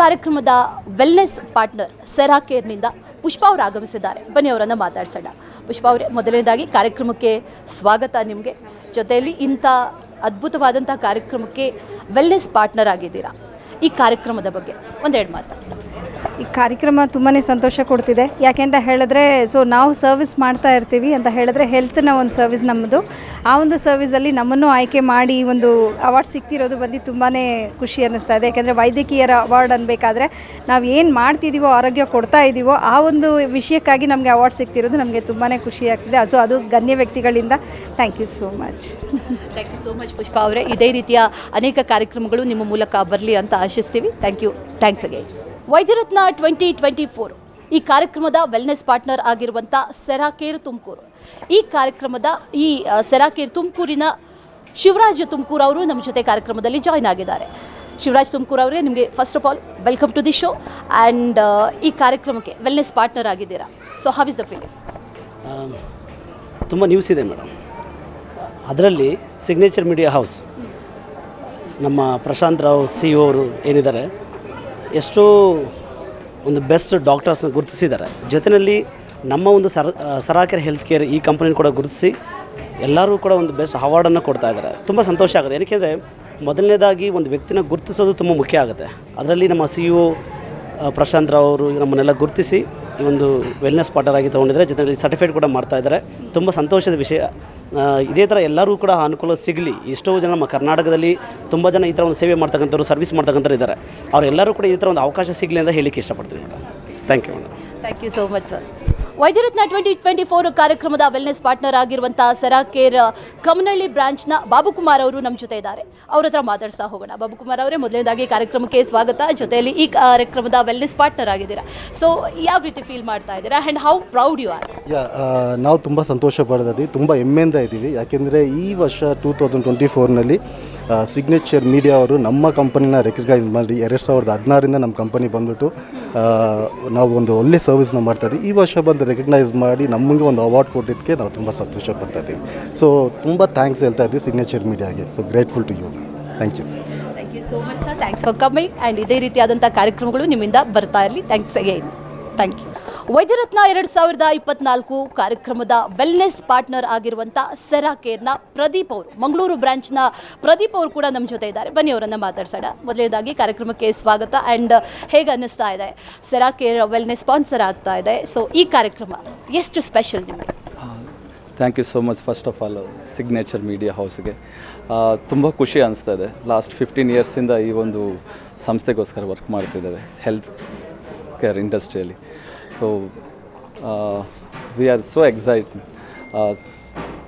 ಕಾರ್ಯಕ್ರಮದ wellness partner Cera ಕೇರ್ನಿಂದ ಪುಷ್ಪ ಅವರು ಆಗಮಿಸಿದ್ದಾರೆ. ಬನ್ನಿ ಅವರನ್ನು ಮಾತಾಡ್ಸೋಣ. ಪುಷ್ಪ ಅವರೇ, ಮೊದಲನೇದಾಗಿ ಕಾರ್ಯಕ್ರಮಕ್ಕೆ ಸ್ವಾಗತ. ನಿಮಗೆ ಜೊತೆಯಲ್ಲಿ ಇಂಥ ಅದ್ಭುತವಾದಂಥ ಕಾರ್ಯಕ್ರಮಕ್ಕೆ ವೆಲ್ನೆಸ್ ಪಾರ್ಟ್ನರ್ ಆಗಿದ್ದೀರಾ. ಈ ಕಾರ್ಯಕ್ರಮದ ಬಗ್ಗೆ ಒಂದೆರಡು ಮಾತಾಡೋಣ. ಈ ಕಾರ್ಯಕ್ರಮ ತುಂಬಾ ಸಂತೋಷ ಕೊಡ್ತಿದೆ. ಯಾಕೆಂತ ಹೇಳಿದ್ರೆ ನಾವು ಸರ್ವಿಸ್ ಮಾಡ್ತಾ ಇರ್ತೀವಿ ಅಂತ ಹೇಳಿದ್ರೆ ಹೆಲ್ತ್ನ ಒಂದು ಸರ್ವಿಸ್ ನಮ್ಮದು. ಆ ಒಂದು ಸರ್ವಿಸಲ್ಲಿ ನಮ್ಮನ್ನು ಆಯ್ಕೆ ಮಾಡಿ ಒಂದು ಅವಾರ್ಡ್ ಸಿಗ್ತಿರೋದು ಬಂದು ತುಂಬಾ ಖುಷಿ ಅನ್ನಿಸ್ತಾ ಇದೆ. ಯಾಕೆಂದರೆ ವೈದ್ಯಕೀಯರ ಅವಾರ್ಡ್ ಅನ್ಬೇಕಾದ್ರೆ ನಾವು ಏನು ಮಾಡ್ತಿದ್ದೀವೋ, ಆರೋಗ್ಯ ಕೊಡ್ತಾ ಇದ್ದೀವೋ, ಆ ಒಂದು ವಿಷಯಕ್ಕಾಗಿ ನಮಗೆ ಅವಾರ್ಡ್ ಸಿಗ್ತಿರೋದು ನಮಗೆ ತುಂಬಾ ಖುಷಿ ಆಗ್ತಿದೆ. ಅದು ಗಣ್ಯ ವ್ಯಕ್ತಿಗಳಿಂದ. Thank you so much. Thank you so much Pushpa ಅವರೇ. ಇದೇ ರೀತಿಯ ಅನೇಕ ಕಾರ್ಯಕ್ರಮಗಳು ನಿಮ್ಮ ಮೂಲಕ ಬರಲಿ ಅಂತ ಆಶಿಸ್ತೀವಿ. Thank you. Thanks again. Vaidyaratna 2024 ಈ ಕಾರ್ಯಕ್ರಮದ ವೆಲ್ನೆಸ್ ಪಾರ್ಟ್ನರ್ ಆಗಿರುವಂಥ ಸೆರಾ ಕೇರ್ ತುಮಕೂರು. ಈ ಕಾರ್ಯಕ್ರಮದ ಸೆರಾ ಕೇರ್ ತುಮಕೂರಿನ ಶಿವರಾಜ್ ತುಮಕೂರು ಅವರು ನಮ್ಮ ಜೊತೆ ಕಾರ್ಯಕ್ರಮದಲ್ಲಿ ಜಾಯ್ನ್ ಆಗಿದ್ದಾರೆ. ಶಿವರಾಜ್ ತುಮಕೂರು ಅವರೇ, ನಿಮಗೆ first of all welcome to the show. And ಈ ಕಾರ್ಯಕ್ರಮಕ್ಕೆ ವೆಲ್ನೆಸ್ ಪಾರ್ಟ್ನರ್ ಆಗಿದ್ದೀರಾ. So how is the feeling? ತುಂಬ ನ್ಯೂಸ್ ಇದೆ ಮೇಡಮ್. ಅದರಲ್ಲಿ ಸಿಗ್ನೇಚರ್ ಮೀಡಿಯಾ ಹೌಸ್ ನಮ್ಮ ಪ್ರಶಾಂತ್ ರಾವ್ CEO ಅವರು ಏನಿದ್ದಾರೆ, ಎಷ್ಟೋ ಒಂದು ಬೆಸ್ಟ್ ಡಾಕ್ಟರ್ಸ್ನ ಗುರುತಿಸಿದ್ದಾರೆ. ಜೊತೆಯಲ್ಲಿ ನಮ್ಮ ಒಂದು ಸೆರಾ ಕೇರ್ ಹೆಲ್ತ್ ಕೇರ್ ಈ ಕಂಪನಿನ ಕೂಡ ಗುರುತಿಸಿ ಎಲ್ಲರೂ ಕೂಡ ಒಂದು ಬೆಸ್ಟ್ ಅವಾರ್ಡನ್ನು ಕೊಡ್ತಾ ಇದ್ದಾರೆ. ತುಂಬ ಸಂತೋಷ ಆಗುತ್ತೆ. ಏನಕ್ಕೆಂದರೆ ಮೊದಲನೇದಾಗಿ ಒಂದು ವ್ಯಕ್ತಿನ ಗುರುತಿಸೋದು ತುಂಬ ಮುಖ್ಯ ಆಗುತ್ತೆ. ಅದರಲ್ಲಿ ನಮ್ಮ CEO ಪ್ರಶಾಂತ್ ರಾವ್ ಅವರು ನಮ್ಮನ್ನೆಲ್ಲ ಗುರುತಿಸಿ ಈ ಒಂದು ವೆಲ್ನೆಸ್ ಪಾರ್ಟ್ನರ್ ಆಗಿ ತೊಗೊಂಡಿದ್ದಾರೆ. ಜೊತೆಯಲ್ಲಿ ಸರ್ಟಿಫಿಕೇಟ್ ಕೂಡ ಮಾಡ್ತಾ ಇದ್ದಾರೆ. ತುಂಬ ಸಂತೋಷದ ವಿಷಯ. ಇದೇ ಥರ ಎಲ್ಲರೂ ಕೂಡ ಅನುಕೂಲ ಸಿಗಲಿ. ಎಷ್ಟೋ ಜನ ನಮ್ಮ ಕರ್ನಾಟಕದಲ್ಲಿ ತುಂಬ ಜನ ಈ ಥರ ಒಂದು ಸೇವೆ ಮಾಡ್ತಕ್ಕಂಥವ್ರು, ಸರ್ವಿಸ್ ಮಾಡ್ತಕ್ಕಂಥವ್ರು ಇದ್ದಾರೆ. ಅವರೆಲ್ಲರೂ ಕೂಡ ಈ ಥರ ಒಂದು ಅವಕಾಶ ಸಿಗಲಿ ಅಂತ ಹೇಳಿಕ್ಕೆ ಇಷ್ಟಪಡ್ತೀನಿ madam. Thank you madam. Thank you so much sir. Vaidyaratna 2024 ಕಾರ್ಯಕ್ರಮದ ವೆಲ್ನೆಸ್ ಪಾರ್ಟ್ನರ್ ಆಗಿರುವಂಥ ಸೆರಾ ಕೇರ್ ಕಮನಹಳ್ಳಿ ಬ್ರಾಂಚ್ನ ಬಾಬುಕುಮಾರ್ ಅವರು ನಮ್ಮ ಜೊತೆ ಇದ್ದಾರೆ. ಅವ್ರ ಹತ್ರ ಮಾತಾಡ್ತಾ ಹೋಗೋಣ. ಬಾಬುಕುಮಾರ್ ಅವರೇ, ಮೊದಲನೇದಾಗಿ ಕಾರ್ಯಕ್ರಮಕ್ಕೆ ಸ್ವಾಗತ. ಜೊತೆಯಲ್ಲಿ ಈ ಕಾರ್ಯಕ್ರಮದ ವೆಲ್ನೆಸ್ ಪಾರ್ಟ್ನರ್ ಆಗಿದ್ದೀರಾ. ಸೊ ಯಾವ ರೀತಿ ಫೀಲ್ ಮಾಡ್ತಾ ಇದ್ದೀರಾ and how proud you are? ನಾವು ತುಂಬ ಸಂತೋಷ ಪಡ್ತೀವಿ, ತುಂಬ ಹೆಮ್ಮೆಯಿಂದ ಇದ್ದೀವಿ. ಯಾಕೆಂದರೆ ಈ ವರ್ಷ 2024ನಲ್ಲಿ ಸಿಗ್ನೇಚರ್ ಮೀಡಿಯಾ ಅವರು ನಮ್ಮ ಕಂಪನಿನ ರೆಕಗ್ನೈಸ್ ಮಾಡಿ 2016ರಿಂದ ನಮ್ಮ ಕಂಪನಿ ಬಂದುಬಿಟ್ಟು ನಾವು ಒಂದು ಒಳ್ಳೆ ಸರ್ವಿಸ್ನ ಮಾಡ್ತಾಯಿದ್ದೀವಿ. ಈ ವರ್ಷ ಬಂದು ರೆಕಗ್ನೈಸ್ ಮಾಡಿ ನಮಗೆ ಒಂದು ಅವಾರ್ಡ್ ಕೊಟ್ಟಿದ್ದಕ್ಕೆ ನಾವು ತುಂಬ ಸಂತೋಷ ಪಡ್ತಾ ಇದ್ದೀವಿ. ಸೊ ತುಂಬ ಥ್ಯಾಂಕ್ಸ್ ಹೇಳ್ತಾ ಇದ್ದೀವಿ ಸಿಗ್ನೇಚರ್ ಮೀಡಿಯಾಗೆ. So grateful to you. Thank you. Thank you so much sir. Thanks for coming. And ಇದೇ ರೀತಿಯಾದಂಥ ಕಾರ್ಯಕ್ರಮಗಳು ನಿಮ್ಮಿಂದ ಬರ್ತಾ ಇರಲಿ. Thanks again. Thank you. Vaidyaratna 2024 ಕಾರ್ಯಕ್ರಮದ ವೆಲ್ನೆಸ್ ಪಾರ್ಟ್ನರ್ ಆಗಿರುವಂಥ ಸೆರಾ ಕೇರ್ನ ಪ್ರದೀಪ್ ಅವರು, ಮಂಗಳೂರು ಬ್ರಾಂಚ್ನ ಪ್ರದೀಪ್ ಅವರು ಕೂಡ ನಮ್ಮ ಜೊತೆ ಇದ್ದಾರೆ. ಬನ್ನಿ ಅವರನ್ನು ಮಾತಾಡ್ಸೋಣ. ಮೊದಲನೇದಾಗಿ ಕಾರ್ಯಕ್ರಮಕ್ಕೆ ಸ್ವಾಗತ. ಆ್ಯಂಡ್ ಹೇಗೆ ಅನ್ನಿಸ್ತಾ ಇದೆ? ಸೆರಾ ಕೇರ್ ವೆಲ್ನೆಸ್ ಸ್ಪಾನ್ಸರ್ ಆಗ್ತಾ ಇದೆ. ಸೊ ಈ ಕಾರ್ಯಕ್ರಮ ಎಷ್ಟು ಸ್ಪೆಷಲ್ ನಿಮಗೆ? Thank you so much. First of all signature media ಹೌಸ್ಗೆ ತುಂಬ ಖುಷಿ ಅನಿಸ್ತಾ ಇದೆ. ಲಾಸ್ಟ್ 15 ಇಯರ್ಸಿಂದ ಈ ಒಂದು ಸಂಸ್ಥೆಗೋಸ್ಕರ ವರ್ಕ್ ಮಾಡ್ತಿದ್ದೇವೆ ಹೆಲ್ತ್ ಕೇರ್ ಇಂಡಸ್ಟ್ರಿಯಲ್ಲಿ. So we are so excited.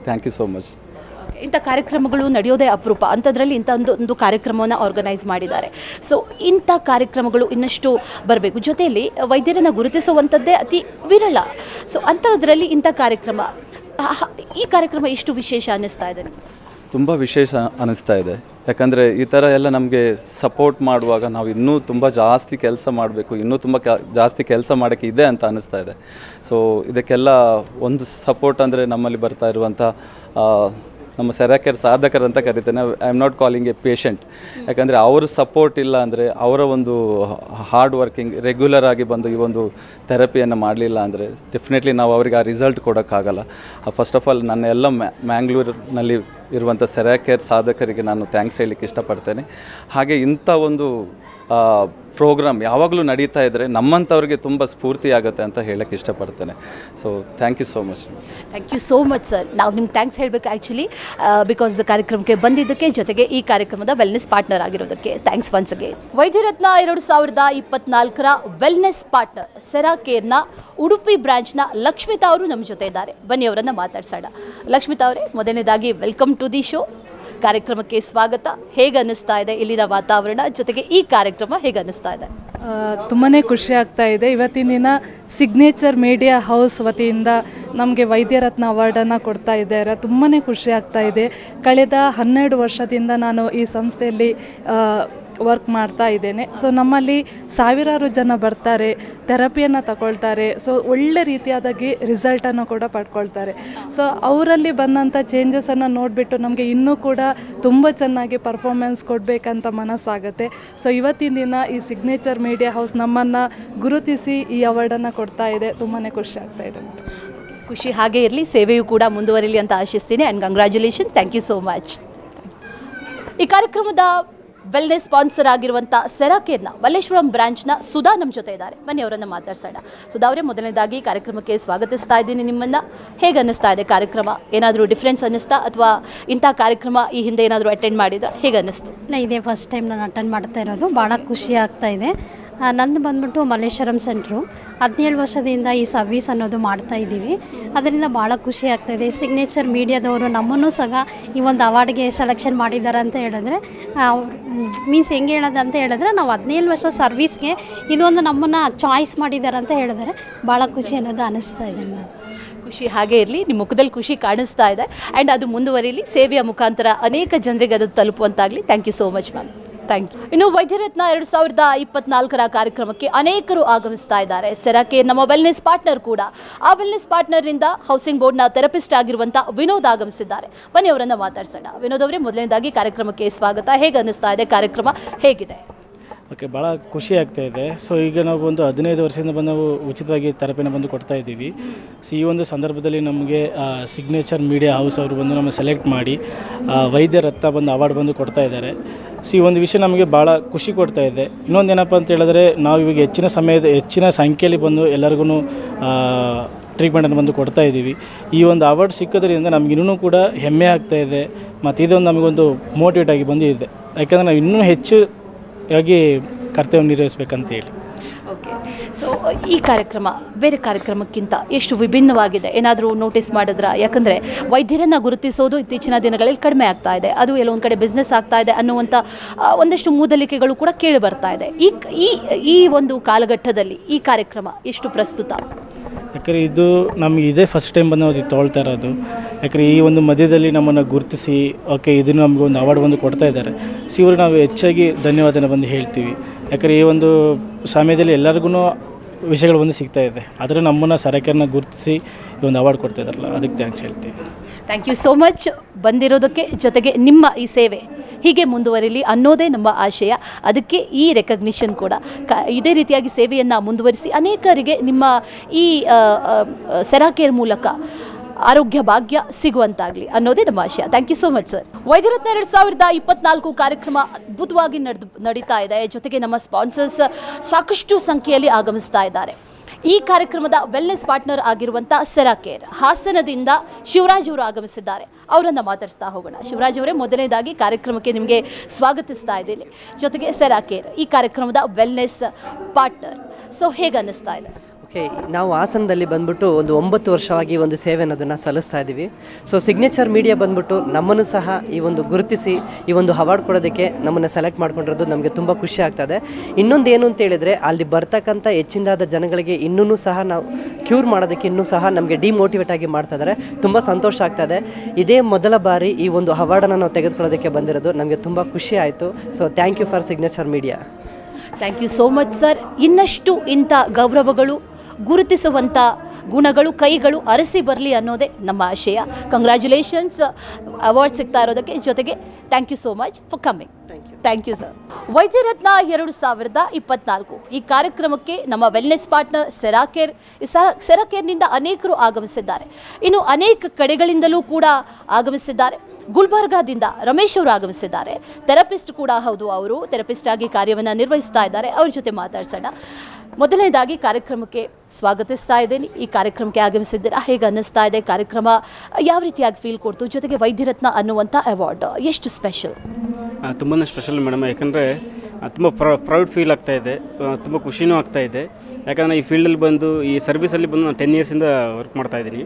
Thank you so much. ಇಂಥ ಕಾರ್ಯಕ್ರಮಗಳು ನಡೆಯೋದೇ ಅಪರೂಪ. ಅಂಥದ್ರಲ್ಲಿ ಇಂಥ ಒಂದು ಕಾರ್ಯಕ್ರಮವನ್ನು ಆರ್ಗನೈಸ್ ಮಾಡಿದ್ದಾರೆ. ಸೊ ಇಂಥ ಕಾರ್ಯಕ್ರಮಗಳು ಇನ್ನಷ್ಟು ಬರಬೇಕು. ಜೊತೆಯಲ್ಲಿ ವೈದ್ಯರನ್ನು ಗುರುತಿಸುವಂಥದ್ದೇ ಅತಿ ವಿರಳ. ಸೊ ಅಂಥದ್ರಲ್ಲಿ ಇಂಥ ಕಾರ್ಯಕ್ರಮ, ಈ ಕಾರ್ಯಕ್ರಮ ಎಷ್ಟು ವಿಶೇಷ ಅನ್ನಿಸ್ತಾ ಇದೆ? ತುಂಬ ವಿಶೇಷ ಅನ್ನಿಸ್ತಾ ಇದೆ. ಯಾಕಂದರೆ ಈ ಥರ ಎಲ್ಲ ನಮಗೆ ಸಪೋರ್ಟ್ ಮಾಡುವಾಗ ನಾವು ಇನ್ನೂ ತುಂಬ ಜಾಸ್ತಿ ಕೆಲಸ ಮಾಡಬೇಕು, ಇನ್ನೂ ತುಂಬ ಜಾಸ್ತಿ ಕೆಲಸ ಮಾಡೋಕ್ಕೆ ಇದೆ ಅಂತ ಅನ್ನಿಸ್ತಾ ಇದೆ. ಸೊ ಇದಕ್ಕೆಲ್ಲ ಒಂದು ಸಪೋರ್ಟ್ ಅಂದರೆ ನಮ್ಮಲ್ಲಿ ಬರ್ತಾ ಇರುವಂಥ ನಮ್ಮ ಸೆರಾ ಕೇರ್ ಸಾಧಕರಂತ ಕರಿತೇನೆ. I am not calling a patient. ಯಾಕಂದರೆ ಅವ್ರ ಸಪೋರ್ಟ್ ಇಲ್ಲ ಅಂದರೆ, ಅವರ ಒಂದು ಹಾರ್ಡ್ ವರ್ಕಿಂಗ್ ರೆಗ್ಯುಲರ್ ಆಗಿ ಬಂದು ಈ ಒಂದು ಥೆರಪಿಯನ್ನು ಮಾಡಲಿಲ್ಲ ಅಂದರೆ ಡೆಫಿನೆಟ್ಲಿ ನಾವು ಅವರಿಗೆ ಆ ರಿಸಲ್ಟ್ ಕೊಡೋಕ್ಕಾಗಲ್ಲ. ಫಸ್ಟ್ ಆಫ್ ಆಲ್ ನನ್ನ ಎಲ್ಲ ಮ್ಯಾಂಗ್ಳೂರಿನಲ್ಲಿ ಇರುವಂಥ ಸೆರಾ ಕೇರ್ ಸಾಧಕರಿಗೆ ನಾನು ಥ್ಯಾಂಕ್ಸ್ ಹೇಳಲಿಕ್ಕೆ ಇಷ್ಟಪಡ್ತೇನೆ. ಹಾಗೆ ಇಂಥ ಒಂದು ಪ್ರೋಗ್ರಾಮ್ ಯಾವಾಗಲೂ ನಡೀತಾ ಇದ್ದರೆ ನಮ್ಮಂಥವ್ರಿಗೆ ತುಂಬ ಸ್ಫೂರ್ತಿ ಆಗುತ್ತೆ ಅಂತ ಹೇಳೋಕ್ಕೆ ಇಷ್ಟಪಡ್ತೇನೆ. So thank you so much. Thank you so much sir. ನಾವು ನಿಮ್ಗೆ ಥ್ಯಾಂಕ್ಸ್ ಹೇಳಬೇಕು ಆ್ಯಕ್ಚುಲಿ, ಬಿಕಾಸ್ ಕಾರ್ಯಕ್ರಮಕ್ಕೆ ಬಂದಿದ್ದಕ್ಕೆ, ಜೊತೆಗೆ ಈ ಕಾರ್ಯಕ್ರಮದ ವೆಲ್ನೆಸ್ ಪಾರ್ಟ್ನರ್ ಆಗಿರೋದಕ್ಕೆ thanks once again. Vaidyaratna 2024 wellness partner Sera ಕೇರ್ನ ಉಡುಪಿ ಬ್ರಾಂಚ್ನ ಲಕ್ಷ್ಮಿತಾ ಅವರು ನಮ್ಮ ಜೊತೆ ಇದ್ದಾರೆ. ಬನ್ನಿ ಅವರನ್ನು ಮಾತಾಡ್ಸೋಣ. ಲಕ್ಷ್ಮಿತಾ ಅವರೇ, ಮೊದಲನೇದಾಗಿ ವೆಲ್ಕಮ್ ಟು ದಿ ಶೋ. ಕಾರ್ಯಕ್ರಮಕ್ಕೆ ಸ್ವಾಗತ. ಹೇಗೆ ಅನ್ನಿಸ್ತಾ ಇದೆ ಇಲ್ಲಿನ ವಾತಾವರಣ, ಜೊತೆಗೆ ಈ ಕಾರ್ಯಕ್ರಮ ಹೇಗೆ ಅನ್ನಿಸ್ತಾ ಇದೆ? ತುಂಬಾ ಖುಷಿ ಆಗ್ತಾ ಇದೆ. ಇವತ್ತಿನ ದಿನ ಸಿಗ್ನೇಚರ್ ಮೀಡಿಯಾ ಹೌಸ್ ವತಿಯಿಂದ ನಮಗೆ ವೈದ್ಯರತ್ನ ಅವಾರ್ಡನ್ನು ಕೊಡ್ತಾ ಇದ್ದಾರೆ. ತುಂಬಾ ಖುಷಿ ಆಗ್ತಾ ಇದೆ. ಕಳೆದ 12 ವರ್ಷದಿಂದ ನಾನು ಈ ಸಂಸ್ಥೆಯಲ್ಲಿ ವರ್ಕ್ ಮಾಡ್ತಾ ಇದ್ದೇನೆ. ಸೊ ನಮ್ಮಲ್ಲಿ ಸಾವಿರಾರು ಜನ ಬರ್ತಾರೆ, ಥೆರಪಿಯನ್ನು ತಗೊಳ್ತಾರೆ. ಸೊ ಒಳ್ಳೆ ರೀತಿಯಾದಾಗಿ ರಿಸಲ್ಟನ್ನು ಕೂಡ ಪಡ್ಕೊಳ್ತಾರೆ. ಸೊ ಅವರಲ್ಲಿ ಬಂದಂಥ ಚೇಂಜಸನ್ನು ನೋಡಿಬಿಟ್ಟು ನಮಗೆ ಇನ್ನೂ ಕೂಡ ತುಂಬ ಚೆನ್ನಾಗಿ ಪರ್ಫಾರ್ಮೆನ್ಸ್ ಕೊಡಬೇಕಂತ ಮನಸ್ಸಾಗುತ್ತೆ. ಸೊ ಇವತ್ತಿನ ದಿನ ಈ ಸಿಗ್ನೇಚರ್ ಮೀಡಿಯಾ ಹೌಸ್ ನಮ್ಮನ್ನು ಗುರುತಿಸಿ ಈ ಅವಾರ್ಡನ್ನು ಕೊಡ್ತಾ ಇದೆ. ತುಂಬಾ ಖುಷಿ ಆಗ್ತಾ ಇದೆ. ಖುಷಿ ಹಾಗೆ ಇರಲಿ, ಸೇವೆಯೂ ಕೂಡ ಮುಂದುವರಿಲಿ ಅಂತ ಆಶಿಸ್ತೀನಿ. And congratulation, thank you so much. ಈ ಕಾರ್ಯಕ್ರಮದ ವೆಲ್ನೆಸ್ ಸ್ಪಾನ್ಸರ್ ಆಗಿರುವಂಥ ಸೆರಾಕೇರ್ನ ಮಲ್ಲೇಶ್ವರಂ ಬ್ರಾಂಚ್ನ ಸುಧಾ ನಮ್ಮ ಜೊತೆ ಇದ್ದಾರೆ. ಬನ್ನಿ ಅವರನ್ನು ಮಾತಾಡ್ಸೋಣ. ಸುಧಾ ಅವರೇ, ಮೊದಲನೇದಾಗಿ ಕಾರ್ಯಕ್ರಮಕ್ಕೆ ಸ್ವಾಗತಿಸ್ತಾ ಇದ್ದೀನಿ ನಿಮ್ಮನ್ನು. ಹೇಗೆ ಅನ್ನಿಸ್ತಾ ಇದೆ ಕಾರ್ಯಕ್ರಮ? ಏನಾದರೂ ಡಿಫ್ರೆನ್ಸ್ ಅನ್ನಿಸ್ತಾ ಅಥವಾ ಇಂಥ ಕಾರ್ಯಕ್ರಮ ಈ ಹಿಂದೆ ಏನಾದರೂ ಅಟೆಂಡ್ ಮಾಡಿದ್ರೆ ಹೇಗೆ ಅನ್ನಿಸ್ತು? ಇಲ್ಲ, ಇದೇ ಫಸ್ಟ್ ಟೈಮ್ ನಾನು ಅಟೆಂಡ್ ಮಾಡ್ತಾ ಇರೋದು. ಭಾಳ ಖುಷಿ ಆಗ್ತಾ ಇದೆ. ನಂದು ಬಂದ್ಬಿಟ್ಟು ಮಲ್ಲೇಶ್ವರಂ ಸೆಂಟ್ರು. 17 ವರ್ಷದಿಂದ ಈ ಸರ್ವಿಸ್ ಅನ್ನೋದು ಮಾಡ್ತಾ ಇದ್ದೀವಿ. ಅದರಿಂದ ಭಾಳ ಖುಷಿ ಆಗ್ತಾಯಿದೆ. ಸಿಗ್ನೇಚರ್ ಮೀಡಿಯಾದವರು ನಮ್ಮನ್ನು ಸಹ ಈ ಒಂದು ಅವಾರ್ಡ್ಗೆ ಸೆಲೆಕ್ಷನ್ ಮಾಡಿದ್ದಾರೆ ಅಂತ ಹೇಳಿದ್ರೆ, ಮೀನ್ಸ್ ಹೆಂಗೆ ಹೇಳೋದು ಅಂತ ಹೇಳಿದ್ರೆ, ನಾವು 17 ವರ್ಷ ಸರ್ವಿಸ್ಗೆ ಇದೊಂದು ನಮ್ಮನ್ನು ಚಾಯ್ಸ್ ಮಾಡಿದ್ದಾರೆ ಅಂತ ಹೇಳಿದ್ರೆ ಭಾಳ ಖುಷಿ ಅನ್ನೋದು ಅನ್ನಿಸ್ತಾ ಇದೆ. ಖುಷಿ ಹಾಗೆ ಇರಲಿ, ನಿಮ್ಮ ಮುಖದಲ್ಲಿ ಖುಷಿ ಕಾಣಿಸ್ತಾ ಇದೆ. ಆ್ಯಂಡ್ ಅದು ಮುಂದುವರಿಲಿ, ಸೇವೆಯ ಮುಖಾಂತರ ಅನೇಕ ಜನರಿಗೆ ಅದು ತಲುಪುವಂತಾಗಲಿ. Thank you so much ma'am. Thank you. ಇನ್ನು ವೈದ್ಯರತ್ನ 2024 ಕಾರ್ಯಕ್ರಮಕ್ಕೆ ಅನೇಕರು ಆಗಮಿಸ್ತಾ ಇದ್ದಾರೆ. ಸೆರಾಕೇರ್ ನಮ್ಮ ವೆಲ್ನೆಸ್ ಪಾರ್ಟ್ನರ್ ಕೂಡ. ಆ ವೆಲ್ನೆಸ್ ಪಾರ್ಟ್ನರ್ನಿಂದ ಹೌಸಿಂಗ್ ಬೋರ್ಡ್ನ ಥೆರಪಿಸ್ಟ್ ಆಗಿರುವಂಥ ವಿನೋದ್ ಆಗಮಿಸಿದ್ದಾರೆ. ಬನ್ನಿ ಅವರನ್ನು ಮಾತಾಡ್ಸೋಣ. ವಿನೋದ್ ಅವರೇ, ಮೊದಲನೇದಾಗಿ ಕಾರ್ಯಕ್ರಮಕ್ಕೆ ಸ್ವಾಗತ. ಹೇಗೆ ಅನ್ನಿಸ್ತಾ ಇದೆ? ಕಾರ್ಯಕ್ರಮ ಹೇಗಿದೆ? ಓಕೆ, ಭಾಳ ಖುಷಿ ಆಗ್ತಾ ಇದೆ. ಸೊ ಈಗ ನಾವು ಒಂದು 15 ವರ್ಷದಿಂದ ಬಂದು ನಾವು ಉಚಿತವಾಗಿ ಥೆರಪಿನ ಬಂದು ಕೊಡ್ತಾ ಇದ್ದೀವಿ. ಸೊ ಈ ಒಂದು ಸಂದರ್ಭದಲ್ಲಿ ನಮಗೆ ಸಿಗ್ನೇಚರ್ ಮೀಡಿಯಾ ಹೌಸ್ ಅವರು ಬಂದು ನಮ್ಮ ಸೆಲೆಕ್ಟ್ ಮಾಡಿ ವೈದ್ಯರತ್ನ ಬಂದು ಅವಾರ್ಡ್ ಬಂದು ಕೊಡ್ತಾ ಇದ್ದಾರೆ. ಸೊ ಈ ಒಂದು ವಿಷಯ ನಮಗೆ ಭಾಳ ಖುಷಿ ಕೊಡ್ತಾ ಇದೆ. ಇನ್ನೊಂದು ಏನಪ್ಪ ಅಂತ ಹೇಳಿದ್ರೆ, ನಾವು ಇವಾಗ ಹೆಚ್ಚಿನ ಸಂಖ್ಯೆಯಲ್ಲಿ ಬಂದು ಎಲ್ಲರಿಗೂ ಟ್ರೀಟ್ಮೆಂಟನ್ನು ಬಂದು ಕೊಡ್ತಾ ಇದ್ದೀವಿ. ಈ ಒಂದು ಅವಾರ್ಡ್ ಸಿಕ್ಕೋದ್ರಿಂದ ನಮ್ಗೆ ಇನ್ನೂ ಕೂಡ ಹೆಮ್ಮೆ ಆಗ್ತಾ ಇದೆ. ಮತ್ತು ಇದೊಂದು ನಮಗೊಂದು ಮೋಟಿವೇಟ್ ಆಗಿ ಬಂದಿದೆ. ಯಾಕಂದರೆ ನಾವು ಇನ್ನೂ ಹೆಚ್ಚು ಕರ್ತವ್ಯ ನಿರ್ವಹಿಸಬೇಕಂತ ಹೇಳಿ. ಓಕೆ, ಸೊ ಈ ಕಾರ್ಯಕ್ರಮ ಬೇರೆ ಕಾರ್ಯಕ್ರಮಕ್ಕಿಂತ ಎಷ್ಟು ವಿಭಿನ್ನವಾಗಿದೆ? ಏನಾದರೂ ನೋಟಿಸ್ ಮಾಡಿದ್ರಾ? ಯಾಕಂದರೆ ವೈದ್ಯರನ್ನು ಗುರುತಿಸೋದು ಇತ್ತೀಚಿನ ದಿನಗಳಲ್ಲಿ ಕಡಿಮೆ ಆಗ್ತಾ ಇದೆ. ಅದು ಎಲ್ಲೊಂದು ಕಡೆ ಬಿಸ್ನೆಸ್ ಆಗ್ತಾ ಇದೆ ಅನ್ನುವಂಥ ಒಂದಷ್ಟು ಮೂದಲಿಕೆಗಳು ಕೂಡ ಕೇಳಿ ಬರ್ತಾ ಇದೆ. ಈ ಒಂದು ಕಾಲಘಟ್ಟದಲ್ಲಿ ಈ ಕಾರ್ಯಕ್ರಮ ಎಷ್ಟು ಪ್ರಸ್ತುತ? ಯಾಕಂದರೆ ಇದು ನಮಗೆ ಇದೇ ಫಸ್ಟ್ ಟೈಮ್ ಬಂದು ನಾವು ತೊಗೊಳ್ತಾ ಇರೋದು. ಯಾಕಂದರೆ ಈ ಒಂದು ಮಧ್ಯದಲ್ಲಿ ನಮ್ಮನ್ನು ಗುರುತಿಸಿ ಓಕೆ ಇದನ್ನು ನಮಗೆ ಒಂದು ಅವಾರ್ಡ್ ಬಂದು ಕೊಡ್ತಾ ಇದ್ದಾರೆ. ಸೊ ಇವ್ರಿಗೆ ನಾವು ಹೆಚ್ಚಾಗಿ ಧನ್ಯವಾದನ ಬಂದು ಹೇಳ್ತೀವಿ. ಯಾಕಂದರೆ ಈ ಒಂದು ಸಮಯದಲ್ಲಿ ಎಲ್ಲರಿಗೂ ವಿಷಯಗಳು ಬಂದು ಸಿಗ್ತಾ ಇದೆ. ಆದರೆ ನಮ್ಮನ್ನು ಸರಕಾರನ ಗುರುತಿಸಿ ಈ ಒಂದು ಅವಾರ್ಡ್ ಕೊಡ್ತಾ ಇದ್ದಾರಲ್ಲ, ಅದಕ್ಕೆ ಥ್ಯಾಂಕ್ಸ್ ಹೇಳ್ತೀವಿ. ಥ್ಯಾಂಕ್ ಯು ಸೋ ಮಚ್ ಬಂದಿರೋದಕ್ಕೆ. ಜೊತೆಗೆ ನಿಮ್ಮ ಈ ಸೇವೆ ಹೀಗೆ ಮುಂದುವರಿಲಿ ಅನ್ನೋದೇ ನಮ್ಮ ಆಶಯ. ಅದಕ್ಕೆ ಈ ರೆಕಗ್ನಿಷನ್ ಕೂಡ ಇದೇ ರೀತಿಯಾಗಿ ಸೇವೆಯನ್ನು ಮುಂದುವರಿಸಿ ಅನೇಕರಿಗೆ ನಿಮ್ಮ ಈ ಸೆರಾಕೇರ್ ಮೂಲಕ ಆರೋಗ್ಯ ಭಾಗ್ಯ ಸಿಗುವಂತಾಗಲಿ ಅನ್ನೋದೇ ನಮ್ಮ ಆಶಯ. Thank you so much sir. Vaidyaratna 2024 ಕಾರ್ಯಕ್ರಮ ಅದ್ಭುತವಾಗಿ ನಡೀತಾ ಇದೆ. ಜೊತೆಗೆ ನಮ್ಮ ಸ್ಪಾನ್ಸರ್ಸ್ ಸಾಕಷ್ಟು ಸಂಖ್ಯೆಯಲ್ಲಿ ಆಗಮಿಸ್ತಾ ಇದ್ದಾರೆ. ಈ ಕಾರ್ಯಕ್ರಮದ ವೆಲ್ನೆಸ್ ಪಾರ್ಟ್ನರ್ ಆಗಿರುವಂಥ ಸೆರಾಕೇರ್ ಹಾಸನದಿಂದ ಶಿವರಾಜ್ ಅವರು ಆಗಮಿಸಿದ್ದಾರೆ. ಅವರನ್ನು ಮಾತಾಡಿಸ್ತಾ ಹೋಗೋಣ. ಶಿವರಾಜ್ ಅವರೇ, ಮೊದಲನೇದಾಗಿ ಕಾರ್ಯಕ್ರಮಕ್ಕೆ ನಿಮಗೆ ಸ್ವಾಗತಿಸ್ತಾ ಇದ್ದೀನಿ. ಜೊತೆಗೆ ಸೆರಾಕೇರ್ ಈ ಕಾರ್ಯಕ್ರಮದ ವೆಲ್ನೆಸ್ ಪಾರ್ಟ್ನರ್. ಸೊ ಹೇಗೆ ಅನ್ನಿಸ್ತಾ ಇದೆ? ಓಕೆ, ನಾವು ಹಾಸನದಲ್ಲಿ ಬಂದ್ಬಿಟ್ಟು ಒಂದು 9 ವರ್ಷವಾಗಿ ಒಂದು ಸೇವೆ ಅನ್ನೋದನ್ನು ಸಲ್ಲಿಸ್ತಾ ಇದ್ದೀವಿ. ಸೊ ಸಿಗ್ನೇಚರ್ ಮೀಡಿಯಾ ಬಂದ್ಬಿಟ್ಟು ನಮ್ಮನ್ನು ಸಹ ಈ ಒಂದು ಗುರುತಿಸಿ ಈ ಒಂದು ಅವಾರ್ಡ್ ಕೊಡೋದಕ್ಕೆ ನಮ್ಮನ್ನು ಸೆಲೆಕ್ಟ್ ಮಾಡ್ಕೊಂಡಿರೋದು ನಮಗೆ ತುಂಬ ಖುಷಿ ಆಗ್ತದೆ. ಇನ್ನೊಂದು ಏನು ಅಂತ ಹೇಳಿದರೆ, ಅಲ್ಲಿ ಬರ್ತಕ್ಕಂಥ ಹೆಚ್ಚಿನದಾದ ಜನಗಳಿಗೆ ಇನ್ನೂ ಸಹ ನಾವು ಕ್ಯೂರ್ ಮಾಡೋದಕ್ಕೆ ಇನ್ನೂ ಸಹ ನಮಗೆ ಡಿಮೋಟಿವೇಟ್ ಆಗಿ ಮಾಡ್ತಾ ಇದ್ದಾರೆ. ತುಂಬ ಸಂತೋಷ ಆಗ್ತದೆ. ಇದೇ ಮೊದಲ ಬಾರಿ ಈ ಒಂದು ಅವಾರ್ಡನ್ನು ನಾವು ತೆಗೆದುಕೊಳ್ಳೋದಕ್ಕೆ ಬಂದಿರೋದು ನಮಗೆ ತುಂಬ ಖುಷಿ ಆಯಿತು. So thank you for signature media. Thank you so much sir. ಇನ್ನಷ್ಟು ಇಂಥ ಗೌರವಗಳು, ಗುರುತಿಸುವಂಥ ಗುಣಗಳು, ಕೈಗಳು ಅರಸಿ ಬರಲಿ ಅನ್ನೋದೇ ನಮ್ಮ ಆಶಯ. ಕಂಗ್ರ್ಯಾಚುಲೇಷನ್ಸ್, ಅವಾರ್ಡ್ ಸಿಗ್ತಾ ಇರೋದಕ್ಕೆ. ಜೊತೆಗೆ thank you so much for coming. Thank you sir. Vaidyaratna 2024 ಈ ಕಾರ್ಯಕ್ರಮಕ್ಕೆ ನಮ್ಮ ವೆಲ್ನೆಸ್ ಪಾರ್ಟ್ನರ್ ಸೆರಾಕೇರ್ನಿಂದ ಅನೇಕರು ಆಗಮಿಸಿದ್ದಾರೆ. ಇನ್ನು ಅನೇಕ ಕಡೆಗಳಿಂದಲೂ ಕೂಡ ಆಗಮಿಸಿದ್ದಾರೆ. ಗುಲ್ಬರ್ಗಾದಿಂದ ರಮೇಶ್ ಅವರು ಆಗಮಿಸಿದ್ದಾರೆ. ಥೆರಪಿಸ್ಟ್ ಕೂಡ ಹೌದು. ಅವರು ಥೆರಪಿಸ್ಟ್ ಆಗಿ ಕಾರ್ಯವನ್ನು ನಿರ್ವಹಿಸ್ತಾ ಇದ್ದಾರೆ. ಅವ್ರ ಜೊತೆ ಮಾತಾಡ್ಸೋಣ. ಮೊದಲನೇದಾಗಿ ಕಾರ್ಯಕ್ರಮಕ್ಕೆ ಸ್ವಾಗತಿಸ್ತಾ ಇದ್ದೀನಿ. ಈ ಕಾರ್ಯಕ್ರಮಕ್ಕೆ ಆಗಮಿಸಿದ್ದೀರಾ, ಹೇಗೆ ಅನ್ನಿಸ್ತಾ ಇದೆ? ಕಾರ್ಯಕ್ರಮ ಯಾವ ರೀತಿಯಾಗಿ ಫೀಲ್ ಕೊಡ್ತು? ಜೊತೆಗೆ ವೈದ್ಯರತ್ನ ಅನ್ನುವಂಥ ಅವಾರ್ಡ್ ಎಷ್ಟು ಸ್ಪೆಷಲ್? ತುಂಬಾ ಸ್ಪೆಷಲ್ ಮೇಡಮ್. ಯಾಕಂದರೆ ತುಂಬ ಪ್ರೌಡ್ ಫೀಲ್ ಆಗ್ತಾ ಇದೆ, ತುಂಬ ಖುಷಿನೂ ಆಗ್ತಾ ಇದೆ. ಯಾಕಂದರೆ ಈ ಫೀಲ್ಡಲ್ಲಿ ಬಂದು ಈ ಸರ್ವಿಸಲ್ಲಿ ಬಂದು ನಾನು 10 ಇಯರ್ಸಿಂದ ವರ್ಕ್ ಮಾಡ್ತಾಯಿದ್ದೀನಿ.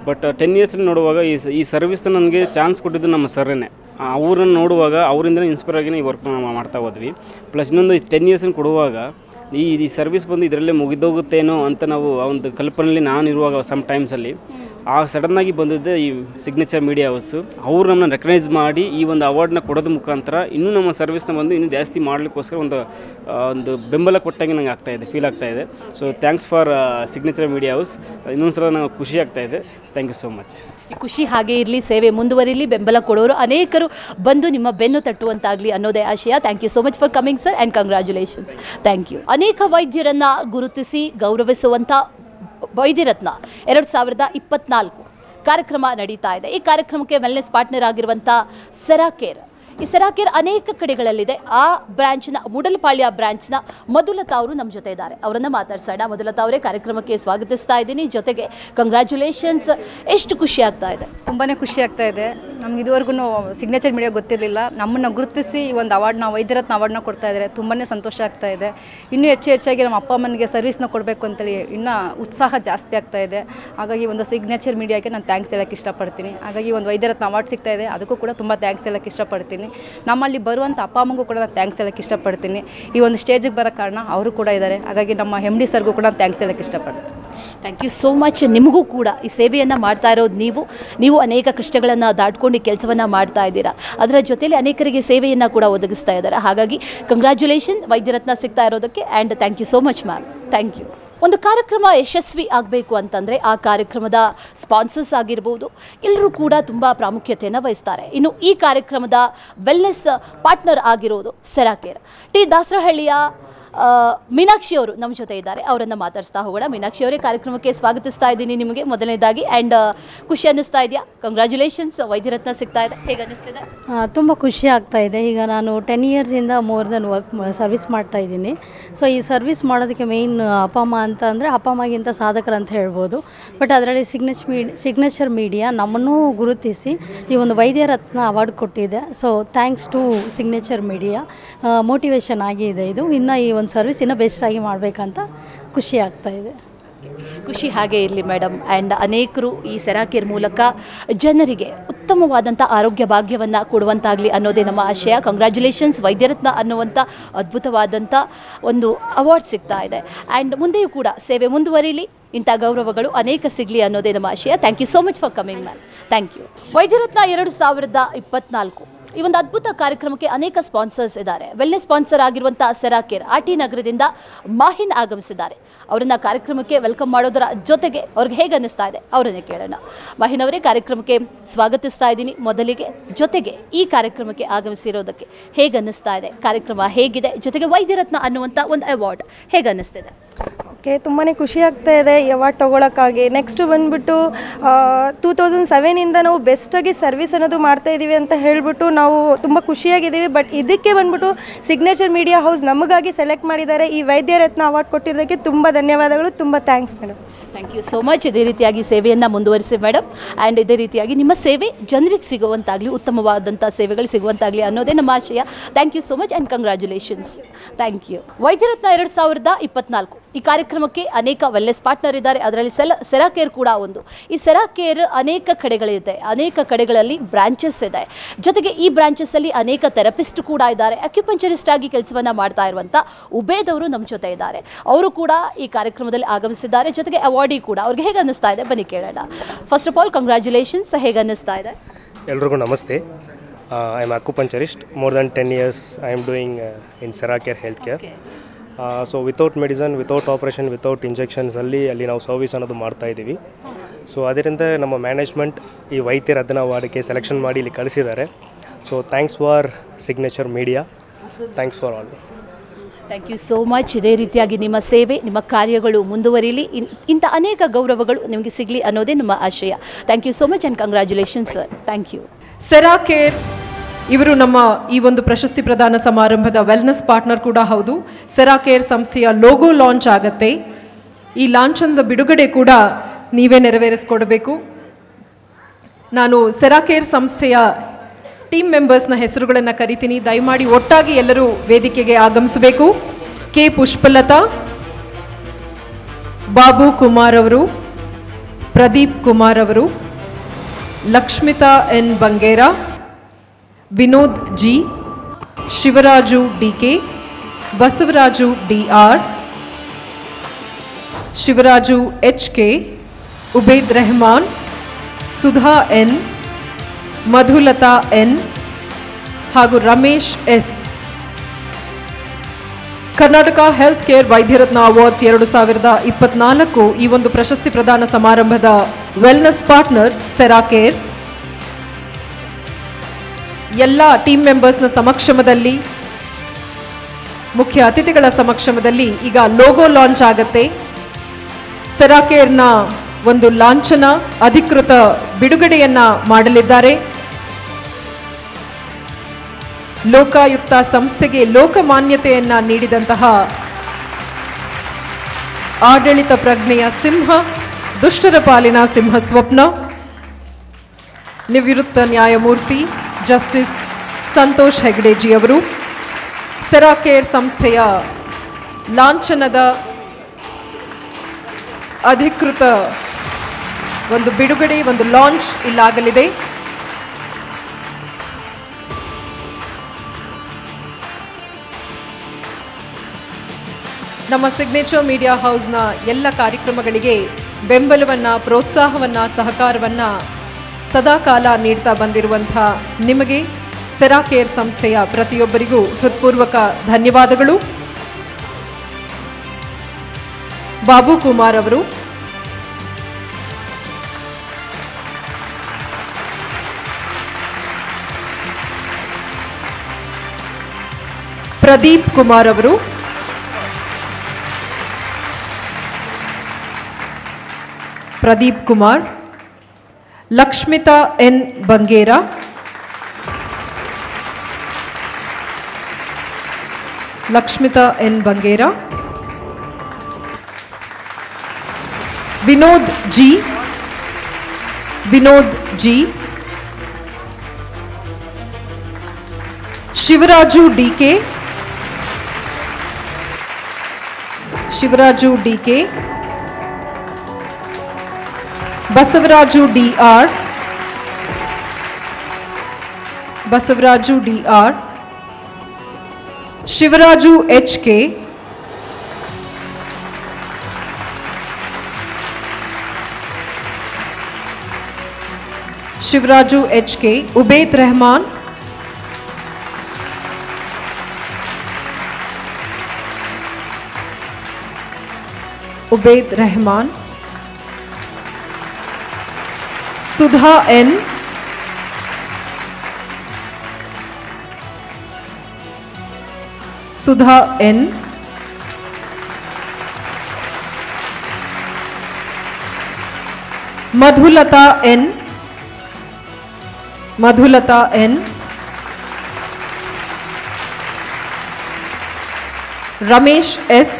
ಬಟ್ 10 ಇಯರ್ಸಲ್ಲಿ ನೋಡುವಾಗ ಈ ಸರ್ವಿಸ್ನ ನನಗೆ ಚಾನ್ಸ್ ಕೊಟ್ಟಿದ್ದು ನಮ್ಮ ಸರ್ರೇನೆ. ಅವ್ರನ್ನ ನೋಡುವಾಗ ಅವರಿಂದನೇ ಇನ್ಸ್ಪೈರ್ ಆಗಿನೇ ಈ ವರ್ಕ್ ಮಾಡ್ತಾ ಹೋದ್ವಿ. ಪ್ಲಸ್ ಇನ್ನೊಂದು 10 ಇಯರ್ಸನ್ನು ಕೊಡುವಾಗ ಈ ಸರ್ವಿಸ್ ಬಂದು ಇದರಲ್ಲೇ ಮುಗಿದೋಗುತ್ತೇನೋ ಅಂತ ನಾವು ಆ ಒಂದು ಕಲ್ಪನೆಯಲ್ಲಿ ನಾನಿರುವಾಗ ಸಮ್ ಟೈಮ್ಸಲ್ಲಿ ಸಡನ್ನಾಗಿ ಬಂದಿದ್ದೆ ಈ ಸಿಗ್ನೇಚರ್ ಮೀಡಿಯಾ ಹೌಸು. ಅವರು ನಮ್ಮನ್ನ ರೆಕಗ್ನೈಸ್ ಮಾಡಿ ಈ ಒಂದು ಅವಾರ್ಡ್ನ ಕೊಡೋದ್ರ ಮುಖಾಂತರ ಇನ್ನೂ ನಮ್ಮ ಸರ್ವಿಸ್ನ ಬಂದು ಇನ್ನೂ ಜಾಸ್ತಿ ಮಾಡಲಿಕ್ಕೋಸ್ಕರ ಒಂದು ಬೆಂಬಲ ಕೊಟ್ಟಂಗೆ ನಂಗೆ ಆಗ್ತಾಯಿದೆ, ಫೀಲ್ ಆಗ್ತಾಯಿದೆ. So thanks for signature media house. ಇನ್ನೊಂದು ಸಲ ನಂಗೆ ಖುಷಿ ಆಗ್ತಾಯಿದೆ. Thank you so much. ಖುಷಿ ಹಾಗೆ ಇರಲಿ, ಸೇವೆ ಮುಂದುವರಿಲಿ, ಬೆಂಬಲ ಕೊಡೋರು ಅನೇಕರು ಬಂದು ನಿಮ್ಮ ಬೆನ್ನು ತಟ್ಟುವಂತಾಗಲಿ ಅನ್ನೋದೇ ಆಶಯ. Thank you so much for coming sir and congratulations. Thank you. ಅನೇಕ ವೈದ್ಯರನ್ನು ಗುರುತಿಸಿ ಗೌರವಿಸುವಂಥ ವೈದ್ಯರತ್ನ 2024 ಕಾರ್ಯಕ್ರಮ ನಡೀತಾ ಇದೆ. ಈ ಕಾರ್ಯಕ್ರಮಕ್ಕೆ ವೆಲ್ನೆಸ್ ಪಾರ್ಟ್ನರ್ ಆಗಿರುವಂಥ ಸೆರಾಕೇರ್, ಈ ಸೆರಾಕೇರ್ ಅನೇಕ ಕಡೆಗಳಲ್ಲಿದೆ. ಆ ಬ್ರಾಂಚ್ನ ಮೂಡಲಪಾಳ್ಯ ಬ್ರಾಂಚ್ನ ಮಧುಲತಾ ಅವರು ನಮ್ಮ ಜೊತೆ ಇದ್ದಾರೆ. ಅವರನ್ನು ಮಾತಾಡ್ಸೋಣ. ಮಧುಲತಾ ಅವರೇ, ಕಾರ್ಯಕ್ರಮಕ್ಕೆ ಸ್ವಾಗತಿಸ್ತಾ ಇದ್ದೀನಿ. ಜೊತೆಗೆ ಕಂಗ್ರ್ಯಾಚುಲೇಷನ್ಸ್. ಎಷ್ಟು ಖುಷಿ ಆಗ್ತಾ ಇದೆ? ತುಂಬಾ ಖುಷಿ ಆಗ್ತಾ ಇದೆ. ನಮ್ಗೆ ಇದುವರೆಗೂ ಸಿಗ್ನೇಚರ್ ಮೀಡಿಯಾ ಗೊತ್ತಿರಲಿಲ್ಲ. ನಮ್ಮನ್ನು ಗುರುತಿಸಿ ಈ ಒಂದು ಅವಾರ್ಡ್ನ, ವೈದ್ಯರತ್ನ ಅವಾರ್ಡ್ನ ಕೊಡ್ತಾ ಇದ್ದಾರೆ. ತುಂಬಾ ಸಂತೋಷ ಆಗ್ತಾ ಇದೆ. ಇನ್ನೂ ಹೆಚ್ಚಾಗಿ ನಮ್ಮ ಅಪ್ಪ ಅಮ್ಮನಿಗೆ ಸರ್ವಿಸ್ನ ಕೊಡಬೇಕು ಅಂತೇಳಿ ಇನ್ನೂ ಉತ್ಸಾಹ ಜಾಸ್ತಿ ಆಗ್ತಾ ಇದೆ. ಹಾಗಾಗಿ ಒಂದು ಸಿಗ್ನೇಚರ್ ಮೀಡಿಯಾಗೆ ನಾನು ಥ್ಯಾಂಕ್ಸ್ ಹೇಳೋಕ್ಕೆ ಇಷ್ಟಪಡ್ತೀನಿ. ಹಾಗಾಗಿ ಒಂದು ವೈದ್ಯರತ್ನ ಅವಾರ್ಡ್ ಸಿಗ್ತಾ ಇದೆ, ಅದಕ್ಕೂ ಕೂಡ ತುಂಬ ಥ್ಯಾಂಕ್ಸ್ ಹೇಳೋಕ್ಕೆ ಇಷ್ಟಪಡ್ತೀನಿ. ನಮ್ಮಲ್ಲಿ ಬರುವಂಥ ಅಪ್ಪ ಅಮ್ಮಗೂ ಕೂಡ ನಾನು ಥ್ಯಾಂಕ್ಸ್ ಹೇಳೋಕ್ಕೆ ಇಷ್ಟಪಡ್ತೀನಿ. ಈ ಒಂದು ಸ್ಟೇಜಿಗೆ ಬರೋ ಕಾರಣ ಅವರು ಕೂಡ ಇದ್ದಾರೆ. ಹಾಗಾಗಿ ನಮ್ಮ MD ಸರ್ಗೂ ಕೂಡ ನಾನು ಥ್ಯಾಂಕ್ಸ್ ಹೇಳೋಕ್ಕೆ ಇಷ್ಟಪಡ್ತೀನಿ. Thank you so much. ನಿಮಗೂ ಕೂಡ ಈ ಸೇವೆಯನ್ನು ಮಾಡ್ತಾ ಇರೋದು ನೀವು ಅನೇಕ ಕಷ್ಟಗಳನ್ನು ದಾಟ್ಕೊಂಡು ಈ ಕೆಲಸವನ್ನು ಮಾಡ್ತಾ ಇದ್ದೀರಾ. ಅದರ ಜೊತೆಯಲ್ಲಿ ಅನೇಕರಿಗೆ ಸೇವೆಯನ್ನು ಕೂಡ ಒದಗಿಸ್ತಾ ಇದ್ದಾರೆ. ಹಾಗಾಗಿ ಕಂಗ್ರ್ಯಾಚುಲೇಷನ್ ವೈದ್ಯರತ್ನ ಸಿಗ್ತಾ ಇರೋದಕ್ಕೆ. And thank you so much ma'am. Thank you. ಒಂದು ಕಾರ್ಯಕ್ರಮ ಯಶಸ್ವಿ ಆಗಬೇಕು ಅಂತಂದರೆ ಆ ಕಾರ್ಯಕ್ರಮದ ಸ್ಪಾನ್ಸರ್ಸ್ ಆಗಿರ್ಬೋದು, ಎಲ್ಲರೂ ಕೂಡ ತುಂಬ ಪ್ರಾಮುಖ್ಯತೆಯನ್ನು ವಹಿಸ್ತಾರೆ. ಇನ್ನು ಈ ಕಾರ್ಯಕ್ರಮದ ವೆಲ್ನೆಸ್ ಪಾರ್ಟ್ನರ್ ಆಗಿರೋದು ಸೆರಾಕೇರ್. ಟಿ ದಾಸರಹಳ್ಳಿಯ ಮೀನಾಕ್ಷಿ ಅವರು ನಮ್ಮ ಜೊತೆ ಇದ್ದಾರೆ. ಅವರನ್ನು ಮಾತಾಡಿಸ್ತಾ ಹೋಗೋಣ. ಮೀನಾಕ್ಷಿ ಅವರೇ, ಕಾರ್ಯಕ್ರಮಕ್ಕೆ ಸ್ವಾಗತಿಸ್ತಾ ಇದ್ದೀನಿ ನಿಮಗೆ ಮೊದಲನೇದಾಗಿ. ಆ್ಯಂಡ್ ಖುಷಿ ಅನ್ನಿಸ್ತಾ ಇದೆಯಾ? ಕಂಗ್ರ್ಯಾಚುಲೇಷನ್ಸ್, ವೈದ್ಯರತ್ನ ಸಿಗ್ತಾ ಇದೆ. ಹೇಗೆ ಅನ್ನಿಸ್ತಿದೆ? ತುಂಬ ಖುಷಿ ಆಗ್ತಾ ಇದೆ. ಈಗ ನಾನು 10 ಇಯರ್ಸಿಂದ ಮೋರ್ ದೆನ್ ಸರ್ವಿಸ್ ಮಾಡ್ತಾ ಇದ್ದೀನಿ. ಸೊ ಈ ಸರ್ವಿಸ್ ಮಾಡೋದಕ್ಕೆ ಮೇಯ್ನ್ ಅಪ್ಪ ಅಮ್ಮ ಅಂತ ಅಂದರೆ ಅಪ್ಪ ಅಮ್ಮಗಿಂತ ಸಾಧಕರು ಅಂತ ಹೇಳ್ಬೋದು. ಬಟ್ ಅದರಲ್ಲಿ ಸಿಗ್ನೇಚರ್ ಮೀಡಿಯಾ ನಮ್ಮನ್ನು ಗುರುತಿಸಿ ಈ ಒಂದು ವೈದ್ಯರತ್ನ ಅವಾರ್ಡ್ ಕೊಟ್ಟಿದೆ. So thanks to signature media. Motivation ಆಗಿದೆ ಇದು. ಇನ್ನು ಈ ಒಂದು ಸರ್ವಿಸ್ ಇನ್ನೂ ಬೆಸ್ಟಾಗಿ ಮಾಡಬೇಕಂತ ಖುಷಿ ಆಗ್ತಾ ಇದೆ. ಖುಷಿ ಹಾಗೆ ಇರಲಿ ಮೇಡಮ್. ಆ್ಯಂಡ್ ಅನೇಕರು ಈ ಸೆರಾಕೇರ್ ಮೂಲಕ ಜನರಿಗೆ ಉತ್ತಮವಾದಂಥ ಆರೋಗ್ಯ ಭಾಗ್ಯವನ್ನು ಕೊಡುವಂತಾಗಲಿ ಅನ್ನೋದೇ ನಮ್ಮ ಆಶಯ. ಕಂಗ್ರ್ಯಾಚುಲೇಷನ್ಸ್ ವೈದ್ಯರತ್ನ ಅನ್ನುವಂಥ ಅದ್ಭುತವಾದಂಥ ಒಂದು ಅವಾರ್ಡ್ ಸಿಗ್ತಾ ಇದೆ. ಆ್ಯಂಡ್ ಮುಂದೆಯೂ ಕೂಡ ಸೇವೆ ಮುಂದುವರಿಲಿ, ಇಂಥ ಗೌರವಗಳು ಅನೇಕ ಸಿಗಲಿ ಅನ್ನೋದೇ ನಮ್ಮ ಆಶಯ. Thank you so much for coming ma'am. Thank you. Vaidyaratna 2024 ಈ ಒಂದು ಅದ್ಭುತ ಕಾರ್ಯಕ್ರಮಕ್ಕೆ ಅನೇಕ ಸ್ಪಾನ್ಸರ್ಸ್ ಇದ್ದಾರೆ. ವೆಲ್ನೆಸ್ ಸ್ಪಾನ್ಸರ್ ಆಗಿರುವಂಥ ಸೆರಾಕೇರ್ RT ನಗರದಿಂದ ಮಾಹಿನ್ ಆಗಮಿಸಿದ್ದಾರೆ. ಅವರನ್ನು ಕಾರ್ಯಕ್ರಮಕ್ಕೆ ವೆಲ್ಕಮ್ ಮಾಡೋದರ ಜೊತೆಗೆ ಅವ್ರಿಗೆ ಹೇಗೆ ಅನ್ನಿಸ್ತಾ ಇದೆ ಅವರನ್ನೇ ಕೇಳೋಣ. ಮಾಹಿನ್ ಅವರೇ, ಕಾರ್ಯಕ್ರಮಕ್ಕೆ ಸ್ವಾಗತಿಸ್ತಾ ಇದ್ದೀನಿ ಮೊದಲಿಗೆ. ಜೊತೆಗೆ ಈ ಕಾರ್ಯಕ್ರಮಕ್ಕೆ ಆಗಮಿಸಿರೋದಕ್ಕೆ ಹೇಗೆ ಅನ್ನಿಸ್ತಾ ಇದೆ? ಕಾರ್ಯಕ್ರಮ ಹೇಗಿದೆ? ಜೊತೆಗೆ ವೈದ್ಯರತ್ನ ಅನ್ನುವಂಥ ಒಂದು ಅವಾರ್ಡ್ ಹೇಗೆ ಅನ್ನಿಸ್ತಿದೆ? ಓಕೆ, ತುಂಬಾ ಖುಷಿ ಆಗ್ತಾ ಇದೆ ಈ ಅವಾರ್ಡ್ ತೊಗೊಳಕ್ಕಾಗಿ. ನೆಕ್ಸ್ಟು ಬಂದುಬಿಟ್ಟು 2007ಇಂದ ನಾವು ಬೆಸ್ಟಾಗಿ ಸರ್ವಿಸ್ ಅನ್ನೋದು ಮಾಡ್ತಾ ಇದ್ದೀವಿ ಅಂತ ಹೇಳಿಬಿಟ್ಟು ನಾವು ತುಂಬ ಖುಷಿಯಾಗಿದ್ದೀವಿ. ಬಟ್ ಇದಕ್ಕೆ ಬಂದ್ಬಿಟ್ಟು ಸಿಗ್ನೇಚರ್ ಮೀಡಿಯಾ ಹೌಸ್ ನಮಗಾಗಿ ಸೆಲೆಕ್ಟ್ ಮಾಡಿದ್ದಾರೆ. ಈ ವೈದ್ಯರತ್ನ ಅವಾರ್ಡ್ ಕೊಟ್ಟಿರೋದಕ್ಕೆ ತುಂಬ ಧನ್ಯವಾದಗಳು. ತುಂಬ thanks madam. Thank you so much. ಇದೇ ರೀತಿಯಾಗಿ ಸೇವೆಯನ್ನು ಮುಂದುವರಿಸಿ ಮೇಡಮ್. ಆ್ಯಂಡ್ ಇದೇ ರೀತಿಯಾಗಿ ನಿಮ್ಮ ಸೇವೆ ಜನರಿಗೆ ಸಿಗುವಂತಾಗಲಿ, ಉತ್ತಮವಾದಂಥ ಸೇವೆಗಳು ಸಿಗುವಂತಾಗಲಿ ಅನ್ನೋದೇ ನಮ್ಮ ಆಶಯ. Thank you so much and congratulations. Thank you. Vaidyaratna 2024 ಈ ಕಾರ್ಯಕ್ರಮಕ್ಕೆ ಅನೇಕ ವೆಲ್ನೆಸ್ ಪಾರ್ಟ್ನರ್ ಇದ್ದಾರೆ. ಅದರಲ್ಲಿ ಸೆರಾಕೇರ್ ಕೂಡ ಒಂದು. ಈ ಸೆರಾಕೇರ್ ಅನೇಕ ಕಡೆಗಳಿದೆ, ಅನೇಕ ಕಡೆಗಳಲ್ಲಿ ಬ್ರಾಂಚಸ್ ಇದೆ. ಜೊತೆಗೆ ಈ ಬ್ರಾಂಚಸ್ಸಲ್ಲಿ ಅನೇಕ ಥೆರಪಿಸ್ಟ್ ಕೂಡ ಇದ್ದಾರೆ. ಅಕ್ಯುಪಂಚರಿಸ್ಟ್ ಆಗಿ ಕೆಲಸವನ್ನು ಮಾಡ್ತಾ ಇರುವಂಥ ಉಬೇದ್ ಅವರು ನಮ್ಮ ಜೊತೆ ಇದ್ದಾರೆ. ಅವರು ಕೂಡ ಈ ಕಾರ್ಯಕ್ರಮದಲ್ಲಿ ಆಗಮಿಸಿದ್ದಾರೆ. ಜೊತೆಗೆ ಅವಾರ್ಡಿ ಕೂಡ. ಅವ್ರಿಗೆ ಹೇಗೆ ಅನ್ನಿಸ್ತಾ ಇದೆ ಬನ್ನಿ ಕೇಳೋಣ. First of all congratulations. ಹೇಗೆ ಅನ್ನಿಸ್ತಾ ಇದೆ? ಎಲ್ರಿಗೂ ನಮಸ್ತೆ. I am acupuncturist. More than 10 years I am doing in Seracare health care. So without medicine, without operation, without ಇಂಜೆಕ್ಷನ್ಸಲ್ಲಿ ಅಲ್ಲಿ ನಾವು ಸರ್ವಿಸ್ ಅನ್ನೋದು ಮಾಡ್ತಾಯಿದ್ದೀವಿ. ಸೊ ಅದರಿಂದ ನಮ್ಮ ಮ್ಯಾನೇಜ್ಮೆಂಟ್ ಈ ವೈದ್ಯರತ್ನ ಅವಾರ್ಡ್ಗೆ ಸೆಲೆಕ್ಷನ್ ಮಾಡಿ ಇಲ್ಲಿ ಕಳಿಸಿದ್ದಾರೆ. So thanks for signature media. Thanks for all. Thank you so much. ಇದೇ ರೀತಿಯಾಗಿ ನಿಮ್ಮ ಸೇವೆ, ನಿಮ್ಮ ಕಾರ್ಯಗಳು ಮುಂದುವರಿಲಿ. ಇಂಥ ಅನೇಕ ಗೌರವಗಳು ನಿಮಗೆ ಸಿಗಲಿ ಅನ್ನೋದೇ ನಮ್ಮ ಆಶಯ. Thank you so much and congratulations sir. Thank you. Seracare ಇವರು ನಮ್ಮ ಈ ಒಂದು ಪ್ರಶಸ್ತಿ ಪ್ರದಾನ ಸಮಾರಂಭದ ವೆಲ್ನೆಸ್ ಪಾರ್ಟ್ನರ್ ಕೂಡ ಹೌದು. ಸೆರಾಕೇರ್ ಸಂಸ್ಥೆಯ ಲೋಗೋ ಲಾಂಚ್ ಆಗುತ್ತೆ. ಈ ಲಾಂಚದ ಬಿಡುಗಡೆ ಕೂಡ ನೀವೇ ನೆರವೇರಿಸಿಕೊಡಬೇಕು. ನಾನು ಸೆರಾಕೇರ್ ಸಂಸ್ಥೆಯ ಟೀಮ್ ಮೆಂಬರ್ಸ್ನ ಹೆಸರುಗಳನ್ನು ಕರಿತೀನಿ. ದಯಮಾಡಿ ಒಟ್ಟಾಗಿ ಎಲ್ಲರೂ ವೇದಿಕೆಗೆ ಆಗಮಿಸಬೇಕು. ಕೆ ಪುಷ್ಪಲತಾ, ಬಾಬು ಕುಮಾರ್ ಅವರು, ಪ್ರದೀಪ್ ಕುಮಾರ್ ಅವರು, Lakshmita N Bangera, Vinod G, Shivaraju DK, Basavaraju DR, Shivaraju HK, Ubed Rehman, Sudha N, Madhulatha N ಹಾಗೂ Ramesh S. Karnataka health care Vaidyaratna awards 2024 ಈ ಒಂದು ಪ್ರಶಸ್ತಿ ಪ್ರದಾನ ಸಮಾರಂಭದ ವೆಲ್ನೆಸ್ ಪಾರ್ಟ್ನರ್ ಸೆರಾಕೇರ್. ಎಲ್ಲ ಟೀಮ್ ಮೆಂಬರ್ಸ್ನ ಸಮಕ್ಷಮದಲ್ಲಿ, ಮುಖ್ಯ ಅತಿಥಿಗಳ ಸಮಕ್ಷಮದಲ್ಲಿ ಈಗ ಲೋಗೋ ಲಾಂಚ್ ಆಗತ್ತೆ. ಸೆರಾಕೇರ್ನ ಒಂದು ಲಾಂಛನ ಅಧಿಕೃತ ಬಿಡುಗಡೆಯನ್ನ ಮಾಡಲಿದ್ದಾರೆ. ಲೋಕಾಯುಕ್ತ ಸಂಸ್ಥೆಗೆ ಲೋಕಮಾನ್ಯತೆಯನ್ನ ನೀಡಿದಂತಹ ಆಡಳಿತ ಪ್ರಜ್ಞೆಯ ಸಿಂಹ, ದುಷ್ಟರ ಪಾಲಿನ ಸಿಂಹ ಸ್ವಪ್ನ, ನಿವೃತ್ತ ನ್ಯಾಯಮೂರ್ತಿ ಜಸ್ಟಿಸ್ ಸಂತೋಷ್ ಹೆಗ್ಡೆಜಿ ಅವರು ಸೆರಾಕೇರ್ ಸಂಸ್ಥೆಯ ಲಾಂಛನದ ಅಧಿಕೃತ ಒಂದು ಬಿಡುಗಡೆ, ಒಂದು ಲಾಂಚ್ ಇಲ್ಲಾಗಲಿದೆ. ನಮ್ಮ ಸಿಗ್ನೇಚರ್ ಮೀಡಿಯಾ ಹೌಸ್ನ ಎಲ್ಲ ಕಾರ್ಯಕ್ರಮಗಳಿಗೆ ಬೆಂಬಲವನ್ನು, ಪ್ರೋತ್ಸಾಹವನ್ನು, ಸಹಕಾರವನ್ನು ಸದಾಕಾಲ ನೀಡ್ತಾ ಬಂದಿರುವಂಥ ನಿಮಗೆ ಸೆರಾಕೇರ್ ಸಂಸ್ಥೆಯ ಪ್ರತಿಯೊಬ್ಬರಿಗೂ ಹೃತ್ಪೂರ್ವಕ ಧನ್ಯವಾದಗಳು. ಬಾಬು ಕುಮಾರ್ ಅವರು, ಪ್ರದೀಪ್ ಕುಮಾರ್ ಅವರು, Pradeep Kumar, Lakshmita N Bangera, Lakshmita N Bangera, Vinod G, Vinod G, Shivaraju DK, Shivaraju DK, Basavaraju DR, Basavaraju DR, Shivaraju H K, Shivaraju H K, Ubed Rehman, Ubed Rehman, Sudha N, Sudha N, Madhulatha N, Madhulatha N, Ramesh S,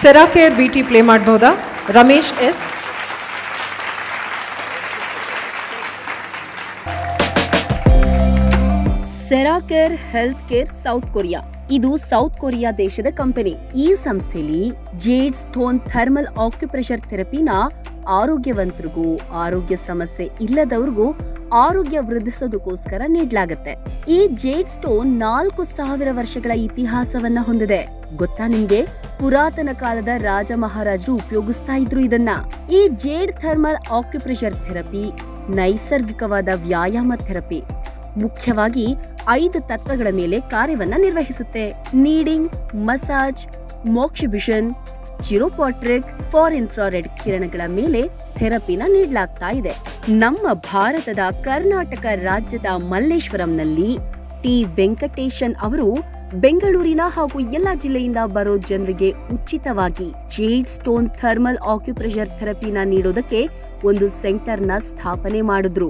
Seracare VT play ಮಾಡಬಹುದಾ? Ramesh S, Seracare health care South Korea. ಇದು ಸೌತ್ ಕೊರಿಯಾ ದೇಶದ ಕಂಪನಿ. ಈ ಸಂಸ್ಥೆಯಲ್ಲಿ ಜೇಡ್ ಸ್ಟೋನ್ ಥರ್ಮಲ್ ಆಕ್ಯುಪ್ರೆಷರ್ ಥೆರಪಿನ ಆರೋಗ್ಯವಂತರಿಗೂ ಆರೋಗ್ಯ ಸಮಸ್ಯೆ ಇಲ್ಲದವ್ರಿಗೂ ಆರೋಗ್ಯ ವೃದ್ಧಿಸೋದಕ್ಕೋಸ್ಕರ ನೀಡಲಾಗುತ್ತೆ. ಈ ಜೇಡ್ ಸ್ಟೋನ್ 4000 ವರ್ಷಗಳ ಇತಿಹಾಸವನ್ನ ಹೊಂದಿದೆ. ಗೊತ್ತಾ ನಿಮ್ಗೆ? ಪುರಾತನ ಕಾಲದ ರಾಜ ಮಹಾರಾಜರು ಉಪಯೋಗಿಸ್ತಾ ಇದ್ರು ಇದನ್ನ. ಈ ಜೇಡ್ ಥರ್ಮಲ್ ಆಕ್ಯುಪ್ರೆಷರ್ ಥೆರಪಿ ನೈಸರ್ಗಿಕವಾದ ವ್ಯಾಯಾಮ ಥೆರಪಿ. ಮುಖ್ಯವಾಗಿ 5 ತತ್ವಗಳ ಮೇಲೆ ಕಾರ್ಯವನ್ನ ನಿರ್ವಹಿಸುತ್ತೆ. ನೀಡಿಂಗ್, ಮಸಾಜ್, ಮೋಕ್ಷಭಿಷನ್, ಚಿರೋಪಾಟ್ರಿಕ್, ಫಾರ್ ಇನ್ಫ್ರಾರೆಡ್ ಕಿರಣಗಳ ಮೇಲೆ ಥೆರಪಿನ ನೀಡಲಾಗ್ತಾ ಇದೆ. ನಮ್ಮ ಭಾರತದ ಕರ್ನಾಟಕ ರಾಜ್ಯದ ಮಲ್ಲೇಶ್ವರಂನಲ್ಲಿ ಟಿ ವೆಂಕಟೇಶನ್ ಅವರು ಬೆಂಗಳೂರಿನ ಹಾಗೂ ಎಲ್ಲಾ ಜಿಲ್ಲೆಯಿಂದ ಬರೋ ಜನರಿಗೆ ಉಚಿತವಾಗಿ ಜೇಡ್ ಸ್ಟೋನ್ ಥರ್ಮಲ್ ಆಕ್ಯುಪ್ರೆಷರ್ ಥೆರಪಿನ ನೀಡೋದಕ್ಕೆ ಒಂದು ಸೆಂಟರ್ನ ಸ್ಥಾಪನೆ ಮಾಡಿದ್ರು.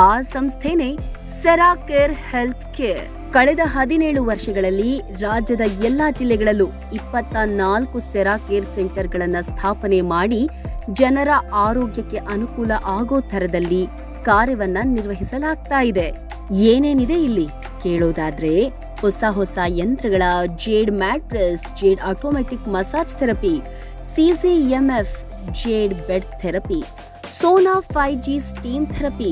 ಆ ಸಂಸ್ಥೆನೇ ಸೆರಾಕೇರ್ ಹೆಲ್ತ್ ಕೇರ್. ಕಳೆದ 17 ವರ್ಷಗಳಲ್ಲಿ ರಾಜ್ಯದ ಎಲ್ಲಾ ಜಿಲ್ಲೆಗಳಲ್ಲೂ 24 ಸೆರಾಕೇರ್ ಸೆಂಟರ್ಗಳನ್ನ ಸ್ಥಾಪನೆ ಮಾಡಿ ಜನರ ಆರೋಗ್ಯಕ್ಕೆ ಅನುಕೂಲ ಆಗೋ ತರದಲ್ಲಿ ಕಾರ್ಯವನ್ನ ನಿರ್ವಹಿಸಲಾಗ್ತಾ ಇದೆ. ಏನೇನಿದೆ ಇಲ್ಲಿ ಕೇಳೋದಾದ್ರೆ, ಹೊಸ ಯಂತ್ರಗಳ jade mattress, jade automatic massage therapy, CCMF jade bed therapy, Sona 5G steam therapy,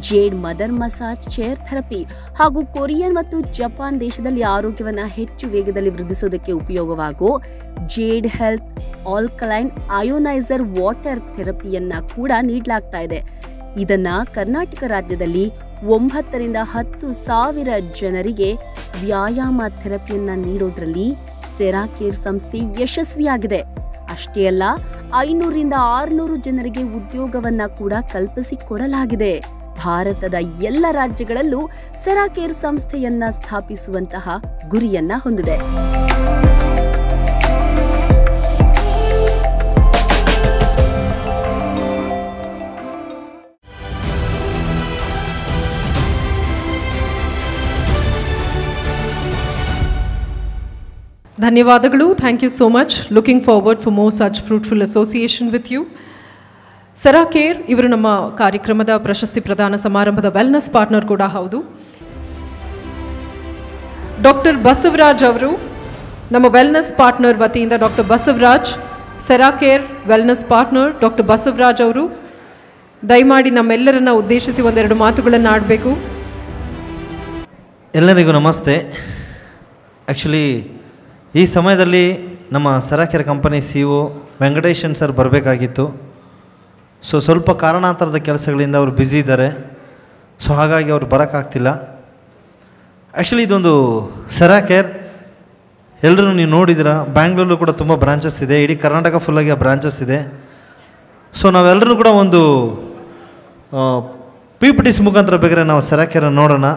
jade mother massage chair therapy ಹಾಗೂ ಕೊರಿಯನ್ ಮತ್ತು ಜಪಾನ್ ದೇಶದಲ್ಲಿ ಆರೋಗ್ಯವನ್ನ ಹೆಚ್ಚು ವೇಗದಲ್ಲಿ ವೃದ್ಧಿಸೋದಕ್ಕೆ ಉಪಯೋಗವಾಗೋ ಜೇಡ್ ಹೆಲ್ತ್ ಆಲ್ಕಲೈನ್ ಅಯೋನೈಸರ್ ವಾಟರ್ ಥೆರಪಿಯನ್ನ ಕೂಡ ನೀಡಲಾಗ್ತಾ ಇದೆ. ಇದನ್ನ ಕರ್ನಾಟಕ ರಾಜ್ಯದಲ್ಲಿ 9 ರಿಂದ 10 ಸಾವಿರ ಜನರಿಗೆ ವ್ಯಾಯಾಮ ಥೆರಪಿಯನ್ನ ನೀಡೋದ್ರಲ್ಲಿ ಸೆರಾಕೇರ್ ಸಂಸ್ಥೆ ಯಶಸ್ವಿಯಾಗಿದೆ. ಅಷ್ಟೇ ಅಲ್ಲ, 500 ರಿಂದ 600 ಜನರಿಗೆ ಉದ್ಯೋಗವನ್ನ ಕೂಡ ಕಲ್ಪಿಸಿಕೊಡಲಾಗಿದೆ. ಭಾರತದ ಎಲ್ಲ ರಾಜ್ಯಗಳಲ್ಲೂ ಸೆರಾಕೇರ್ ಸಂಸ್ಥೆಯನ್ನ ಸ್ಥಾಪಿಸುವಂತಹ ಗುರಿಯನ್ನ ಹೊಂದಿದೆ. ಧನ್ಯವಾದಗಳು. Thank you so much. Looking forward for more such fruitful association with you. Seracare ಇವರು ನಮ್ಮ ಕಾರ್ಯಕ್ರಮದ ಪ್ರಶಸ್ತಿ ಪ್ರದಾನ ಸಮಾರಂಭದ ವೆಲ್ನೆಸ್ ಪಾರ್ಟ್ನರ್ ಕೂಡ ಹೌದು. ಡಾಕ್ಟರ್ ಬಸವರಾಜ್ ಅವರು ನಮ್ಮ ವೆಲ್ನೆಸ್ ಪಾರ್ಟ್ನರ್ ವತಿಯಿಂದ doctor Basavaraj, Seracare wellness partner doctor Basavaraj ಅವರು ದಯಮಾಡಿ ನಮ್ಮೆಲ್ಲರನ್ನ ಉದ್ದೇಶಿಸಿ ಒಂದೆರಡು ಮಾತುಗಳನ್ನು ಆಡಬೇಕು. ಎಲ್ಲರಿಗೂ ನಮಸ್ತೆ. ಆ್ಯಕ್ಚುಲಿ ಈ ಸಮಯದಲ್ಲಿ ನಮ್ಮ ಸೆರಾಕೇರ್ ಕಂಪನಿ CEO ವೆಂಕಟೇಶನ್ ಸರ್ ಬರಬೇಕಾಗಿತ್ತು. ಸೊ ಸ್ವಲ್ಪ ಕಾರಣಾಂತರದ ಕೆಲಸಗಳಿಂದ ಅವರು ಬ್ಯುಸಿ ಇದ್ದಾರೆ. ಸೊ ಹಾಗಾಗಿ ಅವ್ರು ಬರೋಕ್ಕಾಗ್ತಿಲ್ಲ. ಆ್ಯಕ್ಚುಲಿ ಇದೊಂದು ಸೆರಾಕೇರ್ ಎಲ್ಲರೂ ನೀವು ನೋಡಿದ್ದೀರಾ, ಬ್ಯಾಂಗ್ಳೂರಲ್ಲೂ ಕೂಡ ತುಂಬ ಬ್ರಾಂಚಸ್ ಇದೆ, ಇಡೀ ಕರ್ನಾಟಕ ಫುಲ್ಲಾಗಿ ಆ ಬ್ರಾಂಚಸ್ ಇದೆ. ಸೊ ನಾವೆಲ್ಲರೂ ಕೂಡ ಒಂದು PPTs ಮುಖಾಂತರ ಬೇಕಾದ್ರೆ ನಾವು ಸೆರಾಕೇರನ್ನು ನೋಡೋಣ.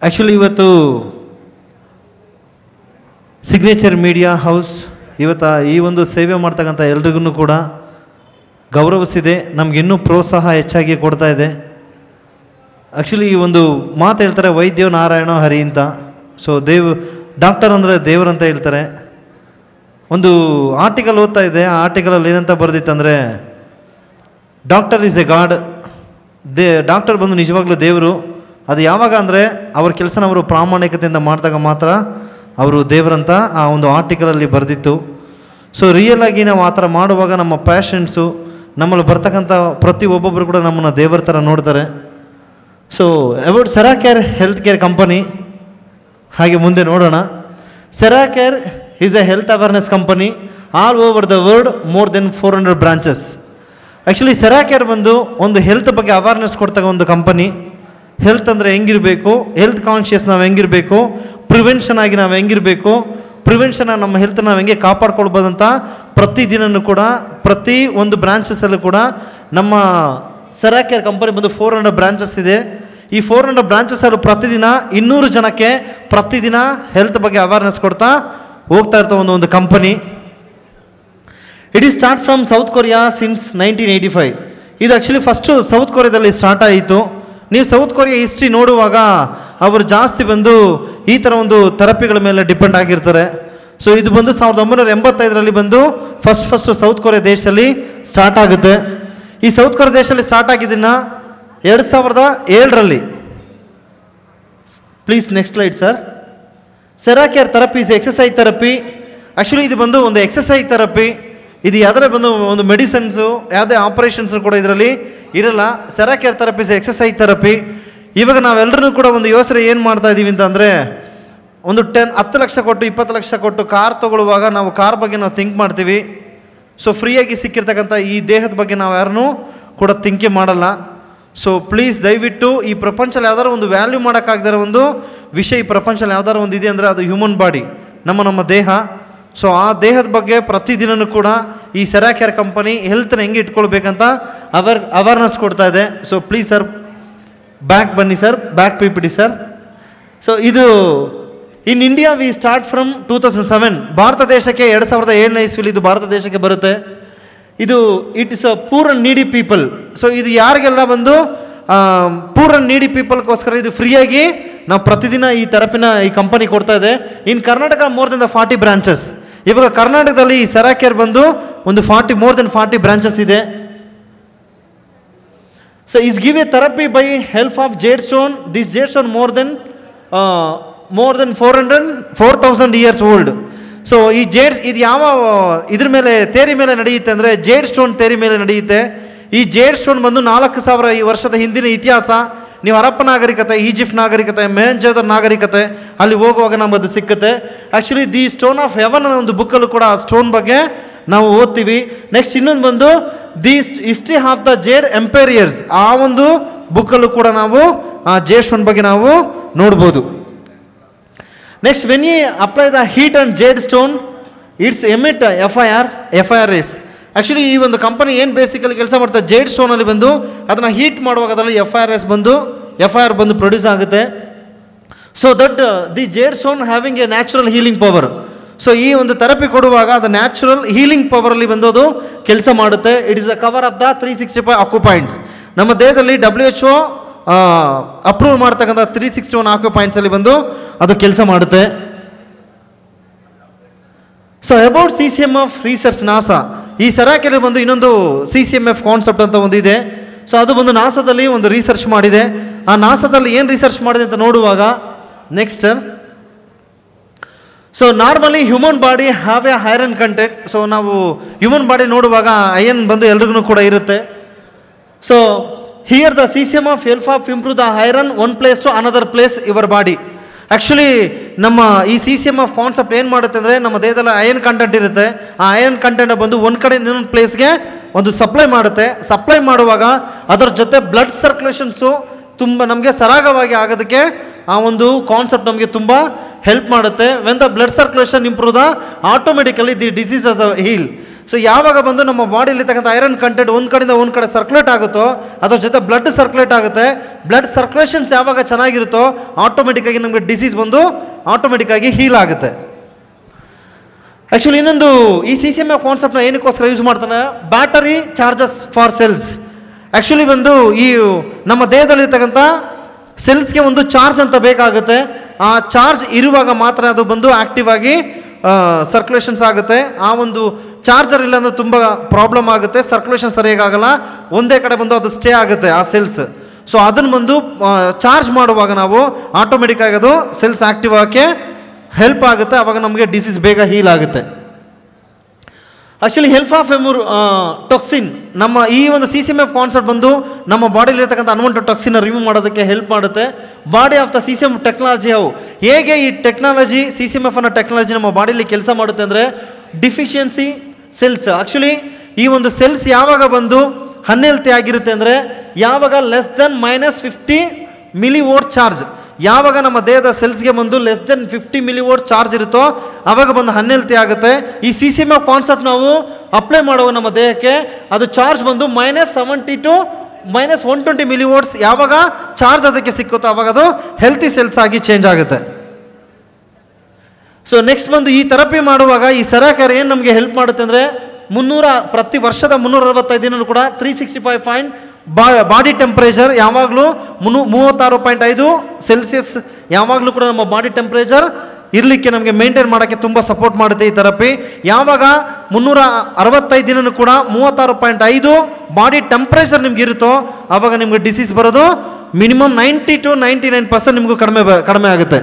ಆ್ಯಕ್ಚುಲಿ ಇವತ್ತು ಸಿಗ್ನೇಚರ್ ಮೀಡಿಯಾ ಹೌಸ್ ಇವತ್ತು ಈ ಒಂದು ಸೇವೆ ಮಾಡ್ತಕ್ಕಂಥ ಎಲ್ರಿಗೂ ಕೂಡ ಗೌರವಿಸಿದೆ, ನಮಗಿನ್ನೂ ಪ್ರೋತ್ಸಾಹ ಹೆಚ್ಚಾಗಿ ಕೊಡ್ತಾ ಇದೆ. ಆ್ಯಕ್ಚುಲಿ ಈ ಒಂದು ಮಾತು ಹೇಳ್ತಾರೆ, ವೈದ್ಯೋ ನಾರಾಯಣ ಹರಿ ಅಂತ. ಸೊ ಡಾಕ್ಟರ್ ಅಂದರೆ ದೇವರಂತ ಹೇಳ್ತಾರೆ. ಒಂದು ಆರ್ಟಿಕಲ್ ಓದ್ತಾ ಇದೆ, ಆ ಆರ್ಟಿಕಲಲ್ಲಿ ಏನಂತ ಬರೆದಿತ್ತಂದರೆ, doctor is a god. Doctor ಬಂದು ನಿಜವಾಗ್ಲೂ ದೇವರು. ಅದು ಯಾವಾಗ ಅಂದರೆ ಅವ್ರ ಕೆಲಸನ ಅವರು ಪ್ರಾಮಾಣಿಕತೆಯಿಂದ ಮಾಡಿದಾಗ ಮಾತ್ರ ಅವರು ದೇವರಂತ ಆ ಒಂದು ಆರ್ಟಿಕಲಲ್ಲಿ ಬರೆದಿತ್ತು. ಸೊ ರಿಯಲಾಗಿ ನಾವು ಆ ಥರ ಮಾಡುವಾಗ ನಮ್ಮ ಪ್ಯಾಷಂಟ್ಸು ನಮ್ಮಲ್ಲಿ ಬರ್ತಕ್ಕಂಥ ಒಬ್ಬೊಬ್ಬರು ಕೂಡ ನಮ್ಮನ್ನು ದೇವರ ಥರ ನೋಡ್ತಾರೆ. So about Seracare health care company, ಹಾಗೆ ಮುಂದೆ ನೋಡೋಣ. Seracare is a health awareness company all over the world, more than 400 branches. Actually Seracare ಬಂದು ಒಂದು ಹೆಲ್ತ್ ಬಗ್ಗೆ ಅವೇರ್ನೆಸ್ ಕೊಡ್ತಕ್ಕ ಒಂದು ಕಂಪನಿ. ಹೆಲ್ತ್ ಅಂದರೆ ಹೆಂಗಿರಬೇಕು, ಹೆಲ್ತ್ ಕಾನ್ಷಿಯಸ್ ನಾವು ಹೆಂಗಿರಬೇಕು, ಪ್ರಿವೆನ್ಷನ್ ಆಗಿ ನಾವು ಹೆಂಗಿರಬೇಕು, ಪ್ರಿವೆನ್ಷನ್ ನಮ್ಮ ಹೆಲ್ತ್ ನಾವು ಹೆಂಗೆ ಕಾಪಾಡ್ಕೊಳ್ಬೋದಂತ ಪ್ರತಿದಿನವೂ ಕೂಡ ಪ್ರತಿ ಒಂದು ಬ್ರಾಂಚಸ್ಸಲ್ಲೂ ಕೂಡ ನಮ್ಮ ಸೆರಾಕೇರ್ ಕಂಪನಿ ಬಂದು 400 ಬ್ರಾಂಚಸ್ ಇದೆ. ಈ 400 ಬ್ರಾಂಚಸ್ಸಲ್ಲೂ ಪ್ರತಿದಿನ 200 ಜನಕ್ಕೆ ಪ್ರತಿದಿನ ಹೆಲ್ತ್ ಬಗ್ಗೆ ಅವೇರ್ನೆಸ್ ಕೊಡ್ತಾ ಹೋಗ್ತಾ ಇರ್ತಾ ಒಂದು company. It is start from south Korea since 1985. ಇದು ಆ್ಯಕ್ಚುಲಿ ಫಸ್ಟು ಸೌತ್ ಕೊರಿಯಾದಲ್ಲಿ ಸ್ಟಾರ್ಟ್ ಆಯಿತು. ನೀವು ಸೌತ್ ಕೊರಿಯಾ ಹಿಸ್ಟ್ರಿ ನೋಡುವಾಗ ಅವರು ಜಾಸ್ತಿ ಬಂದು ಈ ಥರ ಒಂದು ಥೆರಪಿಗಳ ಮೇಲೆ ಡಿಪೆಂಡ್ ಆಗಿರ್ತಾರೆ. ಸೊ ಇದು ಬಂದು 1985ರಲ್ಲಿ ಬಂದು ಫಸ್ಟ್ ಸೌತ್ ಕೊರಿಯಾ ದೇಶದಲ್ಲಿ ಸ್ಟಾರ್ಟ್ ಆಗುತ್ತೆ. ಈ ಸೌತ್ ಕೊರಿಯಾ ದೇಶದಲ್ಲಿ ಸ್ಟಾರ್ಟ್ ಆಗಿದ್ದನ್ನು 2007ರಲ್ಲಿ, please next slide sir. Seracare therapy is exercise therapy. Actually ಇದು ಬಂದು ಒಂದು ಎಕ್ಸಸೈಸ್ ಥೆರಪಿ. ಇದು ಯಾವುದೇ ಬಂದು ಒಂದು ಮೆಡಿಸಿನ್ಸು ಯಾವುದೇ ಆಪರೇಷನ್ಸು ಕೂಡ ಇದರಲ್ಲಿ ಇರಲ್ಲ. ಸೆರಾಕೇರ್ ಥೆರಪಿ ಇಸ್ ಎಕ್ಸಸೈಸ್ ಥೆರಪಿ. ಇವಾಗ ನಾವೆಲ್ಲರೂ ಕೂಡ ಒಂದು ಯೋಚನೆ ಏನು ಮಾಡ್ತಾ ಇದ್ದೀವಿ ಅಂತಂದರೆ, ಒಂದು 10 ಲಕ್ಷ ಕೊಟ್ಟು 20 ಲಕ್ಷ ಕೊಟ್ಟು ಕಾರ್ ತೊಗೊಳ್ಳುವಾಗ ನಾವು ಕಾರ್ ಬಗ್ಗೆ ನಾವು ಥಿಂಕ್ ಮಾಡ್ತೀವಿ. ಸೊ ಫ್ರೀಯಾಗಿ ಸಿಕ್ಕಿರ್ತಕ್ಕಂಥ ಈ ದೇಹದ ಬಗ್ಗೆ ನಾವು ಯಾರನ್ನೂ ಕೂಡ ಥಿಂಕೇ ಮಾಡಲ್ಲ. ಸೊ ಪ್ಲೀಸ್ ದಯವಿಟ್ಟು ಈ ಪ್ರಪಂಚದಲ್ಲಿ ಯಾವ್ದಾದ್ರು ಒಂದು ವ್ಯಾಲ್ಯೂ ಮಾಡೋಕ್ಕಾಗದಿರೋ ಒಂದು ವಿಷಯ ಈ ಪ್ರಪಂಚದಲ್ಲಿ ಯಾವ್ದಾದ್ರು ಒಂದು ಇದೆ ಅಂದರೆ ಅದು ಹ್ಯೂಮನ್ ಬಾಡಿ, ನಮ್ಮ ದೇಹ. ಸೊ ಆ ದೇಹದ ಬಗ್ಗೆ ಪ್ರತಿದಿನವೂ ಕೂಡ ಈ ಸೆರಾಕೇರ್ ಕಂಪನಿ ಹೆಲ್ತ್ನ ಹೆಂಗೆ ಇಟ್ಕೊಳ್ಬೇಕಂತ ಅವೇರ್ನೆಸ್ ಕೊಡ್ತಾ ಇದೆ. ಸೊ ಪ್ಲೀಸ್ ಸರ್ ಬ್ಯಾಕ್ ಬನ್ನಿ ಸರ್, ಬ್ಯಾಕ್ PPT ಸರ್. ಸೊ ಇದು in India we start from 2007. ಭಾರತ ದೇಶಕ್ಕೆ 2007ನೇ ಇಸ್ವಿಲಿ ಇದು ಭಾರತ ದೇಶಕ್ಕೆ ಬರುತ್ತೆ. ಇದು it is a poor and needy people. So ಇದು ಯಾರಿಗೆಲ್ಲ ಬಂದು ಪೂರ್ ಅಂಡ್ ನೀಡಿ ಪೀಪಲ್ಗೋಸ್ಕರ ಇದು ಫ್ರೀಯಾಗಿ ನಾವು ಪ್ರತಿದಿನ ಈ ಥೆರಪಿನ ಈ ಕಂಪನಿ ಕೊಡ್ತಾ ಇದೆ. ಇನ್ ಕರ್ನಾಟಕ ಮೋರ್ ದೆನ್ 40 ಬ್ರಾಂಚಸ್. ಇವಾಗ ಕರ್ನಾಟಕದಲ್ಲಿ ಈ ಸೆರಾಕೇರ್ ಬಂದು ಒಂದು ಮೋರ್ ದೆನ್ 40 ಬ್ರಾಂಚಸ್ ಇದೆ. So is give A therapy by help of jade stone. This jade stone more than 4,000 years old. So ಈ ಇದು ಯಾವ ಇದ್ರ ಮೇಲೆ ಥೇರಿ ಮೇಲೆ ನಡೆಯುತ್ತೆ ಅಂದರೆ ಜೇಡ್ ಸ್ಟೋನ್ ಥೇರಿ ಮೇಲೆ ನಡೆಯುತ್ತೆ. ಈ ಜೇಡ್ ಸ್ಟೋನ್ ಬಂದು 4000 ಈ ವರ್ಷದ ಹಿಂದಿನ ಇತಿಹಾಸ. ನೀವು ಹರಪ್ಪ ನಾಗರಿಕತೆ, ಈಜಿಪ್ಟ್ ನಾಗರಿಕತೆ, ಮೊಹೆಂಜೊದಾರೋ ನಾಗರಿಕತೆ ಅಲ್ಲಿ ಹೋಗುವಾಗ ನಮಗೆ ಅದು ಸಿಕ್ಕುತ್ತೆ. Actually the stone of haven ಅನ್ನೋ ಒಂದು ಬುಕ್ಕಲ್ಲೂ ಕೂಡ ಆ ಸ್ಟೋನ್ ಬಗ್ಗೆ ನಾವು ಓದ್ತೀವಿ. ನೆಕ್ಸ್ಟ್ ಇನ್ನೊಂದು ಬಂದು the history of the jade emperors, ಆ ಒಂದು ಬುಕ್ಕಲ್ಲೂ ಕೂಡ ನಾವು ಆ ಜೇಡ್ ಸ್ಟೋನ್ ಬಗ್ಗೆ ನಾವು ನೋಡ್ಬೋದು. Next when you apply the heat and jade stone it's emit FIRs. Actually ಈ ಒಂದು ಕಂಪನಿ ಏನು ಬೇಸಿಕಲಿ ಕೆಲಸ ಮಾಡ್ತಾರೆ, ಜೇಡ್ ಸ್ಟೋನಲ್ಲಿ ಬಂದು ಅದನ್ನು ಹೀಟ್ ಮಾಡುವಾಗ ಅದರಲ್ಲಿ FIR ಬಂದು ಪ್ರೊಡ್ಯೂಸ್ ಆಗುತ್ತೆ. So that the jade stone having A natural healing power. So ಈ ಒಂದು ಥೆರಪಿ ಕೊಡುವಾಗ ಅದು ನ್ಯಾಚುರಲ್ ಹೀಲಿಂಗ್ ಪವರಲ್ಲಿ ಬಂದು ಅದು ಕೆಲಸ ಮಾಡುತ್ತೆ. It is the cover of the 365 ಆಕ್ಯುಪಾಯಿಂಟ್ಸ್. ನಮ್ಮ ದೇಹದಲ್ಲಿ WHO ಅಪ್ರೂವ್ ಮಾಡ್ತಕ್ಕಂಥ 361 ಆಕ್ಯುಪಾಯಿಂಟ್ಸಲ್ಲಿ ಬಂದು ಅದು ಕೆಲಸ ಮಾಡುತ್ತೆ. So about CCMF research NASA, ಈ ಸೆರಾಕೆಯಲ್ಲಿ ಬಂದು ಇನ್ನೊಂದು CCMF ಕಾನ್ಸೆಪ್ಟ್ ಅಂತ ಒಂದು ಇದೆ. ಸೊ ಅದು ಬಂದು ನಾಸಾದಲ್ಲಿ ಒಂದು ರಿಸರ್ಚ್ ಮಾಡಿದೆ. ಆ ನಾಸಾದಲ್ಲಿ ಏನು ರಿಸರ್ಚ್ ಮಾಡಿದೆ ಅಂತ ನೋಡುವಾಗ next so normally human body have A iron content. So ನಾವು ಹ್ಯೂಮನ್ ಬಾಡಿ ನೋಡುವಾಗ ಐರನ್ ಬಂದು ಎಲ್ರಿಗೂ ಕೂಡ ಇರುತ್ತೆ. So here the CCMF help of improve the iron one place to another place your body. Actually ನಮ್ಮ ಈ CCMF ಕಾನ್ಸೆಪ್ಟ್ ಏನು ಮಾಡುತ್ತೆ ಅಂದರೆ, ನಮ್ಮ ದೇಹದಲ್ಲಿ ಐರನ್ ಕಂಟೆಂಟ್ ಇರುತ್ತೆ. ಆ ಐರನ್ ಕಂಟೆಂಟ್ ಬಂದು ಒಂದು ಕಡೆಯಿಂದ ಇನ್ನೊಂದು ಪ್ಲೇಸ್ಗೆ ಒಂದು ಸಪ್ಲೈ ಮಾಡುತ್ತೆ. ಸಪ್ಲೈ ಮಾಡುವಾಗ ಅದರ ಜೊತೆ ಬ್ಲಡ್ ಸರ್ಕ್ಯುಲೇಷನ್ಸು ತುಂಬ ನಮಗೆ ಸರಾಗವಾಗಿ ಆಗೋದಕ್ಕೆ ಆ ಒಂದು ಕಾನ್ಸೆಪ್ಟ್ ನಮಗೆ ತುಂಬ ಹೆಲ್ಪ್ ಮಾಡುತ್ತೆ. When the blood circulation improve the automatically the diseases heal. So ಯಾವಾಗ ಬಂದು ನಮ್ಮ ಬಾಡಿಲಿರ್ತಕ್ಕಂಥ ಐರನ್ ಕಂಟೆಂಟ್ ಒಂದು ಕಡೆಯಿಂದ ಒಂದು ಕಡೆ ಸರ್ಕ್ಯುಲೇಟ್ ಆಗುತ್ತೋ ಅದರ ಜೊತೆ ಬ್ಲಡ್ ಸರ್ಕ್ಯುಲೇಟ್ ಆಗುತ್ತೆ. ಬ್ಲಡ್ ಸರ್ಕ್ಯುಲೇಷನ್ಸ್ ಯಾವಾಗ ಚೆನ್ನಾಗಿರುತ್ತೋ ಆಟೋಮೆಟಿಕ್ಕಾಗಿ ನಮಗೆ ಡಿಸೀಸ್ ಬಂದು ಆಟೋಮೆಟಿಕ್ಕಾಗಿ ಹೀಲ್ ಆಗುತ್ತೆ. ಆ್ಯಕ್ಚುಲಿ ಇನ್ನೊಂದು ಈ CCMF ಕಾನ್ಸೆಪ್ಟ್ನ ಏನಕ್ಕೋಸ್ಕರ ಯೂಸ್ ಮಾಡ್ತಾನೆ, battery charges for cells. Actually ಬಂದು ಈ ನಮ್ಮ ದೇಹದಲ್ಲಿರ್ತಕ್ಕಂಥ ಸೆಲ್ಸ್ಗೆ ಒಂದು ಚಾರ್ಜ್ ಅಂತ ಬೇಕಾಗುತ್ತೆ. ಆ ಚಾರ್ಜ್ ಇರುವಾಗ ಮಾತ್ರ ಅದು ಬಂದು ಆ್ಯಕ್ಟಿವ್ ಆಗಿ ಸರ್ಕ್ಯುಲೇಷನ್ಸ್ ಆಗುತ್ತೆ. ಆ ಒಂದು ಚಾರ್ಜರ್ ಇಲ್ಲ ಅಂದರೆ ತುಂಬ ಪ್ರಾಬ್ಲಮ್ ಆಗುತ್ತೆ, ಸರ್ಕ್ಯುಲೇಷನ್ ಸರಿಯಾಗಲ್ಲ, ಒಂದೇ ಕಡೆ ಬಂದು ಅದು ಸ್ಟೇ ಆಗುತ್ತೆ ಆ ಸೆಲ್ಸ್. ಸೊ ಅದನ್ನು ಬಂದು ಚಾರ್ಜ್ ಮಾಡುವಾಗ ನಾವು ಆಟೋಮೆಟಿಕ್ಕಾಗಿ ಅದು ಸೆಲ್ಸ್ ಆ್ಯಕ್ಟಿವ್ ಆಗೋಕ್ಕೆ ಹೆಲ್ಪ್ ಆಗುತ್ತೆ. ಆವಾಗ ನಮಗೆ ಡಿಸೀಸ್ ಬೇಗ ಹೀಲ್ ಆಗುತ್ತೆ. ಆ್ಯಕ್ಚುಲಿ ಹೆಲ್ಪ್ ಆಫ್ ಟೊಕ್ಸಿನ್, ನಮ್ಮ ಈ ಒಂದು CCMF ಕಾನ್ಸೆಪ್ಟ್ ಬಂದು ನಮ್ಮ ಬಾಡಿಲಿರ್ತಕ್ಕಂಥ ಅನ್ವಾಂಟೆಡ್ ಟಾಕ್ಸಿನ್ನ ರಿಮೂವ್ ಮಾಡೋದಕ್ಕೆ ಹೆಲ್ಪ್ ಮಾಡುತ್ತೆ. Body of the CCMF technology ಹೇಗೆ ಈ ಟೆಕ್ನಾಲಜಿ CCMF ಅನ್ನೋ ಟೆಕ್ನಾಲಜಿ ನಮ್ಮ ಬಾಡಿಲಿ ಕೆಲಸ ಮಾಡುತ್ತೆ ಅಂದರೆ, ಡಿಫಿಷಿಯನ್ಸಿ ಸೆಲ್ಸ್. ಆ್ಯಕ್ಚುಲಿ ಈ ಒಂದು ಸೆಲ್ಸ್ ಯಾವಾಗ ಬಂದು ಅನ್ಹೆಲ್ತಿ ಆಗಿರುತ್ತೆ ಅಂದರೆ, ಯಾವಾಗ ಲೆಸ್ ದೆನ್ -50 ಮಿಲಿವೋಲ್ಟ್ ಚಾರ್ಜ್, ಯಾವಾಗ ನಮ್ಮ ದೇಹದ ಸೆಲ್ಸ್ಗೆ ಬಂದು ಲೆಸ್ ದೆನ್ 50 ಮಿಲಿವೋಲ್ಟ್ ಚಾರ್ಜ್ ಇರುತ್ತೋ ಆವಾಗ ಬಂದು ಅನ್ಹೆಲ್ತಿ ಆಗುತ್ತೆ. ಈ CCMF ಕಾನ್ಸೆಪ್ಟ್ ನಾವು ಅಪ್ಲೈ ಮಾಡುವಾಗ ನಮ್ಮ ದೇಹಕ್ಕೆ ಅದು ಚಾರ್ಜ್ ಬಂದು -70 to -120 ಮಿಲಿವೋಲ್ಟ್ಸ್ ಯಾವಾಗ ಚಾರ್ಜ್ ಅದಕ್ಕೆ ಸಿಕ್ಕುತ್ತೋ ಆವಾಗ ಅದು ಹೆಲ್ತಿ ಸೆಲ್ಸ್ ಆಗಿ ಚೇಂಜ್ ಆಗುತ್ತೆ. ಸೊ ನೆಕ್ಸ್ಟ್ ಬಂದು ಈ ಥೆರಪಿ ಮಾಡುವಾಗ ಈ ಸೆರಾಕೆರ್ ಏನು ನಮಗೆ ಹೆಲ್ಪ್ ಮಾಡುತ್ತೆ ಅಂದರೆ, ಪ್ರತಿ ವರ್ಷದ 365 ದಿನ ಕೂಡ 365 ಬಾಡಿ ಟೆಂಪ್ರೇಚರ್ ಯಾವಾಗಲೂ 36.5 ಸೆಲ್ಸಿಯಸ್ ಯಾವಾಗಲೂ ಕೂಡ ನಮ್ಮ ಬಾಡಿ ಟೆಂಪ್ರೇಚರ್ ಇರಲಿಕ್ಕೆ ನಮಗೆ ಮೇಂಟೈನ್ ಮಾಡೋಕ್ಕೆ ತುಂಬ ಸಪೋರ್ಟ್ ಮಾಡುತ್ತೆ ಈ ಥೆರಪಿ. ಯಾವಾಗ 365 ದಿನನೂ ಕೂಡ 36.5 ಬಾಡಿ ಟೆಂಪ್ರೇಚರ್ ನಿಮ್ಗೆ ಇರುತ್ತೋ ಆವಾಗ ನಿಮ್ಗೆ ಡಿಸೀಸ್ ಬರೋದು ಮಿನಿಮಮ್ 90 to 99% ನಿಮಗೂ ಕಡಿಮೆ ಆಗುತ್ತೆ.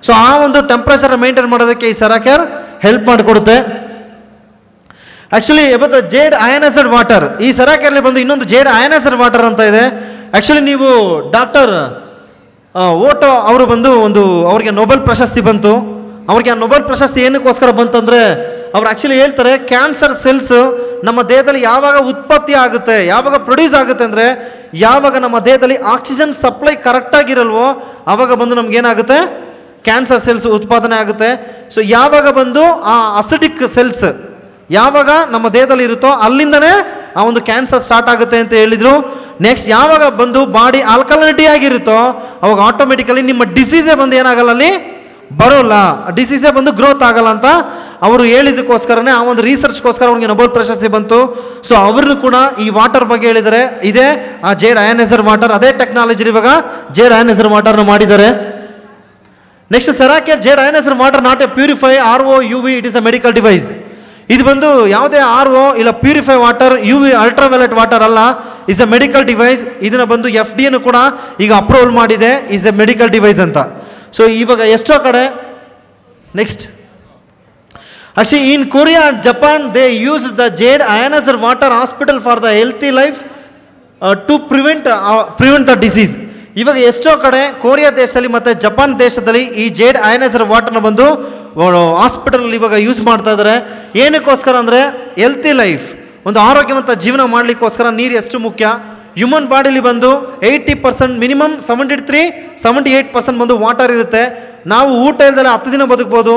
ಸೊ ಆ ಒಂದು ಟೆಂಪ್ರೇಚರ್ ಮೇಂಟೈನ್ ಮಾಡೋದಕ್ಕೆ ಈ ಸೆರಾಕೆರ್ ಹೆಲ್ಪ್ ಮಾಡಿಕೊಡುತ್ತೆ. ಆ್ಯಕ್ಚುಲಿ ಇವತ್ತು ಜೇಡ್ ಅಯನೈಸ್ಡ್ ವಾಟರ್, ಈ ಸೆರಾಕೆರ್ಲಿ ಬಂದು ಇನ್ನೊಂದು ಜೇಡ್ ಅಯನೈಸ್ಡ್ ವಾಟರ್ ಅಂತ ಇದೆ. ಆ್ಯಕ್ಚುಲಿ ನೀವು ಡಾಕ್ಟರ್ ಓಟೋ ಅವರು ಬಂದು ಅವ್ರಿಗೆ ನೊಬೆಲ್ ಪ್ರಶಸ್ತಿ ಬಂತು. ಅವ್ರಿಗೆ ಆ ನೊಬೆಲ್ ಪ್ರಶಸ್ತಿ ಏನಕ್ಕೋಸ್ಕರ ಬಂತಂದರೆ, ಅವ್ರು ಆ್ಯಕ್ಚುಲಿ ಹೇಳ್ತಾರೆ ಕ್ಯಾನ್ಸರ್ ಸೆಲ್ಸ್ ನಮ್ಮ ದೇಹದಲ್ಲಿ ಯಾವಾಗ ಉತ್ಪತ್ತಿ ಆಗುತ್ತೆ, ಯಾವಾಗ ಪ್ರೊಡ್ಯೂಸ್ ಆಗುತ್ತೆ ಅಂದರೆ, ಯಾವಾಗ ನಮ್ಮ ದೇಹದಲ್ಲಿ ಆಕ್ಸಿಜನ್ ಸಪ್ಲೈ ಕರೆಕ್ಟಾಗಿರಲ್ವೋ ಆವಾಗ ಬಂದು ನಮಗೇನಾಗುತ್ತೆ, ಕ್ಯಾನ್ಸರ್ ಸೆಲ್ಸ್ ಉತ್ಪಾದನೆ ಆಗುತ್ತೆ. ಸೊ ಯಾವಾಗ ಬಂದು ಆ ಅಸಿಡಿಕ್ ಸೆಲ್ಸ್ ಯಾವಾಗ ನಮ್ಮ ದೇಹದಲ್ಲಿ ಇರುತ್ತೋ ಅಲ್ಲಿಂದನೇ ಆ ಒಂದು ಕ್ಯಾನ್ಸರ್ ಸ್ಟಾರ್ಟ್ ಆಗುತ್ತೆ ಅಂತ ಹೇಳಿದರು. ನೆಕ್ಸ್ಟ್ ಯಾವಾಗ ಬಂದು ಬಾಡಿ ಆಲ್ಕಲಿನಿಟಿ ಆಗಿರುತ್ತೋ ಅವಾಗ ಆಟೋಮೆಟಿಕಲಿ ನಿಮ್ಮ ಡಿಸೀಸೇ ಬಂದು ಏನಾಗಲ್ಲ, ಅಲ್ಲಿ ಬರೋಲ್ಲ, ಡಿಸೀಸೇ ಬಂದು ಗ್ರೋತ್ ಆಗಲ್ಲ ಅಂತ ಅವರು ಹೇಳಿದಕ್ಕೋಸ್ಕರನೇ ಆ ಒಂದು ರಿಸರ್ಚ್ಗೋಸ್ಕರ ಅವ್ರಿಗೆ ನೊಬೆಲ್ ಪ್ರಶಸ್ತಿ ಬಂತು. ಸೊ ಅವ್ರನ್ನೂ ಕೂಡ ಈ ವಾಟರ್ ಬಗ್ಗೆ ಹೇಳಿದ್ದಾರೆ, ಇದೇ ಆ ಜೇಡ್ ಅಯನೈಸರ್ ವಾಟರ್, ಅದೇ ಟೆಕ್ನಾಲಜಿ ಇವಾಗ ಜೇಡ್ ಅಯನೈಸರ್ ವಾಟರ್ನ ಮಾಡಿದ್ದಾರೆ. Next Seracare jade ioniser water not a purify RO UV, it is a medical device. ಇದು ಬಂದು ಯಾವುದೇ RO ಇಲ್ಲ purify water UV ultraviolet water ಅಲ್ಲ, ಇಸ್ ಎ ಮೆಡಿಕಲ್ ಡಿವೈಸ್. ಇದನ್ನು ಬಂದು FDA ಕೂಡ ಈಗ ಅಪ್ರೂವಲ್ ಮಾಡಿದೆ, ಇಸ್ ಎ ಮೆಡಿಕಲ್ ಡಿವೈಸ್ ಅಂತ. ಸೊ ಇವಾಗ ಎಷ್ಟೋ ಕಡೆ next Actually, in Korea and Japan, they use the jade ionizer water hospital for the healthy life to prevent the disease. ಇವಾಗ ಎಷ್ಟೋ ಕಡೆ ಕೊರಿಯಾ ದೇಶದಲ್ಲಿ ಮತ್ತು ಜಪಾನ್ ದೇಶದಲ್ಲಿ ಈ ಜೇಡ್ ಅಯನೈಸರ್ ವಾಟರ್ನ ಬಂದು ಹಾಸ್ಪಿಟಲ್ ಇವಾಗ ಯೂಸ್ ಮಾಡ್ತಾ ಇದ್ದಾರೆ. ಏನಕ್ಕೋಸ್ಕರ ಅಂದರೆ ಹೆಲ್ತಿ ಲೈಫ್, ಒಂದು ಆರೋಗ್ಯವಂತ ಜೀವನ ಮಾಡಲಿಕ್ಕೋಸ್ಕರ ನೀರು ಎಷ್ಟು ಮುಖ್ಯ. ಹ್ಯೂಮನ್ ಬಾಡಿಲಿ ಬಂದು 80% ಮಿನಿಮಮ್ 73-78% ಬಂದು ವಾಟರ್ ಇರುತ್ತೆ. ನಾವು ಊಟ ಇಲ್ದಲೆ 10 ದಿನ ಬದುಕ್ಬೋದು,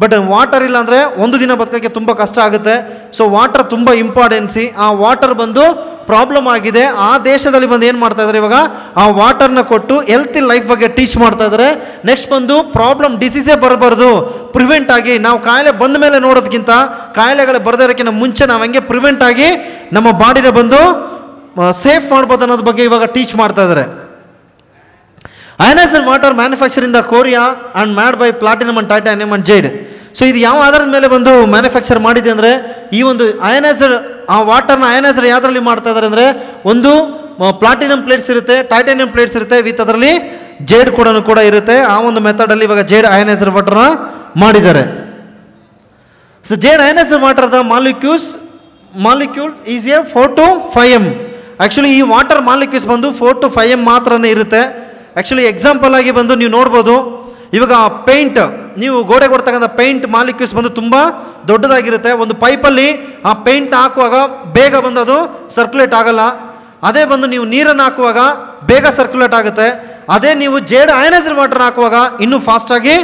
ಬಟ್ ವಾಟರ್ ಇಲ್ಲ ಅಂದರೆ 1 ದಿನ ಬದುಕೋಕ್ಕೆ ತುಂಬ ಕಷ್ಟ ಆಗುತ್ತೆ. ಸೊ ವಾಟರ್ ತುಂಬ ಇಂಪಾರ್ಟೆನ್ಸಿ. ಆ ವಾಟರ್ ಬಂದು ಪ್ರಾಬ್ಲಮ್ ಆಗಿದೆ, ಆ ದೇಶದಲ್ಲಿ ಬಂದು ಏನು ಮಾಡ್ತಾ ಇದ್ದಾರೆ ಇವಾಗ ಆ ವಾಟರ್ನ ಕೊಟ್ಟು ಹೆಲ್ತಿ ಲೈಫ್ ಬಗ್ಗೆ ಟೀಚ್ ಮಾಡ್ತಾ ಇದ್ದಾರೆ. ನೆಕ್ಸ್ಟ್ ಬಂದು ಪ್ರಾಬ್ಲಮ್ ಡಿಸೀಸೇ ಬರಬಾರ್ದು, ಪ್ರಿವೆಂಟ್ ಆಗಿ ನಾವು ಕಾಯಿಲೆ ಬಂದ ಮೇಲೆ ನೋಡೋದಕ್ಕಿಂತ ಕಾಯಿಲೆಗಳು ಬರದಿರೋಕ್ಕಿಂತ ಮುಂಚೆ ನಾವು ಹಂಗೆ ಪ್ರಿವೆಂಟ್ ಆಗಿ ನಮ್ಮ ಬಾಡಿನ ಬಂದು ಸೇಫ್ ಮಾಡ್ಬೋದು ಅನ್ನೋದ್ರ ಬಗ್ಗೆ ಇವಾಗ ಟೀಚ್ ಮಾಡ್ತಾ ಇದ್ದಾರೆ. Ioniser water manufacture in the Korea and made by platinum and titanium and jade. So ಇದು ಯಾವ ಆಧಾರದ ಮೇಲೆ ಬಂದು ಮ್ಯಾನುಫ್ಯಾಕ್ಚರ್ ಮಾಡಿದೆ ಅಂದರೆ ಈ ಒಂದು ಅಯನೈಸರ್, ಆ ವಾಟರ್ನ ಅಯನೈಸರ್ ಯಾವುದರಲ್ಲಿ ಮಾಡ್ತಾ ಇದ್ದಾರೆ ಅಂದರೆ ಒಂದು ಪ್ಲಾಟಿನಮ್ ಪ್ಲೇಟ್ಸ್ ಇರುತ್ತೆ, ಟೈಟಾನಿಯಂ ಪ್ಲೇಟ್ಸ್ ಇರುತ್ತೆ, ವಿತ್ ಅದರಲ್ಲಿ ಜೇಡ್ ಕೂಡ ಇರುತ್ತೆ. ಆ ಒಂದು ಮೆಥಡಲ್ಲಿ ಇವಾಗ ಜೇಡ್ ಅಯನೈಸರ್ ವಾಟರ್ನ ಮಾಡಿದ್ದಾರೆ. ಸೊ ಜೇಡ್ ಅಯನೈಸರ್ ವಾಟರ್ದ molecule is a 4 to 5 m. Actually ಈ ವಾಟರ್ ಮಾಲಿಕ್ಯೂಲ್ಸ್ ಬಂದು 4 to 5 m ಮಾತ್ರನೇ ಇರುತ್ತೆ. ಆ್ಯಕ್ಚುಲಿ ಎಕ್ಸಾಂಪಲ್ ಆಗಿ ಬಂದು ನೀವು ನೋಡ್ಬೋದು, ಇವಾಗ ಪೇಂಟ್, ನೀವು ಗೋಡೆ ಕೊಡ್ತಕ್ಕಂಥ ಪೇಂಟ್ ಮಾಲಿಕ್ಯೂಲ್ಸ್ ಬಂದು ತುಂಬ ದೊಡ್ಡದಾಗಿರುತ್ತೆ. ಒಂದು ಪೈಪಲ್ಲಿ ಆ ಪೇಂಟ್ ಹಾಕುವಾಗ ಬೇಗ ಬಂದು ಅದು ಸರ್ಕ್ಯುಲೇಟ್ ಆಗಲ್ಲ. ಅದೇ ಬಂದು ನೀವು ನೀರನ್ನು ಹಾಕುವಾಗ ಬೇಗ ಸರ್ಕ್ಯುಲೇಟ್ ಆಗುತ್ತೆ. ಅದೇ ನೀವು ಜೇಡ್ ಅಯನೈಸರ್ ವಾಟರ್ ಹಾಕುವಾಗ ಇನ್ನೂ ಫಾಸ್ಟಾಗಿ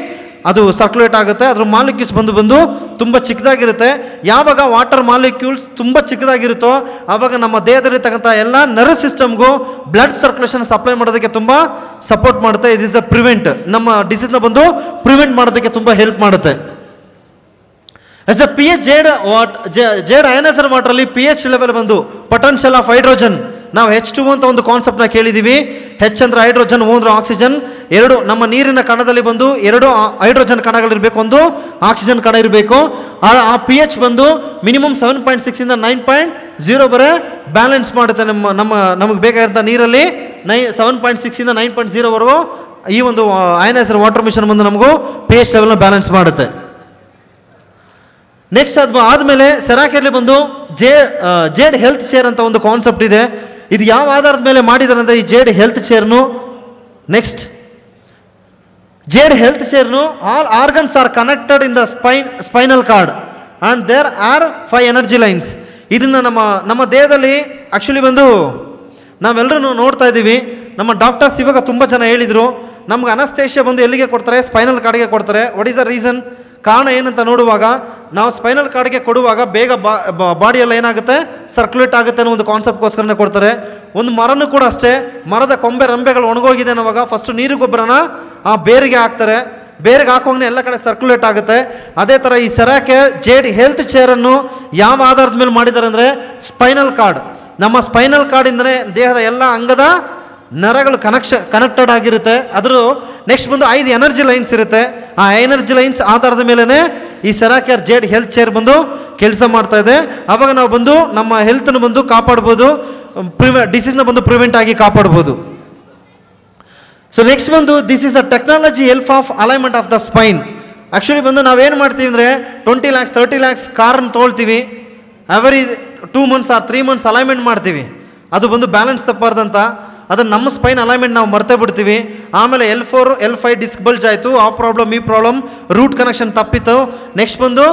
ಅದು ಸರ್ಕ್ಯುಲೇಟ್ ಆಗುತ್ತೆ. ಅದ್ರ ಮಾಲಿಕ್ಯೂಲ್ಸ್ ಬಂದು ತುಂಬ ಚಿಕ್ಕದಾಗಿರುತ್ತೆ. ಯಾವಾಗ ವಾಟರ್ ಮಾಲಿಕ್ಯೂಲ್ಸ್ ತುಂಬ ಚಿಕ್ಕದಾಗಿರುತ್ತೋ ಆವಾಗ ನಮ್ಮ ದೇಹದಲ್ಲಿರ್ತಕ್ಕಂಥ ಎಲ್ಲ ನರ್ವ್ ಸಿಸ್ಟಮ್ಗೂ ಬ್ಲಡ್ ಸರ್ಕ್ಯುಲೇಷನ್ ಸಪ್ಲೈ ಮಾಡೋದಕ್ಕೆ ತುಂಬ ಸಪೋರ್ಟ್ ಮಾಡುತ್ತೆ. ಇಟ್ ಇಸ್ ಅ ಪ್ರಿವೆಂಟ್, ನಮ್ಮ ಡಿಸೀಸ್ನ ಬಂದು ಪ್ರಿವೆಂಟ್ ಮಾಡೋದಕ್ಕೆ ತುಂಬ ಹೆಲ್ಪ್ ಮಾಡುತ್ತೆ. As a pH jade ioniser ವಾಟರಲ್ಲಿ pH ಲೆವೆಲ್ ಬಂದು ಪೊಟೆನ್ಷಿಯಲ್ ಆಫ್ ಹೈಡ್ರೋಜನ್, ನಾವು H2O ಅಂತ ಒಂದು ಕಾನ್ಸೆಪ್ಟ್ನ ಕೇಳಿದ್ದೀವಿ. H ಅಂದರೆ ಹೈಡ್ರೋಜನ್, O ಅಂದರೆ ಆಕ್ಸಿಜನ್. ಎರಡು ನಮ್ಮ ನೀರಿನ ಕಣದಲ್ಲಿ ಬಂದು 2 ಹೈಡ್ರೋಜನ್ ಕಣಗಳಿರಬೇಕು, ಒಂದು ಆಕ್ಸಿಜನ್ ಕಣ ಇರಬೇಕು. ಆ pH ಬಂದು ಮಿನಿಮಮ್ 7.6 ಇಂದ 9.0 ಬರೆ ಬ್ಯಾಲೆನ್ಸ್ ಮಾಡುತ್ತೆ. ನಮಗೆ ಬೇಕಾಗಿರೋಂಥ ನೀರಲ್ಲಿ 7.6 ಇಂದ 9.0 ವರೆಗೂ ಈ ಒಂದು ಅಯನೈಸರ್ ವಾಟರ್ ಮಿಷನ್ ಬಂದು ನಮಗೂ pH ಲೆವೆಲ್ನ ಬ್ಯಾಲೆನ್ಸ್ ಮಾಡುತ್ತೆ. ನೆಕ್ಸ್ಟ್ ಆದಮೇಲೆ ಸೆರಾಕೇರ್ಲಿ ಬಂದು ಜೇಡ್ ಹೆಲ್ತ್ ಚೇರ್ ಅಂತ ಒಂದು ಕಾನ್ಸೆಪ್ಟ್ ಇದೆ. ಇದು ಯಾವ ಆಧಾರದ ಮೇಲೆ ಮಾಡಿದ್ದಾರೆ ಅಂದರೆ ಈ ಜೇಡ್ ಹೆಲ್ತ್ ಚೇರ್ನು, ನೆಕ್ಸ್ಟ್ ಜೇಡ್ ಹೆಲ್ತ್ ಚೇರ್ನು all organs are connected in the spinal cord and there are 5 energy lines. ಇದನ್ನು ನಮ್ಮ ದೇಹದಲ್ಲಿ ಆ್ಯಕ್ಚುಲಿ ಬಂದು ನಾವೆಲ್ಲರೂ ನೋಡ್ತಾ ಇದ್ದೀವಿ. ನಮ್ಮ ಡಾಕ್ಟರ್ಸ್ ಇವಾಗ ತುಂಬ ಜನ ಹೇಳಿದರು, ನಮ್ಗೆ ಅನಸ್ತೇಷಿಯಾ ಬಂದು ಎಲ್ಲಿಗೆ ಕೊಡ್ತಾರೆ, ಸ್ಪೈನಲ್ ಕಾರ್ಡ್ಗೆ ಕೊಡ್ತಾರೆ. What is the reason? ಕಾರಣ ಏನಂತ ನೋಡುವಾಗ ನಾವು ಸ್ಪೈನಲ್ ಕಾರ್ಡ್ಗೆ ಕೊಡುವಾಗ ಬೇಗ ಬಾಡಿಯೆಲ್ಲ ಏನಾಗುತ್ತೆ, ಸರ್ಕ್ಯುಲೇಟ್ ಆಗುತ್ತೆ ಅನ್ನೋ ಒಂದು ಕಾನ್ಸೆಪ್ಟ್ಗೋಸ್ಕರನೇ ಕೊಡ್ತಾರೆ. ಒಂದು ಮರನೂ ಕೂಡ ಅಷ್ಟೇ, ಮರದ ರೆಂಬೆಗಳು ಒಣಗೋಗಿದೆ ಅನ್ನೋವಾಗ ಫಸ್ಟು ನೀರು ಗೊಬ್ಬರನ ಆ ಬೇರಿಗೆ ಹಾಕ್ತಾರೆ, ಬೇರಿಗೆ ಹಾಕುವಾಗನೇ ಎಲ್ಲ ಕಡೆ ಸರ್ಕ್ಯುಲೇಟ್ ಆಗುತ್ತೆ. ಅದೇ ಥರ ಈ ಸೆರಾಕೇರ್ ಜೇಡ್ ಹೆಲ್ತ್ ಚೇರನ್ನು ಯಾವ ಆಧಾರದ ಮೇಲೆ ಮಾಡಿದ್ದಾರೆ ಅಂದರೆ ಸ್ಪೈನಲ್ ಕಾರ್ಡ್, ನಮ್ಮ ಸ್ಪೈನಲ್ ಕಾರ್ಡಿಂದನೇ ದೇಹದ ಎಲ್ಲ ಅಂಗದ ನರಗಳು ಕನೆಕ್ಟೆಡ್ ಆಗಿರುತ್ತೆ. ಅದ್ರ ನೆಕ್ಸ್ಟ್ ಬಂದು 5 ಎನರ್ಜಿ ಲೈನ್ಸ್ ಇರುತ್ತೆ. ಆ ಎನರ್ಜಿ ಲೈನ್ಸ್ ಆಧಾರದ ಮೇಲೇ ಈ ಸೆರಾಕೇರ್ ಜೇಡ್ ಹೆಲ್ತ್ ಚೇರ್ ಬಂದು ಕೆಲಸ ಮಾಡ್ತಾ ಇದೆ. ಆವಾಗ ನಾವು ಬಂದು ನಮ್ಮ ಹೆಲ್ತನ್ನು ಬಂದು ಕಾಪಾಡ್ಬೋದು, ಡಿಸೀಸ್ನ ಬಂದು ಪ್ರಿವೆಂಟ್ ಆಗಿ ಕಾಪಾಡ್ಬೋದು. ಸೊ ನೆಕ್ಸ್ಟ್ ಬಂದು this is a technology help of alignment of the spine. Actually ಬಂದು ನಾವೇನು ಮಾಡ್ತೀವಿ ಅಂದರೆ 20 lakhs 30 lakhs ಕಾರನ್ನು ತೊಗೊಳ್ತೀವಿ, every 2 months or 3 months alignment ಮಾಡ್ತೀವಿ. ಅದು ಬಂದು ಬ್ಯಾಲೆನ್ಸ್ ತಪ್ಪಾರ್ದಂತ ಅದನ್ನು ನಮ್ಮ ಸ್ಪೈನ್ ಅಲೈನ್ಮೆಂಟ್ ನಾವು ಮರ್ತೇ ಬಿಡ್ತೀವಿ. ಆಮೇಲೆ L4 L5 ಡಿಸ್ಕ್ ಬಲ್ಜ್ ಆಯಿತು, ಆ ಪ್ರಾಬ್ಲಮ್ ಈ ಪ್ರಾಬ್ಲಮ್, ರೂಟ್ ಕನೆಕ್ಷನ್ ತಪ್ಪಿತ್ತು. ನೆಕ್ಸ್ಟ್ ಬಂದು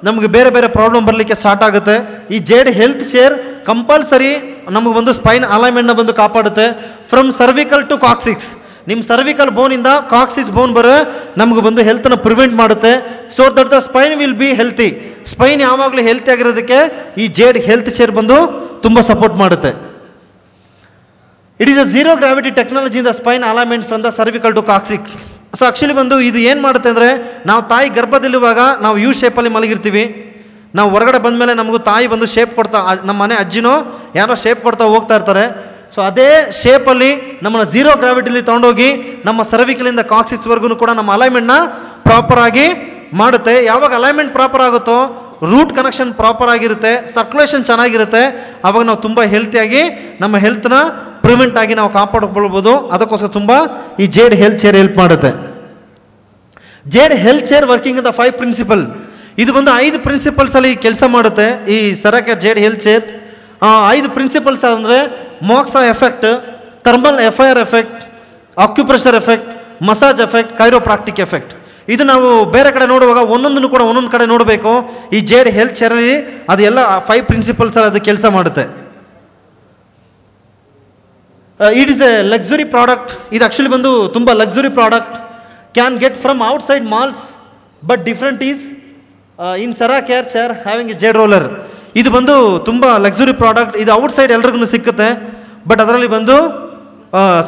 ನಮಗೆ ಬೇರೆ ಬೇರೆ ಪ್ರಾಬ್ಲಮ್ ಬರಲಿಕ್ಕೆ ಸ್ಟಾರ್ಟ್ ಆಗುತ್ತೆ. ಈ ಜೇಡ್ ಹೆಲ್ತ್ ಚೇರ್ ಕಂಪಲ್ಸರಿ ನಮಗೆ ಬಂದು ಸ್ಪೈನ್ ಅಲೈನ್ಮೆಂಟ್ನ ಬಂದು ಕಾಪಾಡುತ್ತೆ. ಫ್ರಮ್ ಸರ್ವಿಕಲ್ ಟು ಕಾಕ್ಸಿಕ್ಸ್, ನಿಮ್ಮ ಸರ್ವಿಕಲ್ ಬೋನಿಂದ ಕಾಕ್ಸಿಸ್ ಬೋನ್ ಬರೋ ನಮಗೆ ಬಂದು ಹೆಲ್ತನ್ನು ಪ್ರಿವೆಂಟ್ ಮಾಡುತ್ತೆ. So that the spine will be healthy. Spine ಯಾವಾಗಲೂ ಹೆಲ್ತಿ ಆಗಿರೋದಕ್ಕೆ ಈ ಜೇಡ್ ಹೆಲ್ತ್ ಚೇರ್ ಬಂದು ತುಂಬ ಸಪೋರ್ಟ್ ಮಾಡುತ್ತೆ. It is a zero gravity technology in the spine alignment from the cervical to coccyx. So actually ಬಂದು ಇದು ಏನು ಮಾಡುತ್ತೆ ಅಂದರೆ, ನಾವು ತಾಯಿ ಗರ್ಭದಲ್ಲಿರುವಾಗ ನಾವು ಯು ಶೇಪಲ್ಲಿ ಮಲಗಿರ್ತೀವಿ. ನಾವು ಹೊರಗಡೆ ಬಂದಮೇಲೆ ನಮಗೂ ತಾಯಿ ಬಂದು ಶೇಪ್ ಕೊಡ್ತಾ, ನಮ್ಮ ಮನೆ ಅಜ್ಜಿನೋ ಯಾರೋ ಶೇಪ್ ಕೊಡ್ತಾ ಹೋಗ್ತಾ ಇರ್ತಾರೆ. ಸೊ ಅದೇ ಶೇಪಲ್ಲಿ ನಮ್ಮನ್ನು ಝೀರೋ ಗ್ರಾವಿಟಿಲಿ ತೊಗೊಂಡೋಗಿ ನಮ್ಮ ಸರ್ವಿಕಲಿಂದ ಕಾಕ್ಸಿಸ್ವರೆಗೂ ಕೂಡ ನಮ್ಮ ಅಲೈನ್ಮೆಂಟ್ನ ಪ್ರಾಪರಾಗಿ ಮಾಡುತ್ತೆ. ಯಾವಾಗ ಅಲೈನ್ಮೆಂಟ್ ಪ್ರಾಪರ್ ಆಗುತ್ತೋ, ರೂಟ್ ಕನೆಕ್ಷನ್ ಪ್ರಾಪರ್ ಆಗಿರುತ್ತೆ, ಸರ್ಕ್ಯುಲೇಷನ್ ಚೆನ್ನಾಗಿರುತ್ತೆ, ಆವಾಗ ನಾವು ತುಂಬ ಹೆಲ್ತಿಯಾಗಿ ನಮ್ಮ ಹೆಲ್ತ್ನ ಪ್ರಿವೆಂಟ್ ಆಗಿ ನಾವು ಕಾಪಾಡ್ಕೊಳ್ಬೋದು. ಅದಕ್ಕೋಸ್ಕರ ತುಂಬ ಈ ಜೇಡ್ ಹೆಲ್ತ್ ಚೇರ್ ಹೆಲ್ಪ್ ಮಾಡುತ್ತೆ. Jade health chair working in the 5 principle. ಇದು ಬಂದು 5 ಪ್ರಿನ್ಸಿಪಲ್ಸಲ್ಲಿ ಕೆಲಸ ಮಾಡುತ್ತೆ ಈ Seracare jade health chair. 5 principles ಅಂದರೆ moxa effect, thermal FIR effect, acupressure effect, massage effect, chiropractic effect. ಇದು ನಾವು ಬೇರೆ ಕಡೆ ನೋಡುವಾಗ ಒಂದೊಂದನ್ನು ಕೂಡ ಒಂದೊಂದು ಕಡೆ ನೋಡಬೇಕು. ಈ ಜೇಡ್ ಹೆಲ್ತ್ ಚೇರಲ್ಲಿ ಅದು ಎಲ್ಲ 5 ಪ್ರಿನ್ಸಿಪಲ್ಸಲ್ಲಿ ಅದು ಕೆಲಸ ಮಾಡುತ್ತೆ. It is a luxury product. ಇದು ಆ್ಯಕ್ಚುಲಿ ಬಂದು ತುಂಬ luxury product. Can get from outside malls, but different is in Seracare chair having a jade roller. ಇದು ಬಂದು ತುಂಬ ಲಕ್ಸುರಿ ಪ್ರಾಡಕ್ಟ್. ಇದು ಔಟ್ಸೈಡ್ ಎಲ್ರಿಗೂ ಸಿಕ್ಕುತ್ತೆ, ಬಟ್ ಅದರಲ್ಲಿ ಬಂದು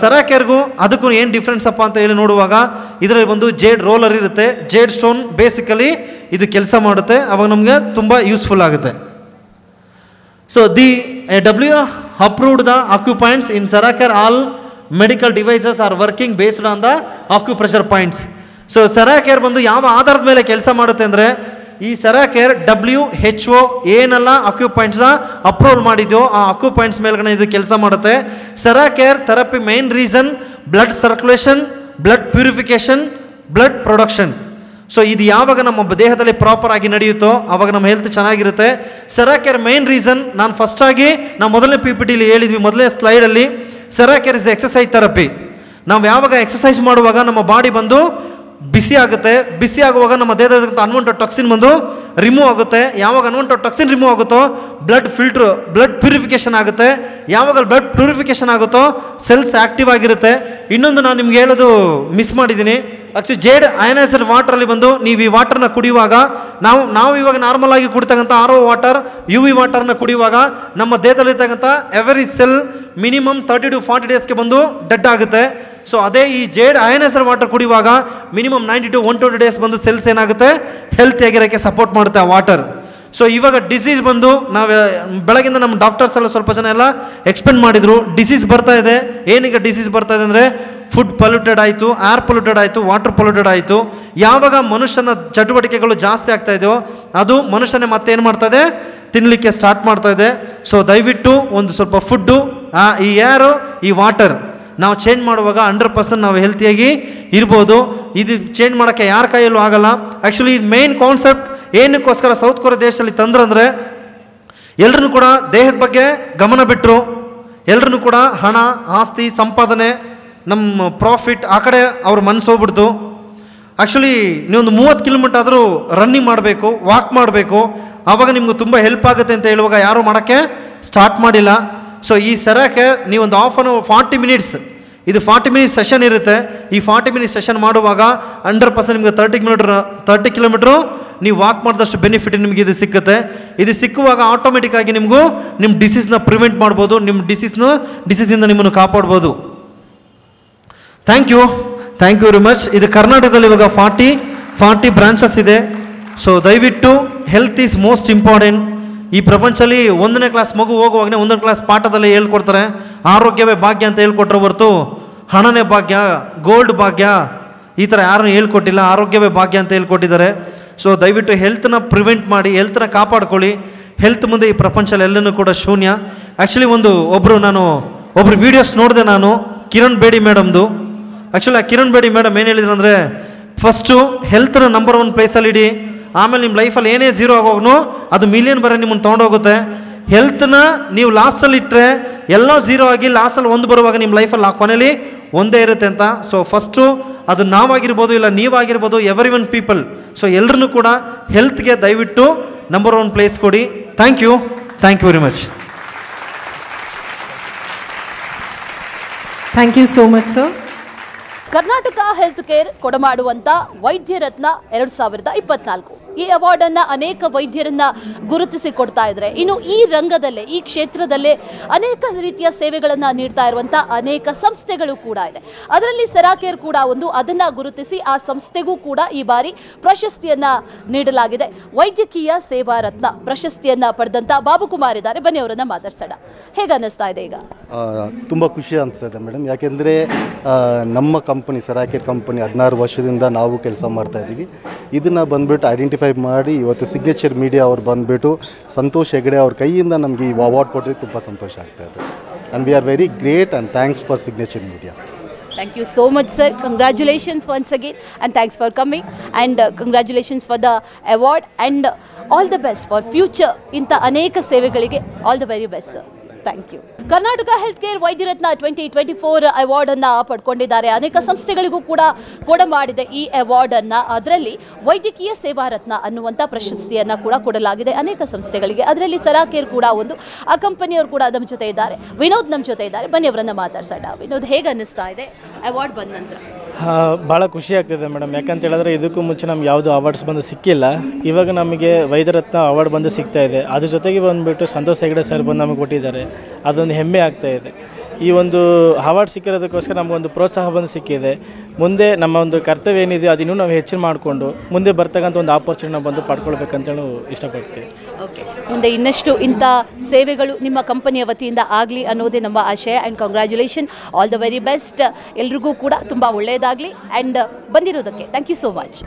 ಸೆರಾಕೇರ್ಗೂ ಅದಕ್ಕೂ ಏನು ಡಿಫ್ರೆನ್ಸ್ ಅಪ್ಪ ಅಂತ ಹೇಳಿ ನೋಡುವಾಗ ಇದರಲ್ಲಿ ಬಂದು ಜೇಡ್ ರೋಲರ್ ಇರುತ್ತೆ. ಜೇಡ್ ಸ್ಟೋನ್ ಬೇಸಿಕಲಿ ಇದು ಕೆಲಸ ಮಾಡುತ್ತೆ, ಅವಾಗ ನಮಗೆ ತುಂಬ ಯೂಸ್ಫುಲ್ ಆಗುತ್ತೆ. So the WHO approved the acupoints in Seracare. All medical devices are working based on the acupressure points. So Seracare ಬಂದು ಯಾವ ಆಧಾರದ ಮೇಲೆ ಕೆಲಸ ಮಾಡುತ್ತೆ ಅಂದರೆ ಈ Seracare WHO ಏನೆಲ್ಲ ಅಕ್ಯುಪಾಯಿಂಟ್ಸ್ನ ಅಪ್ರೂವಲ್ ಮಾಡಿದೆಯೋ ಆ ಅಕ್ಯುಪಾಯಿಂಟ್ಸ್ ಮೇಲ್ಗಡೆ ಇದು ಕೆಲಸ ಮಾಡುತ್ತೆ. Seracare therapy main reason blood circulation, blood purification, blood production. So ಇದು ಯಾವಾಗ ನಮ್ಮ ದೇಹದಲ್ಲಿ ಪ್ರಾಪರ್ ಆಗಿ ನಡೆಯುತ್ತೋ ಆವಾಗ ನಮ್ಮ ಹೆಲ್ತ್ ಚೆನ್ನಾಗಿರುತ್ತೆ. Seracare ಮೈನ್ ರೀಸನ್ ನಾನು ಫಸ್ಟಾಗಿ ನಾವು ಮೊದಲನೇ PPTಲಿ ಹೇಳಿದ್ವಿ, ಮೊದಲನೇ ಸ್ಲೈಡಲ್ಲಿ. Seracare is exercise therapy. ನಾವು ಯಾವಾಗ ಎಕ್ಸಸೈಸ್ ಮಾಡುವಾಗ ನಮ್ಮ ಬಾಡಿ ಬಂದು ಬಿಸಿ ಆಗುತ್ತೆ. ಬಿಸಿ ಆಗುವಾಗ ನಮ್ಮ ದೇಹದ ಅನ್ವಾಂಟೆಡ್ ಟಾಕ್ಸಿನ್ ಬಂದು ರಿಮೂವ್ ಆಗುತ್ತೆ. ಯಾವಾಗ ಅನ್ವಾಂಟೆಡ್ ಟಾಕ್ಸಿನ್ ರಿಮೂವ್ ಆಗುತ್ತೋ ಬ್ಲಡ್ ಪ್ಯೂರಿಫಿಕೇಷನ್ ಆಗುತ್ತೆ. ಯಾವಾಗ ಬ್ಲಡ್ ಪ್ಯೂರಿಫಿಕೇಷನ್ ಆಗುತ್ತೋ ಸೆಲ್ಸ್ ಆ್ಯಕ್ಟಿವ್ ಆಗಿರುತ್ತೆ. ಇನ್ನೊಂದು ನಾನು ನಿಮ್ಗೆ ಹೇಳೋದು ಮಿಸ್ ಮಾಡಿದ್ದೀನಿ. ಆ್ಯಕ್ಚುಲಿ ಜೇಡ್ ಅಯನೈಸ್ಡ್ ವಾಟರಲ್ಲಿ ಬಂದು ನೀವು ಈ ವಾಟರ್ನ ಕುಡಿಯುವಾಗ ನಾವು ಇವಾಗ ನಾರ್ಮಲ್ ಆಗಿ ಕುಡಿತಕ್ಕಂಥ RO ವಾಟರ್, UV ವಾಟರ್ನ ಕುಡಿಯುವಾಗ ನಮ್ಮ ದೇಹದಲ್ಲಿರ್ತಕ್ಕಂಥ ಎವರಿ ಸೆಲ್ ಮಿನಿಮಮ್ 30 to 40 ಡೇಸ್ಗೆ ಬಂದು ಡೆಡ್ ಆಗುತ್ತೆ. ಸೊ ಅದೇ ಈ ಜೇಡ್ ಅಯನೈಸ್ಡ್ ವಾಟರ್ ಕುಡಿಯುವಾಗ ಮಿನಿಮಮ್ 90 to 120 ಡೇಸ್ ಬಂದು ಸೆಲ್ಸ್ ಏನಾಗುತ್ತೆ ಹೆಲ್ತಿಯಾಗಿರೋಕ್ಕೆ ಸಪೋರ್ಟ್ ಮಾಡುತ್ತೆ ಆ ವಾಟರ್. ಸೊ ಇವಾಗ ಡಿಸೀಸ್ ಬಂದು ನಾವು ಬೆಳಗಿಂದ ನಮ್ಮ ಡಾಕ್ಟರ್ಸ್ ಎಲ್ಲ ಸ್ವಲ್ಪ ಜನ ಎಲ್ಲ ಎಕ್ಸ್ಪ್ಲೇನ್ ಮಾಡಿದರು. ಡಿಸೀಸ್ ಬರ್ತಾ ಇದೆ. ಏನೀಗ ಡಿಸೀಸ್ ಬರ್ತಾ ಇದೆ ಅಂದರೆ ಫುಡ್ ಪೊಲ್ಯೂಟೆಡ್ ಆಯಿತು, ಏರ್ ಪೊಲ್ಯೂಟೆಡ್ ಆಯಿತು, ವಾಟರ್ ಪೊಲ್ಯೂಟೆಡ್ ಆಯಿತು. ಯಾವಾಗ ಮನುಷ್ಯನ ಚಟುವಟಿಕೆಗಳು ಜಾಸ್ತಿ ಆಗ್ತಾ ಇದೆಯೋ ಅದು ಮನುಷ್ಯನೇ ಮತ್ತೆ ಏನು ಮಾಡ್ತಾ ಇದೆ, ತಿನ್ನಲಿಕ್ಕೆ ಸ್ಟಾರ್ಟ್ ಮಾಡ್ತಾ ಇದೆ. ಸೊ ದಯವಿಟ್ಟು ಒಂದು ಸ್ವಲ್ಪ ಫುಡ್ಡು, ಈ ಏರು, ಈ ವಾಟರ್ ನಾವು ಚೇಂಜ್ ಮಾಡುವಾಗ 100% ನಾವು ಹೆಲ್ತಿಯಾಗಿ ಇರ್ಬೋದು. ಇದು ಚೇಂಜ್ ಮಾಡೋಕ್ಕೆ ಯಾರ ಕೈಯಲ್ಲೂ ಆಗಲ್ಲ. ಆ್ಯಕ್ಚುಲಿ ಇದು ಮೇನ್ ಕಾನ್ಸೆಪ್ಟ್ ಏನಕ್ಕೋಸ್ಕರ ಸೌತ್ ಕೊರಿಯಾ ದೇಶದಲ್ಲಿ ತಂದ್ರಂದರೆ ಎಲ್ಲರೂ ಕೂಡ ದೇಹದ ಬಗ್ಗೆ ಗಮನ ಬಿಟ್ಟರು. ಎಲ್ಲರೂ ಕೂಡ ಹಣ, ಆಸ್ತಿ, ಸಂಪಾದನೆ, ನಮ್ಮ ಪ್ರಾಫಿಟ್ ಆ ಕಡೆ ಅವ್ರ ಮನಸ್ಸು ಹೋಗ್ಬಿಡ್ತು. ಆ್ಯಕ್ಚುಲಿ ನೀವೊಂದು 30 ಕಿಲೋಮೀಟರ್ ಆದರೂ ರನ್ನಿಂಗ್ ಮಾಡಬೇಕು, ವಾಕ್ ಮಾಡಬೇಕು, ಆವಾಗ ನಿಮ್ಗೆ ತುಂಬ ಹೆಲ್ಪ್ ಆಗುತ್ತೆ ಅಂತ ಹೇಳುವಾಗ ಯಾರೂ ಮಾಡೋಕ್ಕೆ ಸ್ಟಾರ್ಟ್ ಮಾಡಿಲ್ಲ. ಸೊ ಈ Seracare ನೀವೊಂದು 40 ಮಿನಿಟ್ಸ್, ಇದು 40 ಮಿನಿಟ್ಸ್ ಸೆಷನ್ ಇರುತ್ತೆ. ಈ 40 ಮಿನಿಟ್ಸ್ ಸೆಷನ್ ಮಾಡುವಾಗ 100% ನಿಮಗೆ 30 ಕಿಲೋಮೀಟ್ರು ನೀವು ವಾಕ್ ಮಾಡಿದಷ್ಟು ಬೆನಿಫಿಟ್ ನಿಮಗೆ ಇದು ಸಿಕ್ಕುತ್ತೆ. ಇದು ಸಿಕ್ಕುವಾಗ ಆಟೋಮೆಟಿಕ್ಕಾಗಿ ನಿಮಗೂ ನಿಮ್ಮ ಡಿಸೀಸ್ನ ಪ್ರಿವೆಂಟ್ ಮಾಡ್ಬೋದು, ನಿಮ್ಮ ಡಿಸೀಸಿಂದ ನಿಮ್ಮನ್ನು ಕಾಪಾಡ್ಬೋದು. Thank you very much. ಇದು ಕರ್ನಾಟಕದಲ್ಲಿ ಇವಾಗ 40 ಬ್ರಾಂಚಸ್ ಇದೆ. ಸೊ ದಯವಿಟ್ಟು ಹೆಲ್ತ್ ಈಸ್ ಮೋಸ್ಟ್ ಇಂಪಾರ್ಟೆಂಟ್. ಈ ಪ್ರಪಂಚದಲ್ಲಿ 1ನೇ ಕ್ಲಾಸ್ ಮಗು ಹೋಗುವಾಗಲೇ 1ನೇ ಕ್ಲಾಸ್ ಪಾಠದಲ್ಲಿ ಹೇಳ್ಕೊಡ್ತಾರೆ ಆರೋಗ್ಯವೇ ಭಾಗ್ಯ ಅಂತ ಹೇಳ್ಕೊಟ್ರೆ ಹೊರತು ಹಣನೇ ಭಾಗ್ಯ, ಗೋಲ್ಡ್ ಭಾಗ್ಯ ಈ ಥರ ಯಾರನ್ನೂ ಹೇಳ್ಕೊಟ್ಟಿಲ್ಲ. ಆರೋಗ್ಯವೇ ಭಾಗ್ಯ ಅಂತ ಹೇಳ್ಕೊಟ್ಟಿದ್ದಾರೆ. ಸೊ ದಯವಿಟ್ಟು ಹೆಲ್ತನ್ನ ಪ್ರಿವೆಂಟ್ ಮಾಡಿ, ಹೆಲ್ತನ್ನ ಕಾಪಾಡ್ಕೊಳ್ಳಿ. ಹೆಲ್ತ್ ಮುಂದೆ ಈ ಪ್ರಪಂಚದಲ್ಲಿ ಎಲ್ಲನೂ ಕೂಡ ಶೂನ್ಯ. ಆ್ಯಕ್ಚುಲಿ ಒಬ್ಬರು ವೀಡಿಯೋಸ್ ನೋಡಿದೆ ನಾನು, ಕಿರಣ್ ಬೇಡಿ ಮೇಡಮ್ದು. ಆ್ಯಕ್ಚುಲಿ ಆ ಕಿರಣ್ ಬೇಡಿ ಮೇಡಮ್ ಏನು ಹೇಳಿದ್ರು ಅಂದರೆ, ಫಸ್ಟು ಹೆಲ್ತನ್ನ ನಂಬರ್ 1 ಪ್ಲೇಸಲ್ಲಿ ಇಡಿ, ಆಮೇಲೆ ನಿಮ್ಮ ಲೈಫಲ್ಲಿ ಏನೇ ಝೀರೋ ಆಗೋಗ್ನೋ ಅದು ಮಿಲಿಯನ್ ಬರೋ ನಿಮ್ಮನ್ನು ತೊಗೊಂಡೋಗುತ್ತೆ. ಹೆಲ್ತನ್ನ ನೀವು ಲಾಸ್ಟಲ್ಲಿ ಇಟ್ಟರೆ ಎಲ್ಲ ಝೀರೋ ಆಗಿ ಲಾಸ್ಟಲ್ಲಿ 1 ಬರುವಾಗ ನಿಮ್ಮ ಲೈಫಲ್ಲಿ ಕೊನೆಯಲ್ಲಿ ಒಂದೇ ಇರುತ್ತೆ ಅಂತ. ಸೊ ಫಸ್ಟು ಅದು ನಾವಾಗಿರ್ಬೋದು, ಇಲ್ಲ ನೀವಾಗಿರ್ಬೋದು, ಎವ್ರಿ1 ಪೀಪಲ್. ಸೊ ಎಲ್ಲರೂ ಕೂಡ ಹೆಲ್ತ್ಗೆ ದಯವಿಟ್ಟು ನಂಬರ್ 1 ಪ್ಲೇಸ್ ಕೊಡಿ. Thank you very much. Thank you so much sir. Karnataka health care ಕೊಡಮಾಡುವಂಥ ವೈದ್ಯ ರತ್ನ 2024 ಈ ಅವಾರ್ಡನ್ನು ಅನೇಕ ವೈದ್ಯರನ್ನ ಗುರುತಿಸಿ ಕೊಡ್ತಾ ಇದ್ದಾರೆ. ಇನ್ನು ಈ ರಂಗದಲ್ಲೇ, ಈ ಕ್ಷೇತ್ರದಲ್ಲೇ ಅನೇಕ ರೀತಿಯ ಸೇವೆಗಳನ್ನು ನೀಡ್ತಾ ಇರುವಂಥ ಅನೇಕ ಸಂಸ್ಥೆಗಳು ಕೂಡ ಇದೆ. ಅದರಲ್ಲಿ Seracare ಕೂಡ ಒಂದು. ಅದನ್ನು ಗುರುತಿಸಿ ಆ ಸಂಸ್ಥೆಗೂ ಕೂಡ ಈ ಬಾರಿ ಪ್ರಶಸ್ತಿಯನ್ನು ನೀಡಲಾಗಿದೆ. ವೈದ್ಯಕೀಯ ಸೇವಾ ರತ್ನ ಪ್ರಶಸ್ತಿಯನ್ನು ಪಡೆದಂಥ ಬಾಬುಕುಮಾರ್ ಇದ್ದಾರೆ. ಬನ್ನಿ ಅವರನ್ನು ಮಾತಾಡ್ಸೋಣ. ಹೇಗೆ ಅನ್ನಿಸ್ತಾ ಇದೆ ಈಗ? ತುಂಬ ಖುಷಿ ಅನಿಸ್ತದೆ ಮೇಡಮ್. ಯಾಕೆಂದರೆ ನಮ್ಮ ಕಂಪನಿ Seracare ಕಂಪನಿ 16 ವರ್ಷದಿಂದ ನಾವು ಕೆಲಸ ಮಾಡ್ತಾಯಿದ್ದೀವಿ. ಇದನ್ನು ಬಂದುಬಿಟ್ಟು ಐಡೆಂಟಿಫೈ ಮಾಡಿ ಇವತ್ತು ಸಿಗ್ನೇಚರ್ ಮೀಡಿಯಾ ಅವ್ರು ಬಂದುಬಿಟ್ಟು ಸಂತೋಷ್ ಹೆಗಡೆ ಅವ್ರ ಕೈಯಿಂದ ನಮಗೆ ಈ ಅವಾರ್ಡ್ ಕೊಟ್ಟರೆ ತುಂಬ ಸಂತೋಷ ಆಗ್ತಾಯಿದೆ. And we are very great and thanks for signature media. Thank you so much, sir. Congratulations once again, and thanks for coming, and congratulations for the award, and all the best for future. Inta aneka sevegalige all the very best, sir. Thank you. Karnataka health care Vaidyaratna 2024 ಅವಾರ್ಡನ್ನು ಪಡ್ಕೊಂಡಿದ್ದಾರೆ. ಅನೇಕ ಸಂಸ್ಥೆಗಳಿಗೂ ಕೂಡ ಕೊಡಮಾಡಿದೆ ಈ ಅವಾರ್ಡನ್ನು. ಅದರಲ್ಲಿ ವೈದ್ಯಕೀಯ ಸೇವಾ ರತ್ನ ಅನ್ನುವಂಥ ಪ್ರಶಸ್ತಿಯನ್ನು ಕೂಡ ಕೊಡಲಾಗಿದೆ ಅನೇಕ ಸಂಸ್ಥೆಗಳಿಗೆ. ಅದರಲ್ಲಿ ಸೆರಾಕೇರ್ ಕೂಡ ಒಂದು. ಆ ಕಂಪನಿಯವರು ಕೂಡ ನಮ್ಮ ಜೊತೆ ಇದ್ದಾರೆ. ವಿನೋದ್ ನಮ್ಮ ಜೊತೆ ಇದ್ದಾರೆ. ಬನ್ನಿ ಅವರನ್ನು ಮಾತಾಡ್ಸೋಣ. ವಿನೋದ್, ಹೇಗೆ ಅನ್ನಿಸ್ತಾ ಇದೆ ಅವಾರ್ಡ್ ಬಂದ ನಂತರ? ಭಾಳ ಖುಷಿ ಆಗ್ತಿದೆ ಮೇಡಮ್. ಯಾಕಂತ ಹೇಳಿದ್ರೆ ಇದಕ್ಕೂ ಮುಂಚೆ ನಮ್ಗೆ ಯಾವುದು ಅವಾರ್ಡ್ಸ್ ಬಂದು ಸಿಕ್ಕಿಲ್ಲ. ಇವಾಗ ನಮಗೆ ವೈದ್ಯರತ್ನ ಅವಾರ್ಡ್ ಬಂದು ಸಿಗ್ತಾ ಇದೆ. ಅದ್ರ ಜೊತೆಗೆ ಬಂದುಬಿಟ್ಟು ಸಂತೋಷ್ ಹೆಗಡೆ ಸರ್ ಬಂದು ನಮಗೆ ಕೊಟ್ಟಿದ್ದಾರೆ. ಅದೊಂದು ಹೆಮ್ಮೆ ಆಗ್ತಾ ಇದೆ. ಈ ಒಂದು ಅವಾರ್ಡ್ ಸಿಕ್ಕಿರೋದಕ್ಕೋಸ್ಕರ ನಮಗೊಂದು ಪ್ರೋತ್ಸಾಹ ಬಂದು ಸಿಕ್ಕಿದೆ. ಮುಂದೆ ನಮ್ಮ ಒಂದು ಕರ್ತವ್ಯ ಏನಿದೆ ಅದನ್ನು ನಾವು ಹೆಚ್ಚಿನ ಮಾಡಿಕೊಂಡು ಮುಂದೆ ಬರ್ತಕ್ಕಂಥ ಒಂದು ಆಪರ್ಚುನಿಟಿ ಬಂದು ಪಡ್ಕೊಳ್ಬೇಕಂತೇಳಿ ಇಷ್ಟಪಡ್ತೀವಿ. ಓಕೆ, ಮುಂದೆ ಇನ್ನಷ್ಟು ಇಂಥ ಸೇವೆಗಳು ನಿಮ್ಮ ಕಂಪನಿಯ ವತಿಯಿಂದ ಆಗಲಿ ಅನ್ನೋದೇ ನಮ್ಮ ಆಶಯ. And congratulation, all the very best. ಎಲ್ರಿಗೂ ಕೂಡ ತುಂಬ ಒಳ್ಳೆಯದಾಗಲಿ. ಆ್ಯಂಡ್ ಬಂದಿರೋದಕ್ಕೆ thank you so much.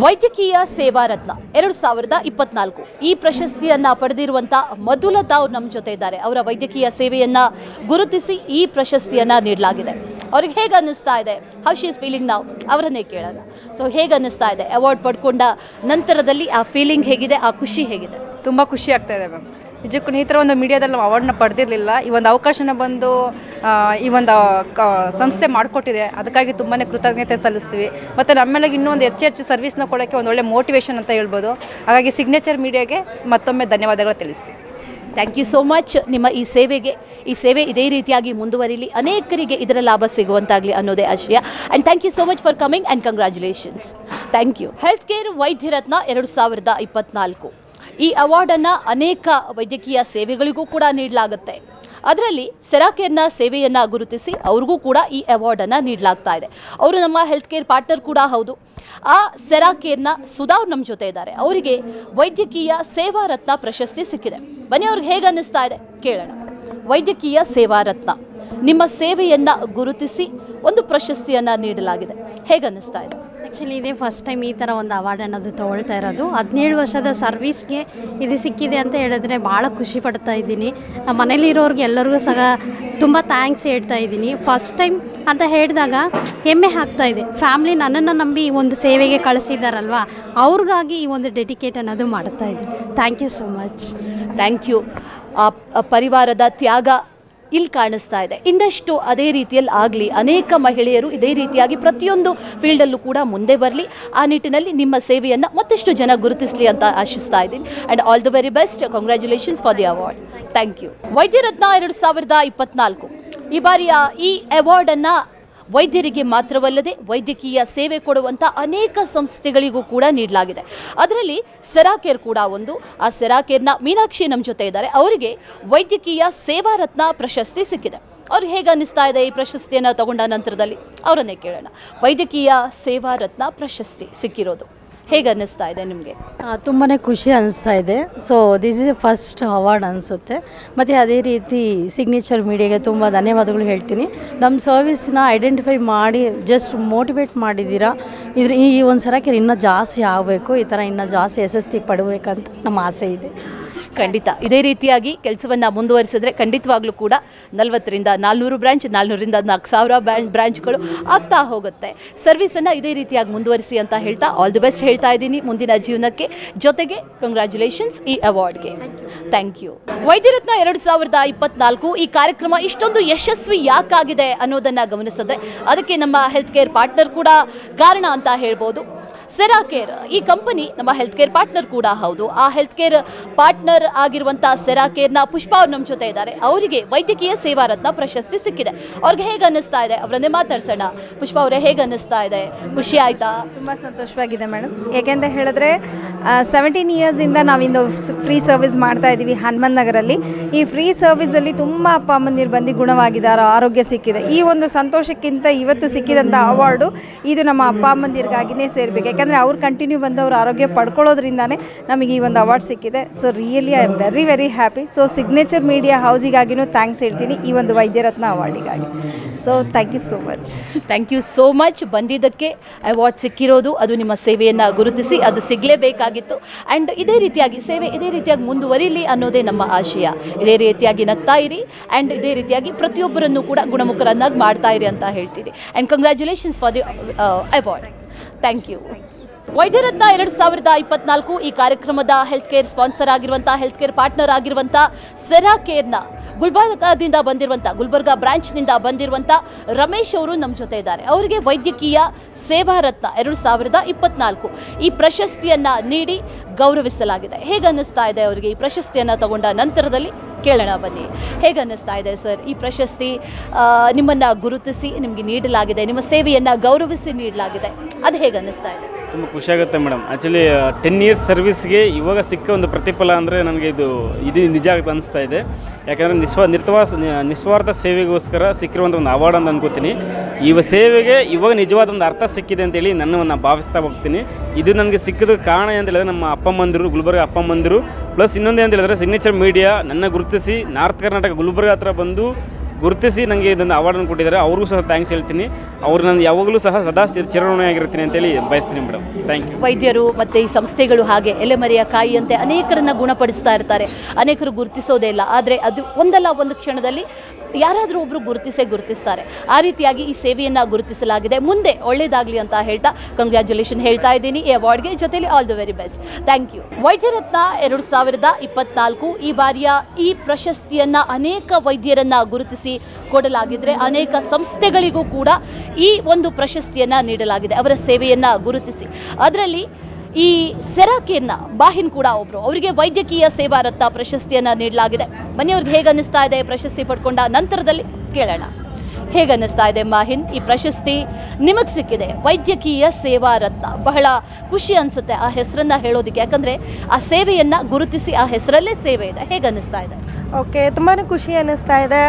Vaidyakiya Seva ರತ್ನ 2024 ಈ ಪ್ರಶಸ್ತಿಯನ್ನು ಪಡೆದಿರುವಂಥ ಮಧುಲತಾ ಅವರು ನಮ್ಮ ಜೊತೆ ಇದ್ದಾರೆ. ಅವರ ವೈದ್ಯಕೀಯ ಸೇವೆಯನ್ನು ಗುರುತಿಸಿ ಈ ಪ್ರಶಸ್ತಿಯನ್ನು ನೀಡಲಾಗಿದೆ. ಅವ್ರಿಗೆ ಹೇಗೆ ಅನ್ನಿಸ್ತಾ ಇದೆ? ಹೌ ಶಿ ಇಸ್ ಫೀಲಿಂಗ್ ನಾವು? ಅವರನ್ನೇ ಕೇಳೋಣ. ಸೊ ಹೇಗೆ ಅನ್ನಿಸ್ತಾ ಇದೆ ಅವಾರ್ಡ್ ಪಡ್ಕೊಂಡ ನಂತರದಲ್ಲಿ? ಆ ಫೀಲಿಂಗ್ ಹೇಗಿದೆ? ಆ ಖುಷಿ ಹೇಗಿದೆ? ತುಂಬ ಖುಷಿ ಆಗ್ತಾ ಇದೆ ಮ್ಯಾಮ್. ನಿಜಕ್ಕೂ ಈ ಥರ ಒಂದು ಮೀಡಿಯಾದಲ್ಲಿ ನಾವು ಅವಾರ್ಡ್ನ ಪಡೆದಿರಲಿಲ್ಲ. ಈ ಒಂದು ಅವಕಾಶನ ಬಂದು ಈ ಒಂದು ಸಂಸ್ಥೆ ಮಾಡಿಕೊಟ್ಟಿದೆ. ಅದಕ್ಕಾಗಿ ತುಂಬಾ ಕೃತಜ್ಞತೆ ಸಲ್ಲಿಸ್ತೀವಿ. ಮತ್ತು ನಮ್ಮೆಲ್ಲ ಇನ್ನೂ ಒಂದು ಹೆಚ್ಚು ಸರ್ವಿಸ್ನ ಕೊಡೋಕ್ಕೆ ಒಂದು ಒಳ್ಳೆ ಮೋಟಿವೇಶನ್ ಅಂತ ಹೇಳ್ಬೋದು. ಹಾಗಾಗಿ ಸಿಗ್ನೇಚರ್ ಮೀಡಿಯಾಗೆ ಮತ್ತೊಮ್ಮೆ ಧನ್ಯವಾದಗಳು ತಿಳಿಸ್ತೀವಿ. Thank you so much. ನಿಮ್ಮ ಈ ಸೇವೆ ಇದೇ ರೀತಿಯಾಗಿ ಮುಂದುವರಿಲಿ, ಅನೇಕರಿಗೆ ಇದರ ಲಾಭ ಸಿಗುವಂತಾಗಲಿ ಅನ್ನೋದೇ ಆಶಯ. And thank you so much for coming and congratulations. Thank you. Health care Vaidyaratna 2024 ಈ ಅವಾರ್ಡನ್ನು ಅನೇಕ ವೈದ್ಯಕೀಯ ಸೇವೆಗಳಿಗೂ ಕೂಡ ನೀಡಲಾಗುತ್ತೆ. ಅದರಲ್ಲಿ ಸೆರಾಕೇರ್ನ ಸೇವೆಯನ್ನು ಗುರುತಿಸಿ ಅವ್ರಿಗೂ ಕೂಡ ಈ ಅವಾರ್ಡನ್ನು ನೀಡಲಾಗ್ತಾ ಇದೆ. ಅವರು ನಮ್ಮ ಹೆಲ್ತ್ ಕೇರ್ ಪಾರ್ಟ್ನರ್ ಕೂಡ ಹೌದು. ಆ ಸೆರಾಕೇರ್ನ ಸುಧಾ ಅವ್ರು ನಮ್ಮ ಜೊತೆ ಇದ್ದಾರೆ. ಅವರಿಗೆ ವೈದ್ಯಕೀಯ ಸೇವಾ ರತ್ನ ಪ್ರಶಸ್ತಿ ಸಿಕ್ಕಿದೆ. ಬನ್ನಿ, ಅವ್ರಿಗೆ ಹೇಗೆ ಅನ್ನಿಸ್ತಾ ಇದೆ ಕೇಳೋಣ. ವೈದ್ಯಕೀಯ ಸೇವಾ ರತ್ನ, ನಿಮ್ಮ ಸೇವೆಯನ್ನು ಗುರುತಿಸಿ ಒಂದು ಪ್ರಶಸ್ತಿಯನ್ನು ನೀಡಲಾಗಿದೆ. ಹೇಗೆ ಅನ್ನಿಸ್ತಾ ಇದೆ? ಆ್ಯಕ್ಚುಲಿ ಇದೇ ಫಸ್ಟ್ ಟೈಮ್ ಈ ಥರ ಒಂದು ಅವಾರ್ಡ್ ಅನ್ನೋದು ತೊಗೊಳ್ತಾ ಇರೋದು. 17 ವರ್ಷದ ಸರ್ವೀಸ್ಗೆ ಇದು ಸಿಕ್ಕಿದೆ ಅಂತ ಹೇಳಿದ್ರೆ ಭಾಳ ಖುಷಿ ಪಡ್ತಾ ಇದ್ದೀನಿ. ನಮ್ಮ ಮನೇಲಿರೋರಿಗೆ ಎಲ್ಲರಿಗೂ ಸಹ ತುಂಬ ಥ್ಯಾಂಕ್ಸ್ ಹೇಳ್ತಾ ಇದ್ದೀನಿ. ಫಸ್ಟ್ ಟೈಮ್ ಅಂತ ಹೇಳಿದಾಗ ಹೆಮ್ಮೆ ಆಗ್ತಾ ಇದೆ. ಫ್ಯಾಮ್ಲಿ ನನ್ನನ್ನು ನಂಬಿ ಈ ಒಂದು ಸೇವೆಗೆ ಕಳಿಸಿದ್ದಾರಲ್ವ, ಅವ್ರಿಗಾಗಿ ಈ ಒಂದು ಡೆಡಿಕೇಟ್ ಅನ್ನೋದು ಮಾಡ್ತಾ ಇದ್ದೀನಿ. Thank you so much. Thank you. ಪರಿವಾರದ ತ್ಯಾಗ ಇಲ್ಲಿ ಕಾಣಿಸ್ತಾ ಇದೆ. ಇನ್ನಷ್ಟು ಅದೇ ರೀತಿಯಲ್ಲಿ ಆಗಲಿ, ಅನೇಕ ಮಹಿಳೆಯರು ಇದೇ ರೀತಿಯಾಗಿ ಪ್ರತಿಯೊಂದು ಫೀಲ್ಡಲ್ಲೂ ಕೂಡ ಮುಂದೆ ಬರಲಿ. ಆ ನಿಟ್ಟಿನಲ್ಲಿ ನಿಮ್ಮ ಸೇವೆಯನ್ನು ಮತ್ತಷ್ಟು ಜನ ಗುರುತಿಸಲಿ ಅಂತ ಆಶಿಸ್ತಾ ಇದ್ದೀನಿ. And all the very best. Congratulations for the award. Thank you. Vaidyaratna 2024 ಈ ಬಾರಿಯ ಈ ಅವಾರ್ಡನ್ನು ವೈದ್ಯರಿಗೆ ಮಾತ್ರವಲ್ಲದೆ ವೈದ್ಯಕೀಯ ಸೇವೆ ಕೊಡುವಂಥ ಅನೇಕ ಸಂಸ್ಥೆಗಳಿಗೂ ಕೂಡ ನೀಡಲಾಗಿದೆ. ಅದರಲ್ಲಿ ಸೆರಾಕೇರ್ ಕೂಡ ಒಂದು. ಆ ಸೆರಾಕೇರ್ನ ಮೀನಾಕ್ಷಿ ನಮ್ಮ ಜೊತೆ ಇದ್ದಾರೆ. ಅವರಿಗೆ ವೈದ್ಯಕೀಯ ಸೇವಾ ರತ್ನ ಪ್ರಶಸ್ತಿ ಸಿಕ್ಕಿದೆ. ಅವ್ರಿಗೆ ಹೇಗೆ ಅನ್ನಿಸ್ತಾ ಇದೆ ಈ ಪ್ರಶಸ್ತಿಯನ್ನು ತಗೊಂಡ ನಂತರದಲ್ಲಿ? ಅವರನ್ನೇ ಕೇಳೋಣ. ವೈದ್ಯಕೀಯ ಸೇವಾ ರತ್ನ ಪ್ರಶಸ್ತಿ ಸಿಕ್ಕಿರೋದು ಹೇಗೆ ಅನ್ನಿಸ್ತಾ ಇದೆ ನಿಮಗೆ? ತುಂಬಾ ಖುಷಿ ಅನ್ನಿಸ್ತಾ ಇದೆ. So this is first award ಅನಿಸುತ್ತೆ. ಮತ್ತು ಅದೇ ರೀತಿ ಸಿಗ್ನೇಚರ್ ಮೀಡಿಯಾಗೆ ತುಂಬ ಧನ್ಯವಾದಗಳು ಹೇಳ್ತೀನಿ. ನಮ್ಮ ಸರ್ವಿಸ್ನ ಐಡೆಂಟಿಫೈ ಮಾಡಿ ಜಸ್ಟ್ ಮೋಟಿವೇಟ್ ಮಾಡಿದ್ದೀರಾ. ಈ ಒಂದು ಸರಕ್ಕೆ ಇನ್ನೂ ಜಾಸ್ತಿ ಆಗಬೇಕು, ಈ ಥರ ಇನ್ನೂ ಜಾಸ್ತಿ ಯಶಸ್ವಿ ಪಡಬೇಕಂತ ನಮ್ಮ ಆಸೆ ಇದೆ. ಖಂಡಿತ ಇದೇ ರೀತಿಯಾಗಿ ಕೆಲಸವನ್ನು ಮುಂದುವರಿಸಿದ್ರೆ ಖಂಡಿತವಾಗ್ಲೂ ಕೂಡ 40ರಿಂದ 400 ಬ್ರಾಂಚ್, 400ರಿಂದ 4000 ಬ್ರಾಂಚ್ಗಳು ಆಗ್ತಾ ಹೋಗುತ್ತೆ. ಸರ್ವಿಸನ್ನು ಇದೇ ರೀತಿಯಾಗಿ ಮುಂದುವರಿಸಿ ಅಂತ ಹೇಳ್ತಾ ಆಲ್ ದಿ ಬೆಸ್ಟ್ ಹೇಳ್ತಾ ಇದ್ದೀನಿ ಮುಂದಿನ ಜೀವನಕ್ಕೆ. ಜೊತೆಗೆ ಕಂಗ್ರ್ಯಾಚುಲೇಷನ್ಸ್ ಈ ಅವಾರ್ಡ್ಗೆ. Thank you. ವೈದ್ಯರತ್ನ 2024 ಈ ಕಾರ್ಯಕ್ರಮ ಇಷ್ಟೊಂದು ಯಶಸ್ವಿ ಯಾಕಾಗಿದೆ ಅನ್ನೋದನ್ನು ಗಮನಿಸಿದ್ರೆ ಅದಕ್ಕೆ ನಮ್ಮ ಹೆಲ್ತ್ ಕೇರ್ ಪಾರ್ಟ್ನರ್ ಕೂಡ ಕಾರಣ ಅಂತ ಹೇಳ್ಬೋದು. ಸೆರಾಕೇರ್ ಈ ಕಂಪನಿ ನಮ್ಮ ಹೆಲ್ತ್ ಕೇರ್ ಪಾರ್ಟ್ನರ್ ಕೂಡ ಹೌದು. ಆ ಹೆಲ್ತ್ ಕೇರ್ ಪಾರ್ಟ್ನರ್ ಆಗಿರುವಂಥ ಸೆರಾಕೇರ್ನ ಪುಷ್ಪಾ ಅವ್ರು ನಮ್ಮ ಜೊತೆ ಇದ್ದಾರೆ. ಅವರಿಗೆ ವೈದ್ಯಕೀಯ ಸೇವಾ ರತ್ನ ಪ್ರಶಸ್ತಿ ಸಿಕ್ಕಿದೆ. ಅವ್ರಿಗೆ ಹೇಗೆ ಅನ್ನಿಸ್ತಾ ಇದೆ ಅವರನ್ನೇ ಮಾತಾಡ್ಸೋಣ. ಪುಷ್ಪಾ ಅವರೇ, ಹೇಗೆ ಅನ್ನಿಸ್ತಾ ಇದೆ? ಖುಷಿ ಆಯಿತಾ? ತುಂಬ ಸಂತೋಷವಾಗಿದೆ ಮೇಡಮ್. ಏಕೆಂತ ಹೇಳಿದ್ರೆ 17 ಇಯರ್ಸಿಂದ ನಾವಿಂದು ಫ್ರೀ ಸರ್ವಿಸ್ ಮಾಡ್ತಾ ಇದ್ದೀವಿ ಹನುಮಂತ ನಗರಲ್ಲಿ. ಈ ಫ್ರೀ ಸರ್ವಿಸಲ್ಲಿ ತುಂಬ ಅಪ್ಪ ಅಮ್ಮಂದಿರು ಬಂದು ಗುಣವಾಗಿದ್ದಾರೆ, ಆರೋಗ್ಯ ಸಿಕ್ಕಿದೆ. ಈ ಒಂದು ಸಂತೋಷಕ್ಕಿಂತ ಇವತ್ತು ಸಿಕ್ಕಿದಂಥ ಅವಾರ್ಡು ಇದು ನಮ್ಮ ಅಪ್ಪ ಅಮ್ಮಂದಿರಿಗಾಗಿಯೇ ಸೇರಬೇಕು. ಯಾಕಂದರೆ ಅವ್ರು ಕಂಟಿನ್ಯೂ ಬಂದು ಅವ್ರ ಆರೋಗ್ಯ ಪಡ್ಕೊಳ್ಳೋದ್ರಿಂದನೇ ನಮಗೆ ಈ ಒಂದು ಅವಾರ್ಡ್ ಸಿಕ್ಕಿದೆ. So really I am very very happy. So signature media ಹೌಸಿಗಾಗಿನೂ ಥ್ಯಾಂಕ್ಸ್ ಹೇಳ್ತೀನಿ ಈ ಒಂದು ವೈದ್ಯರತ್ನ ಅವಾರ್ಡಿಗಾಗಿ. So thank you so much. Thank you so much. ಬಂದಿದ್ದಕ್ಕೆ ಅವಾರ್ಡ್ ಸಿಕ್ಕಿರೋದು ಅದು ನಿಮ್ಮ ಸೇವೆಯನ್ನು ಗುರುತಿಸಿ ಅದು ಸಿಗಲೇಬೇಕಾಗಿತ್ತು. ಆ್ಯಂಡ್ ಇದೇ ರೀತಿಯಾಗಿ ಸೇವೆ ಇದೇ ರೀತಿಯಾಗಿ ಮುಂದುವರಿಲಿ ಅನ್ನೋದೇ ನಮ್ಮ ಆಶಯ. ಇದೇ ರೀತಿಯಾಗಿ ನಗ್ತಾ ಇರಿ ಆ್ಯಂಡ್ ಇದೇ ರೀತಿಯಾಗಿ ಪ್ರತಿಯೊಬ್ಬರನ್ನು ಕೂಡ ಗುಣಮುಖರನ್ನಾಗಿ ಮಾಡ್ತಾ ಇರಿ ಅಂತ ಹೇಳ್ತೀನಿ. And congratulations for the award. Thank you. Vaidyaratna 2024 ಈ ಕಾರ್ಯಕ್ರಮದ ಹೆಲ್ತ್ ಕೇರ್ ಸ್ಪಾನ್ಸರ್ ಆಗಿರುವಂಥ ಹೆಲ್ತ್ ಕೇರ್ ಪಾರ್ಟ್ನರ್ ಆಗಿರುವಂಥ ಸೆರಾಕೇರ್ನ ಗುಲ್ಬರ್ಗಾದಿಂದ ಬಂದಿರುವಂಥ ಗುಲ್ಬರ್ಗಾ ಬ್ರಾಂಚ್ನಿಂದ ಬಂದಿರುವಂಥ ರಮೇಶ್ ಅವರು ನಮ್ಮ ಜೊತೆ ಇದ್ದಾರೆ. ಅವರಿಗೆ ವೈದ್ಯಕೀಯ ಸೇವಾ ರತ್ನ 2024 ಈ ಪ್ರಶಸ್ತಿಯನ್ನು ನೀಡಿ ಗೌರವಿಸಲಾಗಿದೆ. ಹೇಗೆ ಅನ್ನಿಸ್ತಾ ಇದೆ ಅವರಿಗೆ ಈ ಪ್ರಶಸ್ತಿಯನ್ನು ತಗೊಂಡ ನಂತರದಲ್ಲಿ ಕೇಳೋಣ ಬನ್ನಿ. ಹೇಗೆ ಅನ್ನಿಸ್ತಾ ಇದೆ ಸರ್ ಈ ಪ್ರಶಸ್ತಿ ನಿಮ್ಮನ್ನು ಗುರುತಿಸಿ ನಿಮಗೆ ನೀಡಲಾಗಿದೆ, ನಿಮ್ಮ ಸೇವೆಯನ್ನು ಗೌರವಿಸಿ ನೀಡಲಾಗಿದೆ, ಅದು ಹೇಗೆ ಅನ್ನಿಸ್ತಾ ಇದೆ? ತುಂಬ ಖುಷಿಯಾಗುತ್ತೆ ಮೇಡಮ್. ಆ್ಯಕ್ಚುಲಿ 10 ಇಯರ್ಸ್ ಸರ್ವಿಸ್ಗೆ ಇವಾಗ ಸಿಕ್ಕ ಒಂದು ಪ್ರತಿಫಲ ಅಂದರೆ ನನಗೆ ಇದು ನಿಜ ಅನಿಸ್ತಾ ಇದೆ. ಯಾಕಂದರೆ ನಿಸ್ವಾರ್ಥ ಸೇವೆಗೋಸ್ಕರ ಸಿಕ್ಕಿರುವಂಥ ಒಂದು ಅವಾರ್ಡ್ ಅಂತ ಅನ್ಕೋತೀನಿ. ಈ ಸೇವೆಗೆ ಇವಾಗ ನಿಜವಾದ ಒಂದು ಅರ್ಥ ಸಿಕ್ಕಿದೆ ಅಂತೇಳಿ ನಾನು ಭಾವಿಸ್ತಾ ಹೋಗ್ತೀನಿ. ಇದು ನನಗೆ ಸಿಕ್ಕಿದ ಕಾರಣ ಅಂತ ಹೇಳಿದ್ರೆ ನಮ್ಮ ಅಪ್ಪಮ್ಮಂದಿರು, ಗುಲ್ಬರ್ಗ ಅಪ್ಪಮ್ಮಂದಿರು, ಪ್ಲಸ್ ಇನ್ನೊಂದು ಅಂತ ಹೇಳಿದ್ರೆ ಸಿಗ್ನೇಚರ್ ಮೀಡಿಯಾ ನನ್ನ ಗುರುತಿಸಿ ನಾರ್ತ್ ಕರ್ನಾಟಕ ಗುಲ್ಬರ್ಗ ಹತ್ರ ಬಂದು ಗುರುತಿಸಿ ನನಗೆ ಇದೊಂದು ಅವಾರ್ಡನ್ನು ಕೊಟ್ಟಿದ್ದಾರೆ. ಅವ್ರಿಗೂ ಸಹ ಥ್ಯಾಂಕ್ಸ್ ಹೇಳ್ತೀನಿ. ಅವರು ನಾನು ಯಾವಾಗಲೂ ಸಹ ಸದಾ ಚಿರಋಣಿಯಾಗಿರ್ತೀನಿ ಅಂತೇಳಿ ಬಯಸ್ತೀನಿ ಮೇಡಮ್. Thank you. ವೈದ್ಯರು ಮತ್ತು ಈ ಸಂಸ್ಥೆಗಳು ಹಾಗೆ ಎಲೆಮರೆಯ ಕಾಯಿಯಂತೆ ಅನೇಕರನ್ನು ಗುಣಪಡಿಸ್ತಾ ಇರ್ತಾರೆ. ಅನೇಕರು ಗುರುತಿಸೋದೇ ಇಲ್ಲ, ಆದರೆ ಅದು ಒಂದಲ್ಲ ಒಂದು ಕ್ಷಣದಲ್ಲಿ ಯಾರಾದರೂ ಒಬ್ಬರು ಗುರುತಿಸ್ತಾರೆ. ಆ ರೀತಿಯಾಗಿ ಈ ಸೇವೆಯನ್ನು ಗುರುತಿಸಲಾಗಿದೆ. ಮುಂದೆ ಒಳ್ಳೆಯದಾಗಲಿ ಅಂತ ಹೇಳ್ತಾ ಕಂಗ್ರ್ಯಾಚುಲೇಷನ್ ಹೇಳ್ತಾ ಇದ್ದೀನಿ ಈ ಅವಾರ್ಡ್ಗೆ. ಜೊತೆಲಿ all the very best. Thank you. Vaidyaratna 2024 ಈ ಬಾರಿಯ ಈ ಪ್ರಶಸ್ತಿಯನ್ನು ಅನೇಕ ವೈದ್ಯರನ್ನು ಗುರುತಿಸಿ ಕೊಡಲಾಗಿದ್ರೆ ಅನೇಕ ಸಂಸ್ಥೆಗಳಿಗೂ ಕೂಡ ಈ ಒಂದು ಪ್ರಶಸ್ತಿಯನ್ನು ನೀಡಲಾಗಿದೆ ಅವರ ಸೇವೆಯನ್ನು ಗುರುತಿಸಿ. ಅದರಲ್ಲಿ ಈ ಸೆರಾಕೇರ್ನ ಬಾಹಿನ್ ಕೂಡ ಒಬ್ಬರು, ಅವರಿಗೆ ವೈದ್ಯಕೀಯ ಸೇವಾ ರತ್ನ ಪ್ರಶಸ್ತಿಯನ್ನು ನೀಡಲಾಗಿದೆ. ಬನ್ನಿ ಅವ್ರಿಗೆ ಹೇಗೆ ಅನ್ನಿಸ್ತಾ ಇದೆ ಪ್ರಶಸ್ತಿ ಪಡ್ಕೊಂಡ ನಂತರದಲ್ಲಿ ಕೇಳೋಣ. ಹೇಗೆ ಅನ್ನಿಸ್ತಾ ಇದೆ ಮಾಹಿನ್ ಈ ಪ್ರಶಸ್ತಿ ನಿಮಗೆ ಸಿಕ್ಕಿದೆ ವೈದ್ಯಕೀಯ ಸೇವಾ ರತ್ನ? ಬಹಳ ಖುಷಿ ಅನಿಸುತ್ತೆ ಆ ಹೆಸರನ್ನು ಹೇಳೋದಕ್ಕೆ, ಯಾಕಂದರೆ ಆ ಸೇವೆಯನ್ನು ಗುರುತಿಸಿ ಆ ಹೆಸರಲ್ಲೇ ಸೇವೆ ಇದೆ. ಹೇಗೆ ಅನ್ನಿಸ್ತಾ ಇದೆ? ಓಕೆ, ತುಂಬಾ ಖುಷಿ ಅನ್ನಿಸ್ತಾ ಇದೆ.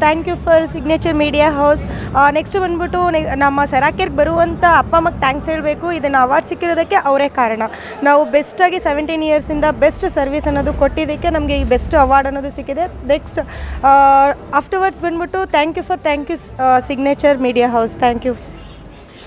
Thank you for signature media house. Next ಬಂದ್ಬಿಟ್ಟು ನಮ್ಮ ಸೆರಾಕೇರ್ಗೆ ಬರುವಂಥ ಅಪ್ಪ ಅಮ್ಮಗೆ ಥ್ಯಾಂಕ್ಸ್ ಹೇಳಬೇಕು. ಇದನ್ನು ಅವಾರ್ಡ್ ಸಿಕ್ಕಿರೋದಕ್ಕೆ ಅವರೇ ಕಾರಣ. ನಾವು ಬೆಸ್ಟಾಗಿ 17 ಇಯರ್ಸಿಂದ ಬೆಸ್ಟ್ ಸರ್ವಿಸ್ ಅನ್ನೋದು ಕೊಟ್ಟಿದ್ದಕ್ಕೆ ನಮಗೆ ಈ ಬೆಸ್ಟ್ ಅವಾರ್ಡ್ ಅನ್ನೋದು ಸಿಕ್ಕಿದೆ. ನೆಕ್ಸ್ಟ್ ಆಫ್ಟರ್ವರ್ಡ್ಸ್ ಬಂದ್ಬಿಟ್ಟು thank you signature media house.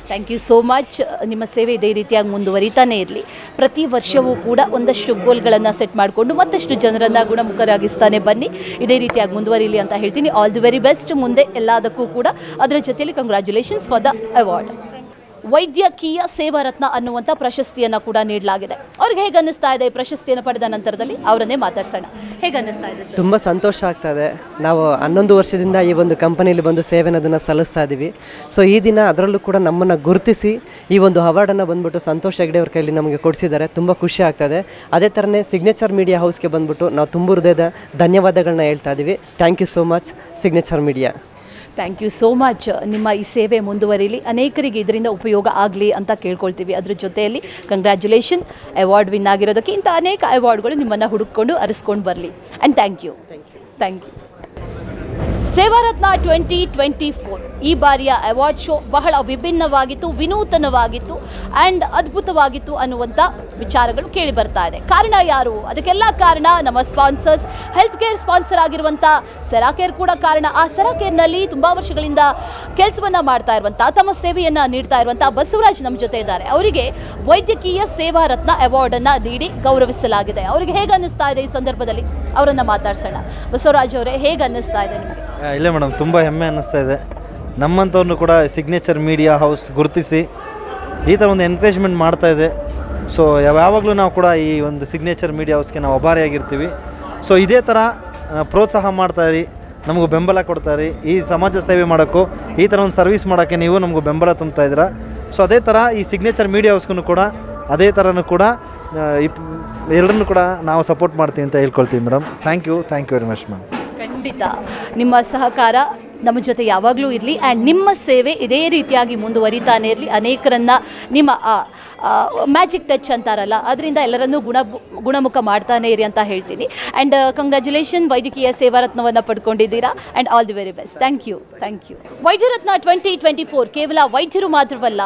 Thank you so much. ನಿಮ್ಮ ಸೇವೆ ಇದೇ ರೀತಿಯಾಗಿ ಮುಂದುವರಿತಾನೆ ಇರಲಿ. ಪ್ರತಿ ವರ್ಷವೂ ಕೂಡ ಒಂದಷ್ಟು ಗೋಲ್ಗಳನ್ನು ಸೆಟ್ ಮಾಡಿಕೊಂಡು ಮತ್ತಷ್ಟು ಜನರನ್ನು ಗುಣಮುಖರಾಗಿಸ್ತಾನೆ ಬನ್ನಿ. ಇದೇ ರೀತಿಯಾಗಿ ಮುಂದುವರಿಲಿ ಅಂತ ಹೇಳ್ತೀನಿ. All the very best. ಮುಂದೆ ಎಲ್ಲದಕ್ಕೂ ಕೂಡ ಅದರ ಜೊತೆಯಲ್ಲಿ ಕಂಗ್ರ್ಯಾಚುಲೇಷನ್ಸ್ ಫಾರ್ ದ ಅವಾರ್ಡ್. ವೈದ್ಯಕೀಯ ಸೇವಾ ರತ್ನ ಅನ್ನುವಂಥ ಪ್ರಶಸ್ತಿಯನ್ನು ಕೂಡ ನೀಡಲಾಗಿದೆ. ಅವ್ರಿಗೆ ಹೇಗೆ ಅನ್ನಿಸ್ತಾ ಇದೆ ಪ್ರಶಸ್ತಿಯನ್ನು ಪಡೆದ ನಂತರದಲ್ಲಿ? ಅವರನ್ನೇ ಮಾತಾಡ್ಸೋಣ. ಹೇಗೆ ಅನ್ನಿಸ್ತಾ ಇದೆ ಸರ್? ತುಂಬ ಸಂತೋಷ ಆಗ್ತಾ ಇದೆ. ನಾವು 11 ವರ್ಷದಿಂದ ಈ ಒಂದು ಕಂಪನಿಯಲ್ಲಿ ಬಂದು ಸೇವೆಯನ್ನು ಸಲ್ಲಿಸ್ತಾ ಇದ್ದೀವಿ. ಸೊ ಈ ದಿನ ಅದರಲ್ಲೂ ಕೂಡ ನಮ್ಮನ್ನು ಗುರುತಿಸಿ ಈ ಒಂದು ಅವಾರ್ಡನ್ನು ಬಂದ್ಬಿಟ್ಟು ಸಂತೋಷ್ ಹೆಗ್ಡೆ ಅವ್ರ ಕೈಯಲ್ಲಿ ನಮಗೆ ಕೊಡಿಸಿದ್ದಾರೆ. ತುಂಬ ಖುಷಿ ಆಗ್ತಾಯಿದೆ. ಅದೇ ಥರನೇ ಸಿಗ್ನೇಚರ್ ಮೀಡಿಯಾ ಹೌಸ್ಗೆ ಬಂದ್ಬಿಟ್ಟು ನಾವು ತುಂಬ ಹೃದಯದ ಧನ್ಯವಾದಗಳನ್ನ ಹೇಳ್ತಾ ಇದ್ದೀವಿ. Thank you so much signature media. Thank you so much. ನಿಮ್ಮ ಈ ಸೇವೆ ಮುಂದುವರಿಲಿ, ಅನೇಕರಿಗೆ ಇದರಿಂದ ಉಪಯೋಗ ಆಗಲಿ ಅಂತ ಕೇಳ್ಕೊಳ್ತೀವಿ. ಅದ್ರ ಜೊತೆಯಲ್ಲಿ ಕಂಗ್ರ್ಯಾಚುಲೇಷನ್ ಅವಾರ್ಡ್ ವಿನ್ ಆಗಿರೋದಕ್ಕೆ. ಇಂಥ ಅನೇಕ ಅವಾರ್ಡ್ಗಳು ನಿಮ್ಮನ್ನು ಹುಡುಕೊಂಡು ಅರಿಸ್ಕೊಂಡು ಬರಲಿ. And thank you. ಸೇವಾರತ್ನ 2024 ಈ ಬಾರಿಯ ಅವಾರ್ಡ್ ಶೋ ಬಹಳ ವಿಭಿನ್ನವಾಗಿತ್ತು, ವಿನೂತನವಾಗಿತ್ತು ಆ್ಯಂಡ್ ಅದ್ಭುತವಾಗಿತ್ತು ಅನ್ನುವಂಥ ವಿಚಾರಗಳು ಕೇಳಿ ಬರ್ತಾ ಇದೆ. ಕಾರಣ ಯಾರು? ಅದಕ್ಕೆಲ್ಲ ಕಾರಣ ನಮ್ಮ ಸ್ಪಾನ್ಸರ್ಸ್. ಹೆಲ್ತ್ ಕೇರ್ ಸ್ಪಾನ್ಸರ್ ಆಗಿರುವಂಥ ಸೆರಾಕೇರ್ ಕೂಡ ಕಾರಣ. ಆ ಸೆರಾಕೇರ್ನಲ್ಲಿ ತುಂಬ ವರ್ಷಗಳಿಂದ ಕೆಲಸವನ್ನು ಮಾಡ್ತಾ ಇರುವಂಥ, ತಮ್ಮ ಸೇವೆಯನ್ನು ನೀಡ್ತಾ ಇರುವಂಥ ಬಸವರಾಜ್ ನಮ್ಮ ಜೊತೆ ಇದ್ದಾರೆ. ಅವರಿಗೆ ವೈದ್ಯಕೀಯ ಸೇವಾ ರತ್ನ ಅವಾರ್ಡನ್ನು ನೀಡಿ ಗೌರವಿಸಲಾಗಿದೆ. ಅವರಿಗೆ ಹೇಗೆ ಅನ್ನಿಸ್ತಾ ಇದೆ ಈ ಸಂದರ್ಭದಲ್ಲಿ? ಅವರನ್ನು ಮಾತಾಡ್ಸೋಣ. ಬಸವರಾಜ್ ಅವರೇ, ಹೇಗೆ ಅನ್ನಿಸ್ತಾ ಇದೆ ನಿಮಗೆ? ಇಲ್ಲ ಮೇಡಮ್, ತುಂಬ ಹೆಮ್ಮೆ ಅನ್ನಿಸ್ತಾ ಇದೆ. ನಮ್ಮಂಥವ್ರನ್ನು ಕೂಡ ಸಿಗ್ನೇಚರ್ ಮೀಡಿಯಾ ಹೌಸ್ ಗುರುತಿಸಿ ಈ ಥರ ಒಂದು ಎನ್ಕರೇಜ್ಮೆಂಟ್ ಮಾಡ್ತಾ ಇದೆ. ಸೊ ಯಾವಾಗಲೂ ನಾವು ಕೂಡ ಈ ಒಂದು ಸಿಗ್ನೇಚರ್ ಮೀಡಿಯಾ ಹೌಸ್ಗೆ ನಾವು ಅಭಾರಿಯಾಗಿರ್ತೀವಿ. ಸೊ ಇದೇ ಥರ ಪ್ರೋತ್ಸಾಹ ಮಾಡ್ತಾಯಿರಿ, ನಮಗೂ ಬೆಂಬಲ ಕೊಡ್ತಾಯಿರಿ. ಈ ಸಮಾಜ ಸೇವೆ ಮಾಡೋಕ್ಕೂ ಈ ಥರ ಒಂದು ಸರ್ವಿಸ್ ಮಾಡೋಕ್ಕೆ ನೀವು ನಮಗೂ ಬೆಂಬಲ ತುಂಬ್ತಾ ಇದ್ದೀರಾ. ಸೊ ಅದೇ ಥರ ಈ ಸಿಗ್ನೇಚರ್ ಮೀಡಿಯಾ ಹೌಸ್ಗೂ ಕೂಡ ಅದೇ ಥರನೂ ಕೂಡ ಎಲ್ಲರನ್ನೂ ಕೂಡ ನಾವು ಸಪೋರ್ಟ್ ಮಾಡ್ತೀವಿ ಅಂತ ಹೇಳ್ಕೊಳ್ತೀವಿ madam. Thank you very much ma'am. ಖಂಡಿತ ನಿಮ್ಮ ಸಹಕಾರ ನಮ್ಮ ಜೊತೆ ಯಾವಾಗಲೂ ಇರಲಿ ಆ್ಯಂಡ್ ನಿಮ್ಮ ಸೇವೆ ಇದೇ ರೀತಿಯಾಗಿ ಮುಂದುವರಿತಾನೆ ಇರಲಿ. ಅನೇಕರನ್ನು ನಿಮ್ಮ ಮ್ಯಾಜಿಕ್ ಟಚ್ ಅಂತಾರಲ್ಲ, ಅದರಿಂದ ಎಲ್ಲರನ್ನೂ ಗುಣಮುಖ ಮಾಡ್ತಾನೆ ಇರಿ ಅಂತ ಹೇಳ್ತೀನಿ. ಆ್ಯಂಡ್ ಕಂಗ್ರ್ಯಾಚುಲೇಷನ್, ವೈದ್ಯಕೀಯ ಸೇವಾರತ್ನವನ್ನು ಪಡ್ಕೊಂಡಿದ್ದೀರಾ and all the very best. Thank you. Vaidyaratna 2024 ಕೇವಲ ವೈದ್ಯರು ಮಾತ್ರವಲ್ಲ,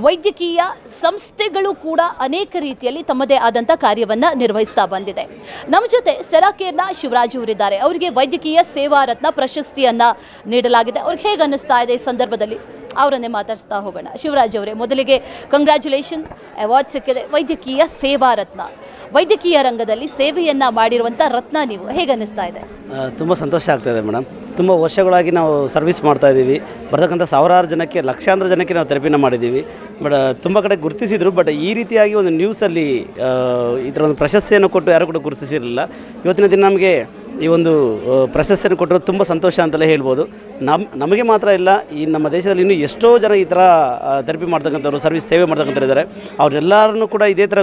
ವೈದ್ಯಕೀಯ ಸಂಸ್ಥೆಗಳು ಕೂಡ ಅನೇಕ ರೀತಿಯಲ್ಲಿ ತಮ್ಮದೇ ಆದಂಥ ಕಾರ್ಯವನ್ನು ನಿರ್ವಹಿಸ್ತಾ ಬಂದಿದೆ. ನಮ್ಮ ಜೊತೆ ಸೆರಾಕೇರ್ನ ಶಿವರಾಜ್ ಅವರಿದ್ದಾರೆ. ಅವರಿಗೆ ವೈದ್ಯಕೀಯ ಸೇವಾರತ್ನ ಪ್ರಶಸ್ತಿಯನ್ನು ನೀಡಲಾಗಿದೆ. ಅವ್ರಿಗೆ ಹೇಗೆ ಅನ್ನಿಸ್ತಾ ಇದೆ ಈ ಸಂದರ್ಭದಲ್ಲಿ? ಅವರನ್ನೇ ಮಾತಾಡ್ತಾ ಹೋಗೋಣ. ಶಿವರಾಜ್ ಅವರೇ, ಮೊದಲಿಗೆ ಕಂಗ್ರ್ಯಾಚುಲೇಷನ್, ಅವಾರ್ಡ್ ಸಿಕ್ಕಿದೆ. ವೈದ್ಯಕೀಯ ಸೇವಾರತ್ನ, ವೈದ್ಯಕೀಯ ರಂಗದಲ್ಲಿ ಸೇವೆಯನ್ನು ಮಾಡಿರುವಂಥ ರತ್ನ ನೀವು, ಹೇಗೆ ಅನ್ನಿಸ್ತಾ ಇದೆ? ತುಂಬ ಸಂತೋಷ ಆಗ್ತಾಯಿದೆ ಮೇಡಮ್. ತುಂಬ ವರ್ಷಗಳಾಗಿ ನಾವು ಸರ್ವಿಸ್ ಮಾಡ್ತಾಯಿದ್ದೀವಿ. ಬರ್ತಕ್ಕಂಥ ಸಾವಿರಾರು ಜನಕ್ಕೆ, ಲಕ್ಷಾಂತರ ಜನಕ್ಕೆ ನಾವು ಥೆರಪಿನ ಮಾಡಿದ್ದೀವಿ. ಬಟ್ ತುಂಬ ಕಡೆ ಗುರುತಿಸಿದ್ರು, ಬಟ್ ಈ ರೀತಿಯಾಗಿ ಒಂದು ನ್ಯೂಸಲ್ಲಿ ಈ ಥರ ಒಂದು ಪ್ರಶಸ್ತಿಯನ್ನು ಕೊಟ್ಟು ಯಾರು ಕೂಡ ಗುರುತಿಸಿರಲಿಲ್ಲ. ಇವತ್ತಿನ ದಿನ ನಮಗೆ ಈ ಒಂದು ಪ್ರಶಸ್ತಿಯನ್ನು ಕೊಟ್ಟರು ತುಂಬ ಸಂತೋಷ ಅಂತಲೇ ಹೇಳ್ಬೋದು. ನಮಗೆ ಮಾತ್ರ ಇಲ್ಲ, ಈ ನಮ್ಮ ದೇಶದಲ್ಲಿ ಇನ್ನೂ ಎಷ್ಟೋ ಜನ ಈ ಥರ ಥೆರಪಿ ಮಾಡ್ತಕ್ಕಂಥವ್ರು, ಸರ್ವಿಸ್ ಸೇವೆ ಮಾಡ್ತಕ್ಕಂಥವ್ರು ಇದ್ದಾರೆ. ಅವ್ರೆಲ್ಲರನ್ನೂ ಕೂಡ ಇದೇ ಥರ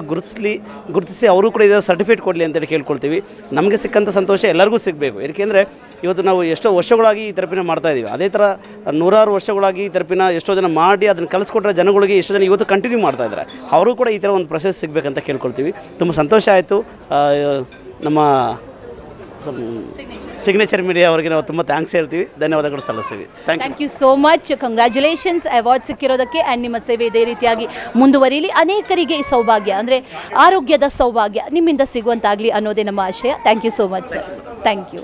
ಗುರುತಿಸಿ ಅವರು ಕೂಡ ಇದೇ ಸರ್ಟಿಫಿಕೇಟ್ ಕೊಡಲಿ ಅಂತೇಳಿ ಕೇಳ್ಕೊಳ್ತೀವಿ. ನಮಗೆ ಸಿಕ್ಕಂಥ ಸಂತೋಷ ಎಲ್ಲರಿಗೂ ಸಿಗಬೇಕು. ಏಕೆಂದರೆ ಇವತ್ತು ನಾವು ಎಷ್ಟೋ ವರ್ಷಗಳಾಗಿ ಈ ಥೆರಪಿನ ಮಾಡ್ತಾಯಿದ್ದೀವಿ. ಅದೇ ಥರ ನೂರಾರು ವರ್ಷಗಳಾಗಿ ಈ ಥೆರಪಿನ ಎಷ್ಟೋ ಜನ ಮಾಡಿ ಅದನ್ನು ಕಲಿಸ್ಕೊಟ್ರೆ ಜನಗಳಿಗೆ ಎಷ್ಟೋ ಜನ ಇವತ್ತು ಕಂಟಿನ್ಯೂ ಮಾಡ್ತಾಯಿದ್ದಾರೆ. ಅವರು ಕೂಡ ಈ ಥರ ಒಂದು ಪ್ರಶಸ್ತಿ ಸಿಗಬೇಕಂತ ಕೇಳ್ಕೊಳ್ತೀವಿ. ತುಂಬ ಸಂತೋಷ ಆಯಿತು. ನಮ್ಮ ಸಿಗ್ನೇಚರ್ ಮೀಡಿಯಾ ಅವರಿಗೆ ನಾವು ತುಂಬ ಥ್ಯಾಂಕ್ಸ್ ಹೇಳ್ತೀವಿ, ಧನ್ಯವಾದಗಳು ಸಲ್ಲಿಸ್ತೀವಿ. Thank you so much. Congratulations award ಸಿಕ್ಕಿರೋದಕ್ಕೆ. ಆ್ಯಂಡ್ ನಿಮ್ಮ ಸೇವೆ ಇದೇ ರೀತಿಯಾಗಿ ಮುಂದುವರಿಯಲಿ. ಅನೇಕರಿಗೆ ಈ ಸೌಭಾಗ್ಯ ಅಂದರೆ ಆರೋಗ್ಯದ ಸೌಭಾಗ್ಯ ನಿಮ್ಮಿಂದ ಸಿಗುವಂತಾಗಲಿ ಅನ್ನೋದೇ ನಮ್ಮ ಆಶಯ. Thank you so much sir. Thank you.